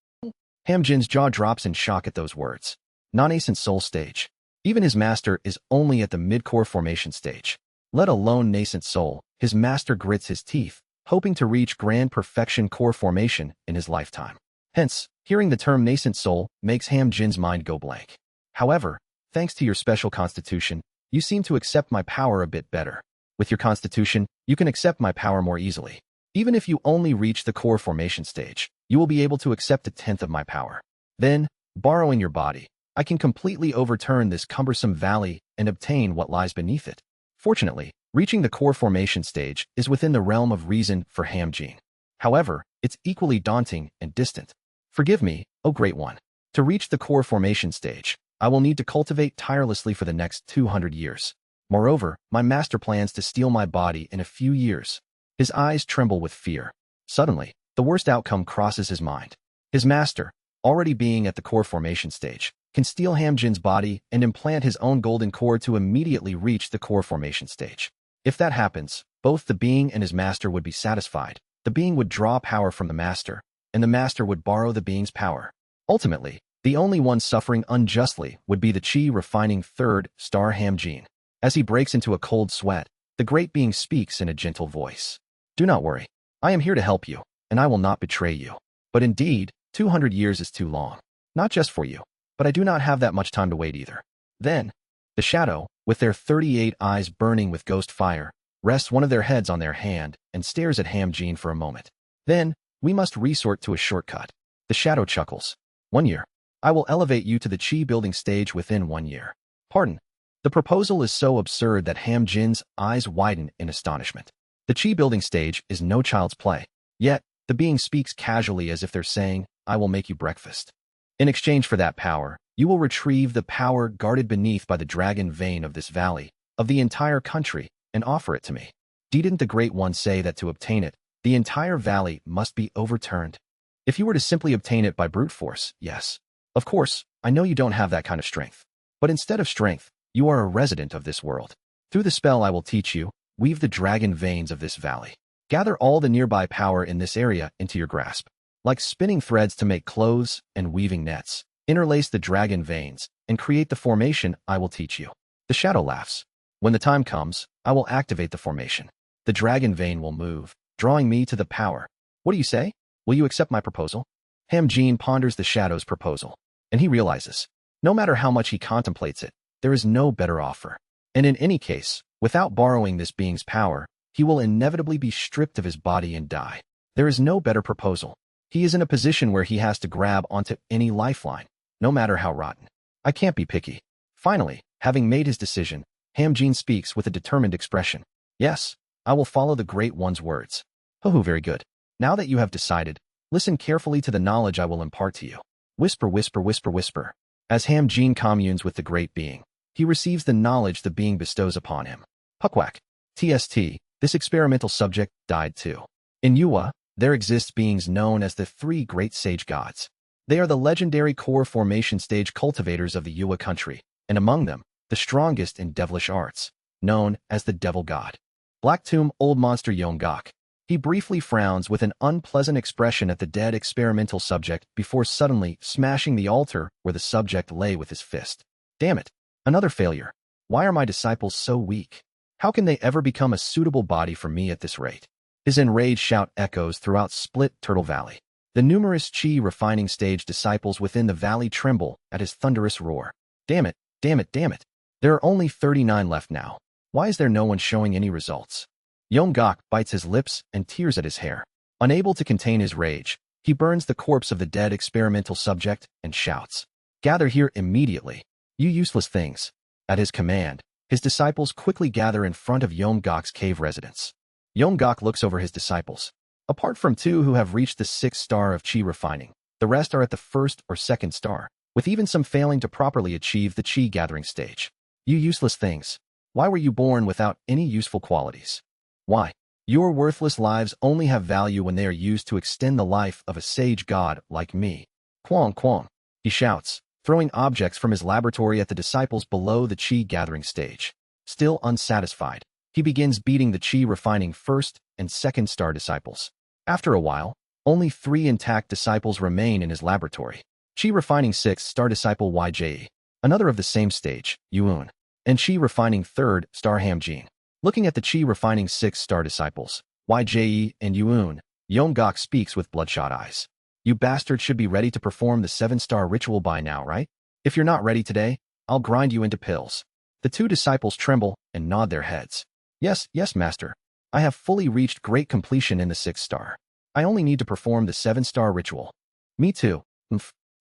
Hamjin's jaw drops in shock at those words. Non-nascent soul stage. Even his master is only at the mid-core formation stage. Let alone nascent soul, his master grits his teeth, hoping to reach grand perfection core formation in his lifetime. Hence, hearing the term nascent soul makes Hamjin's mind go blank. However, thanks to your special constitution, you seem to accept my power a bit better. With your constitution, you can accept my power more easily. Even if you only reach the core formation stage, you will be able to accept a tenth of my power. Then, borrowing your body, I can completely overturn this cumbersome valley and obtain what lies beneath it. Fortunately, reaching the core formation stage is within the realm of reason for Hamjin. However, it's equally daunting and distant. Forgive me, O Great One. To reach the core formation stage, I will need to cultivate tirelessly for the next 200 years. Moreover, my master plans to steal my body in a few years. His eyes tremble with fear. Suddenly, the worst outcome crosses his mind. His master, already being at the core formation stage, can steal Hamjin's body and implant his own golden core to immediately reach the core formation stage. If that happens, both the being and his master would be satisfied. The being would draw power from the master, and the master would borrow the being's power. Ultimately, the only one suffering unjustly would be the Qi refining 3rd star Hamjin. As he breaks into a cold sweat, the great being speaks in a gentle voice. "Do not worry. I am here to help you, and I will not betray you. But indeed, 200 years is too long. Not just for you, but I do not have that much time to wait either. Then, the shadow, with their 38 eyes burning with ghost fire, rests one of their heads on their hand and stares at Hamjin for a moment. Then, we must resort to a shortcut. The shadow chuckles. 1 year. I will elevate you to the chi building stage within 1 year. Pardon. The proposal is so absurd that Hamjin's eyes widen in astonishment. The chi building stage is no child's play. Yet, the being speaks casually as if they're saying, I will make you breakfast. In exchange for that power, you will retrieve the power guarded beneath by the dragon vein of this valley, of the entire country, and offer it to me. Didn't the Great One say that to obtain it, the entire valley must be overturned? If you were to simply obtain it by brute force, yes. Of course, I know you don't have that kind of strength. But instead of strength, you are a resident of this world. Through the spell I will teach you, weave the dragon veins of this valley. Gather all the nearby power in this area into your grasp. Like spinning threads to make clothes and weaving nets, interlace the dragon veins and create the formation I will teach you. The shadow laughs. When the time comes, I will activate the formation. The dragon vein will move, drawing me to the power. What do you say? Will you accept my proposal? Hamjin ponders the shadow's proposal, and he realizes, no matter how much he contemplates it, there is no better offer. And in any case, without borrowing this being's power, he will inevitably be stripped of his body and die. There is no better proposal. He is in a position where he has to grab onto any lifeline, no matter how rotten. I can't be picky. Finally, having made his decision, Hamjin speaks with a determined expression. Yes, I will follow the Great One's words. Oh, very good. Now that you have decided, listen carefully to the knowledge I will impart to you. Whisper, whisper, whisper, whisper. As Hamjin communes with the Great Being, he receives the knowledge the being bestows upon him. Puckwhack. TST, this experimental subject died too. In Yuwa, there exist beings known as the 3 Great Sage Gods. They are the legendary core formation stage cultivators of the Yuwa country, and among them, the strongest in devilish arts, known as the Devil God. Black Tomb Old Monster Yongok. He briefly frowns with an unpleasant expression at the dead experimental subject before suddenly smashing the altar where the subject lay with his fist. Damn it, another failure. Why are my disciples so weak? How can they ever become a suitable body for me at this rate? His enraged shout echoes throughout Split Turtle Valley. The numerous chi refining stage disciples within the valley tremble at his thunderous roar. Damn it, damn it, damn it. There are only 39 left now. Why is there no one showing any results? Yongok bites his lips and tears at his hair. Unable to contain his rage, he burns the corpse of the dead experimental subject and shouts, Gather here immediately, you useless things. At his command, his disciples quickly gather in front of Yongok's cave residence. Yongok looks over his disciples. Apart from 2 who have reached the 6th star of chi refining, the rest are at the 1st or 2nd star, with even some failing to properly achieve the chi gathering stage. You useless things. Why were you born without any useful qualities? Why? Your worthless lives only have value when they are used to extend the life of a sage god like me. Quang quang, he shouts, throwing objects from his laboratory at the disciples below the chi gathering stage. Still unsatisfied, he begins beating the chi refining 1st and 2nd star disciples. After a while, only 3 intact disciples remain in his laboratory. Chi refining 6th star disciple YJE, another of the same stage, Yuun, and chi refining 3rd star Hamjin. Looking at the chi refining 6th star disciples, YJE and Yuun, Yongok speaks with bloodshot eyes. You bastards should be ready to perform the 7-star ritual by now, right? If you're not ready today, I'll grind you into pills. The 2 disciples tremble and nod their heads. Yes, yes, master. I have fully reached great completion in the 6th star. I only need to perform the 7-star ritual. Me too.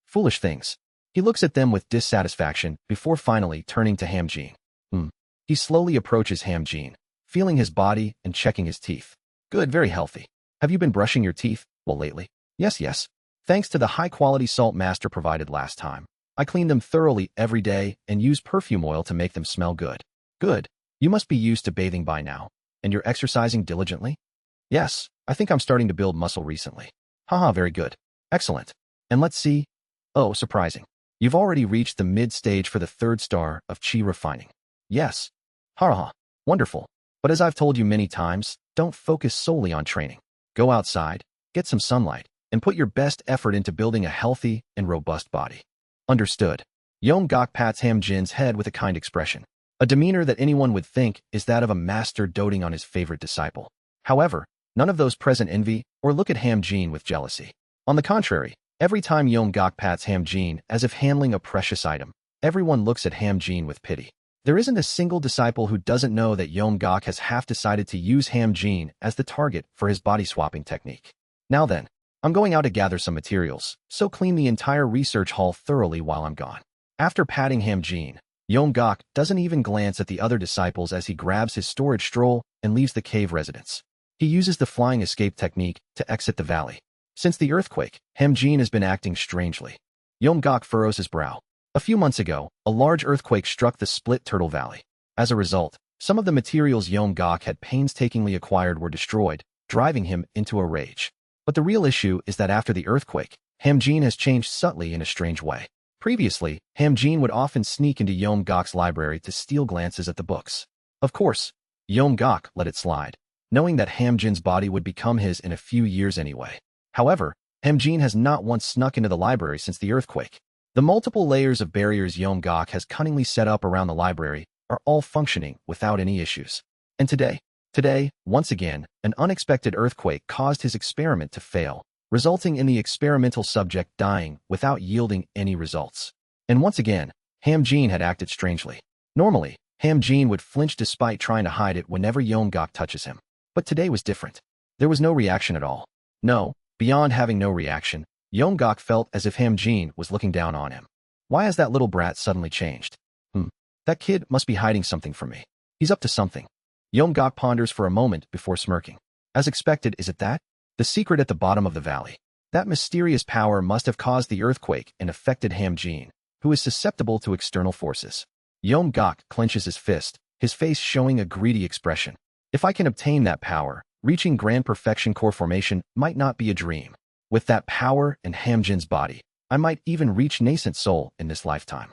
Foolish things. He looks at them with dissatisfaction before finally turning to Hamjin. He slowly approaches Hamjin, feeling his body and checking his teeth. Good, very healthy. Have you been brushing your teeth? Well, lately. Yes, yes. Thanks to the high-quality salt master provided last time. I clean them thoroughly every day and use perfume oil to make them smell good. Good. You must be used to bathing by now. And you're exercising diligently? Yes, I think I'm starting to build muscle recently. Haha, very good. Excellent. And let's see. Oh, surprising. You've already reached the mid-stage for the 3rd star of chi refining. Yes. Haha, wonderful. But as I've told you many times, don't focus solely on training. Go outside, get some sunlight, and put your best effort into building a healthy and robust body. Understood. Yongok pats Hamjin's head with a kind expression, a demeanor that anyone would think is that of a master doting on his favorite disciple. However, None of those present envy or look at Hamjin with jealousy. On the contrary, every time Yeom-gak pats Hamjin as if handling a precious item, everyone looks at Hamjin with pity. There isn't a single disciple who doesn't know that Yeom-gak has half decided to use Hamjin as the target for his body-swapping technique. Now then, I'm going out to gather some materials, so clean the entire research hall thoroughly while I'm gone. After patting Hamjin, Yeom-gak doesn't even glance at the other disciples as he grabs his storage stroll and leaves the cave residence. He uses the flying escape technique to exit the valley. Since the earthquake, Hamjin has been acting strangely. Yeom-gak furrows his brow. A few months ago, a large earthquake struck the Split Turtle Valley. As a result, some of the materials Yeom-gak had painstakingly acquired were destroyed, driving him into a rage. But the real issue is that after the earthquake, Hamjin has changed subtly in a strange way. Previously, Hamjin would often sneak into Yeom-gak's library to steal glances at the books. Of course, Yeom-gak let it slide, knowing that Hamjin's body would become his in a few years anyway. However, Hamjin has not once snuck into the library since the earthquake. The multiple layers of barriers Yeom-gak has cunningly set up around the library are all functioning without any issues. And today, once again, an unexpected earthquake caused his experiment to fail, resulting in the experimental subject dying without yielding any results. And once again, Hamjin had acted strangely. Normally, Hamjin would flinch despite trying to hide it whenever Yeom-gak touches him. But today was different. There was no reaction at all. No, beyond having no reaction, Yeom-gak felt as if Hamjin was looking down on him. Why has that little brat suddenly changed? That kid must be hiding something from me. He's up to something. Yeom-gak ponders for a moment before smirking. As expected, is it that? The secret at the bottom of the valley. That mysterious power must have caused the earthquake and affected Hamjin, who is susceptible to external forces. Yeom-gak clenches his fist, his face showing a greedy expression. If I can obtain that power, reaching grand perfection core formation might not be a dream. With that power and Hamjin's body, I might even reach nascent soul in this lifetime.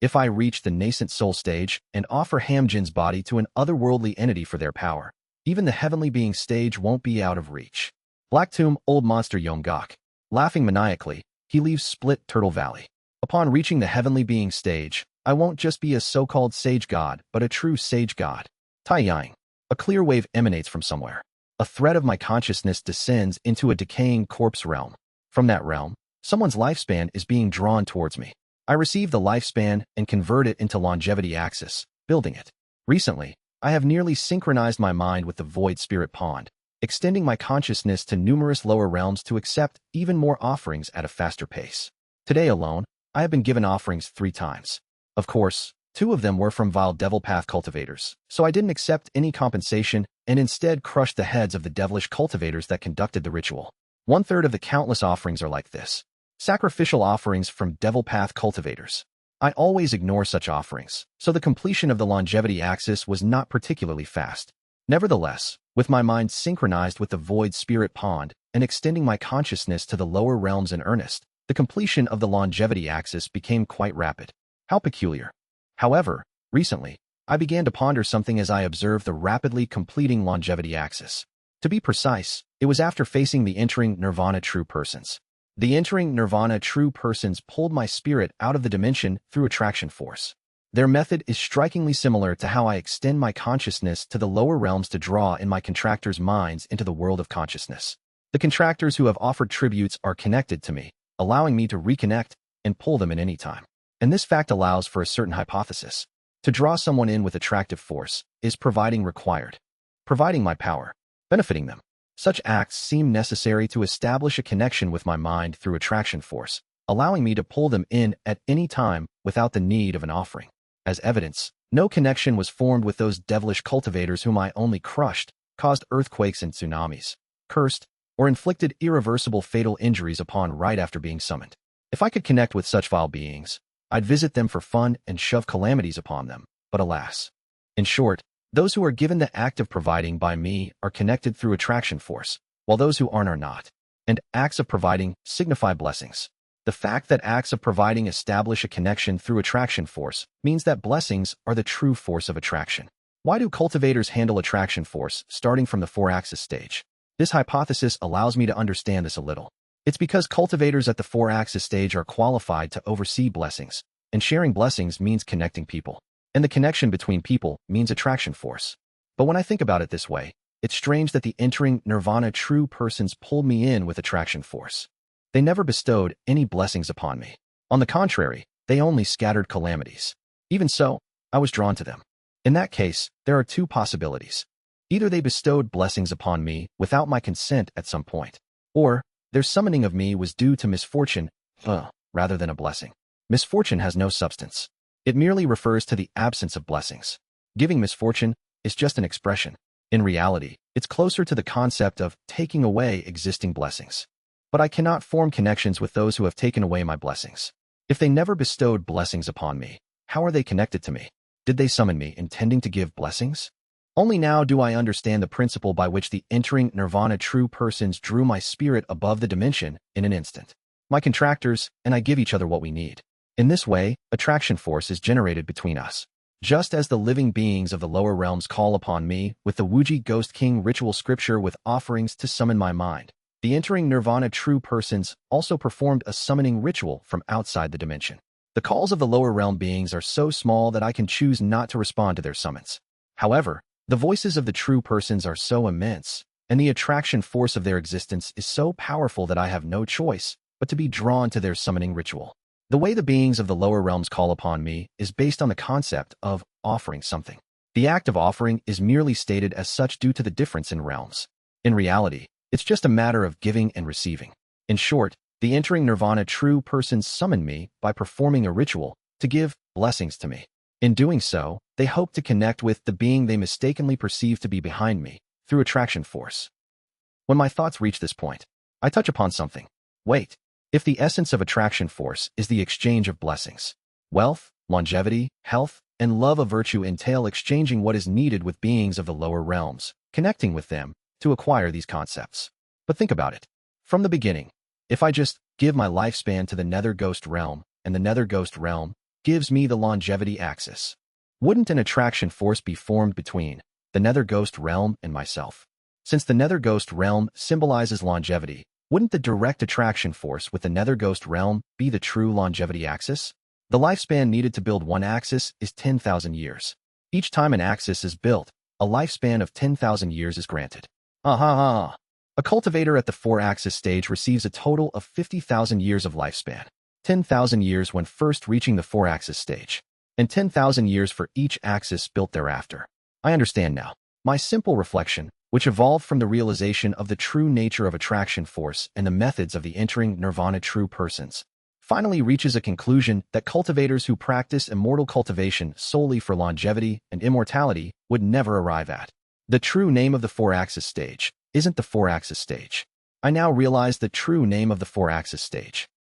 If I reach the nascent soul stage and offer Hamjin's body to an otherworldly entity for their power, even the heavenly being stage won't be out of reach. Black Tomb, old monster Yeom-gak. Laughing maniacally, he leaves Split Turtle Valley. Upon reaching the heavenly being stage, I won't just be a so-called sage god, but a true sage god. Tai-yang. A clear wave emanates from somewhere. A thread of my consciousness descends into a decaying corpse realm. From that realm, someone's lifespan is being drawn towards me. I receive the lifespan and convert it into longevity axis, building it. Recently, I have nearly synchronized my mind with the void spirit pond, extending my consciousness to numerous lower realms to accept even more offerings at a faster pace. Today alone, I have been given offerings 3 times. Of course, 2 of them were from vile devil path cultivators, so I didn't accept any compensation and instead crushed the heads of the devilish cultivators that conducted the ritual. 1/3 of the countless offerings are like this. Sacrificial offerings from devil path cultivators. I always ignore such offerings, so the completion of the longevity axis was not particularly fast. Nevertheless, with my mind synchronized with the void spirit pond and extending my consciousness to the lower realms in earnest, the completion of the longevity axis became quite rapid. How peculiar. However, recently, I began to ponder something as I observed the rapidly completing longevity axis. To be precise, it was after facing the entering nirvana true persons. The entering nirvana true persons pulled my spirit out of the dimension through attraction force. Their method is strikingly similar to how I extend my consciousness to the lower realms to draw in my contractors' minds into the world of consciousness. The contractors who have offered tributes are connected to me, allowing me to reconnect and pull them in any time. And this fact allows for a certain hypothesis. To draw someone in with attractive force is providing my power, benefiting them. Such acts seem necessary to establish a connection with my mind through attraction force, allowing me to pull them in at any time without the need of an offering. As evidence, no connection was formed with those devilish cultivators whom I only crushed, caused earthquakes and tsunamis, cursed, or inflicted irreversible fatal injuries upon right after being summoned. If I could connect with such vile beings, I'd visit them for fun and shove calamities upon them, but alas. In short, those who are given the act of providing by me are connected through attraction force, while those who aren't are not. And acts of providing signify blessings. The fact that acts of providing establish a connection through attraction force means that blessings are the true force of attraction. Why do cultivators handle attraction force starting from the 4-axis stage? This hypothesis allows me to understand this a little. It's because cultivators at the 4-axis stage are qualified to oversee blessings, and sharing blessings means connecting people. And the connection between people means attraction force. But when I think about it this way, it's strange that the entering nirvana true persons pulled me in with attraction force. They never bestowed any blessings upon me. On the contrary, they only scattered calamities. Even so, I was drawn to them. In that case, there are two possibilities. Either they bestowed blessings upon me without my consent at some point, or their summoning of me was due to misfortune, rather than a blessing. Misfortune has no substance. It merely refers to the absence of blessings. Giving misfortune is just an expression. In reality, it's closer to the concept of taking away existing blessings. But I cannot form connections with those who have taken away my blessings. If they never bestowed blessings upon me, how are they connected to me? Did they summon me intending to give blessings? Only now do I understand the principle by which the entering nirvana true persons drew my spirit above the dimension in an instant. My contractors and I give each other what we need. In this way, attraction force is generated between us. Just as the living beings of the lower realms call upon me with the Wuji Ghost King ritual scripture with offerings to summon my mind, the entering nirvana true persons also performed a summoning ritual from outside the dimension. The calls of the lower realm beings are so small that I can choose not to respond to their summons. However, the voices of the true persons are so immense, and the attraction force of their existence is so powerful that I have no choice but to be drawn to their summoning ritual. The way the beings of the lower realms call upon me is based on the concept of offering something. The act of offering is merely stated as such due to the difference in realms. In reality, it's just a matter of giving and receiving. In short, the entering nirvana true persons summon me by performing a ritual to give blessings to me. In doing so, they hope to connect with the being they mistakenly perceive to be behind me through attraction force. When my thoughts reach this point, I touch upon something. Wait, if the essence of attraction force is the exchange of blessings, wealth, longevity, health, and love of virtue entail exchanging what is needed with beings of the lower realms, connecting with them to acquire these concepts. But think about it. From the beginning, if I just give my lifespan to the nether ghost realm, and the nether ghost realm gives me the longevity axis, wouldn't an attraction force be formed between the nether ghost realm and myself? Since the nether ghost realm symbolizes longevity, wouldn't the direct attraction force with the nether ghost realm be the true longevity axis? The lifespan needed to build one axis is 10,000 years. Each time an axis is built, a lifespan of 10,000 years is granted. A cultivator at the 4-axis stage receives a total of 50,000 years of lifespan. 10,000 years when first reaching the 4-axis stage, and 10,000 years for each axis built thereafter. I understand now. My simple reflection, which evolved from the realization of the true nature of attraction force and the methods of the entering nirvana true persons, finally reaches a conclusion that cultivators who practice immortal cultivation solely for longevity and immortality would never arrive at. The true name of the 4-axis stage isn't the 4-axis stage. I now realize the true name of the 4-axis stage.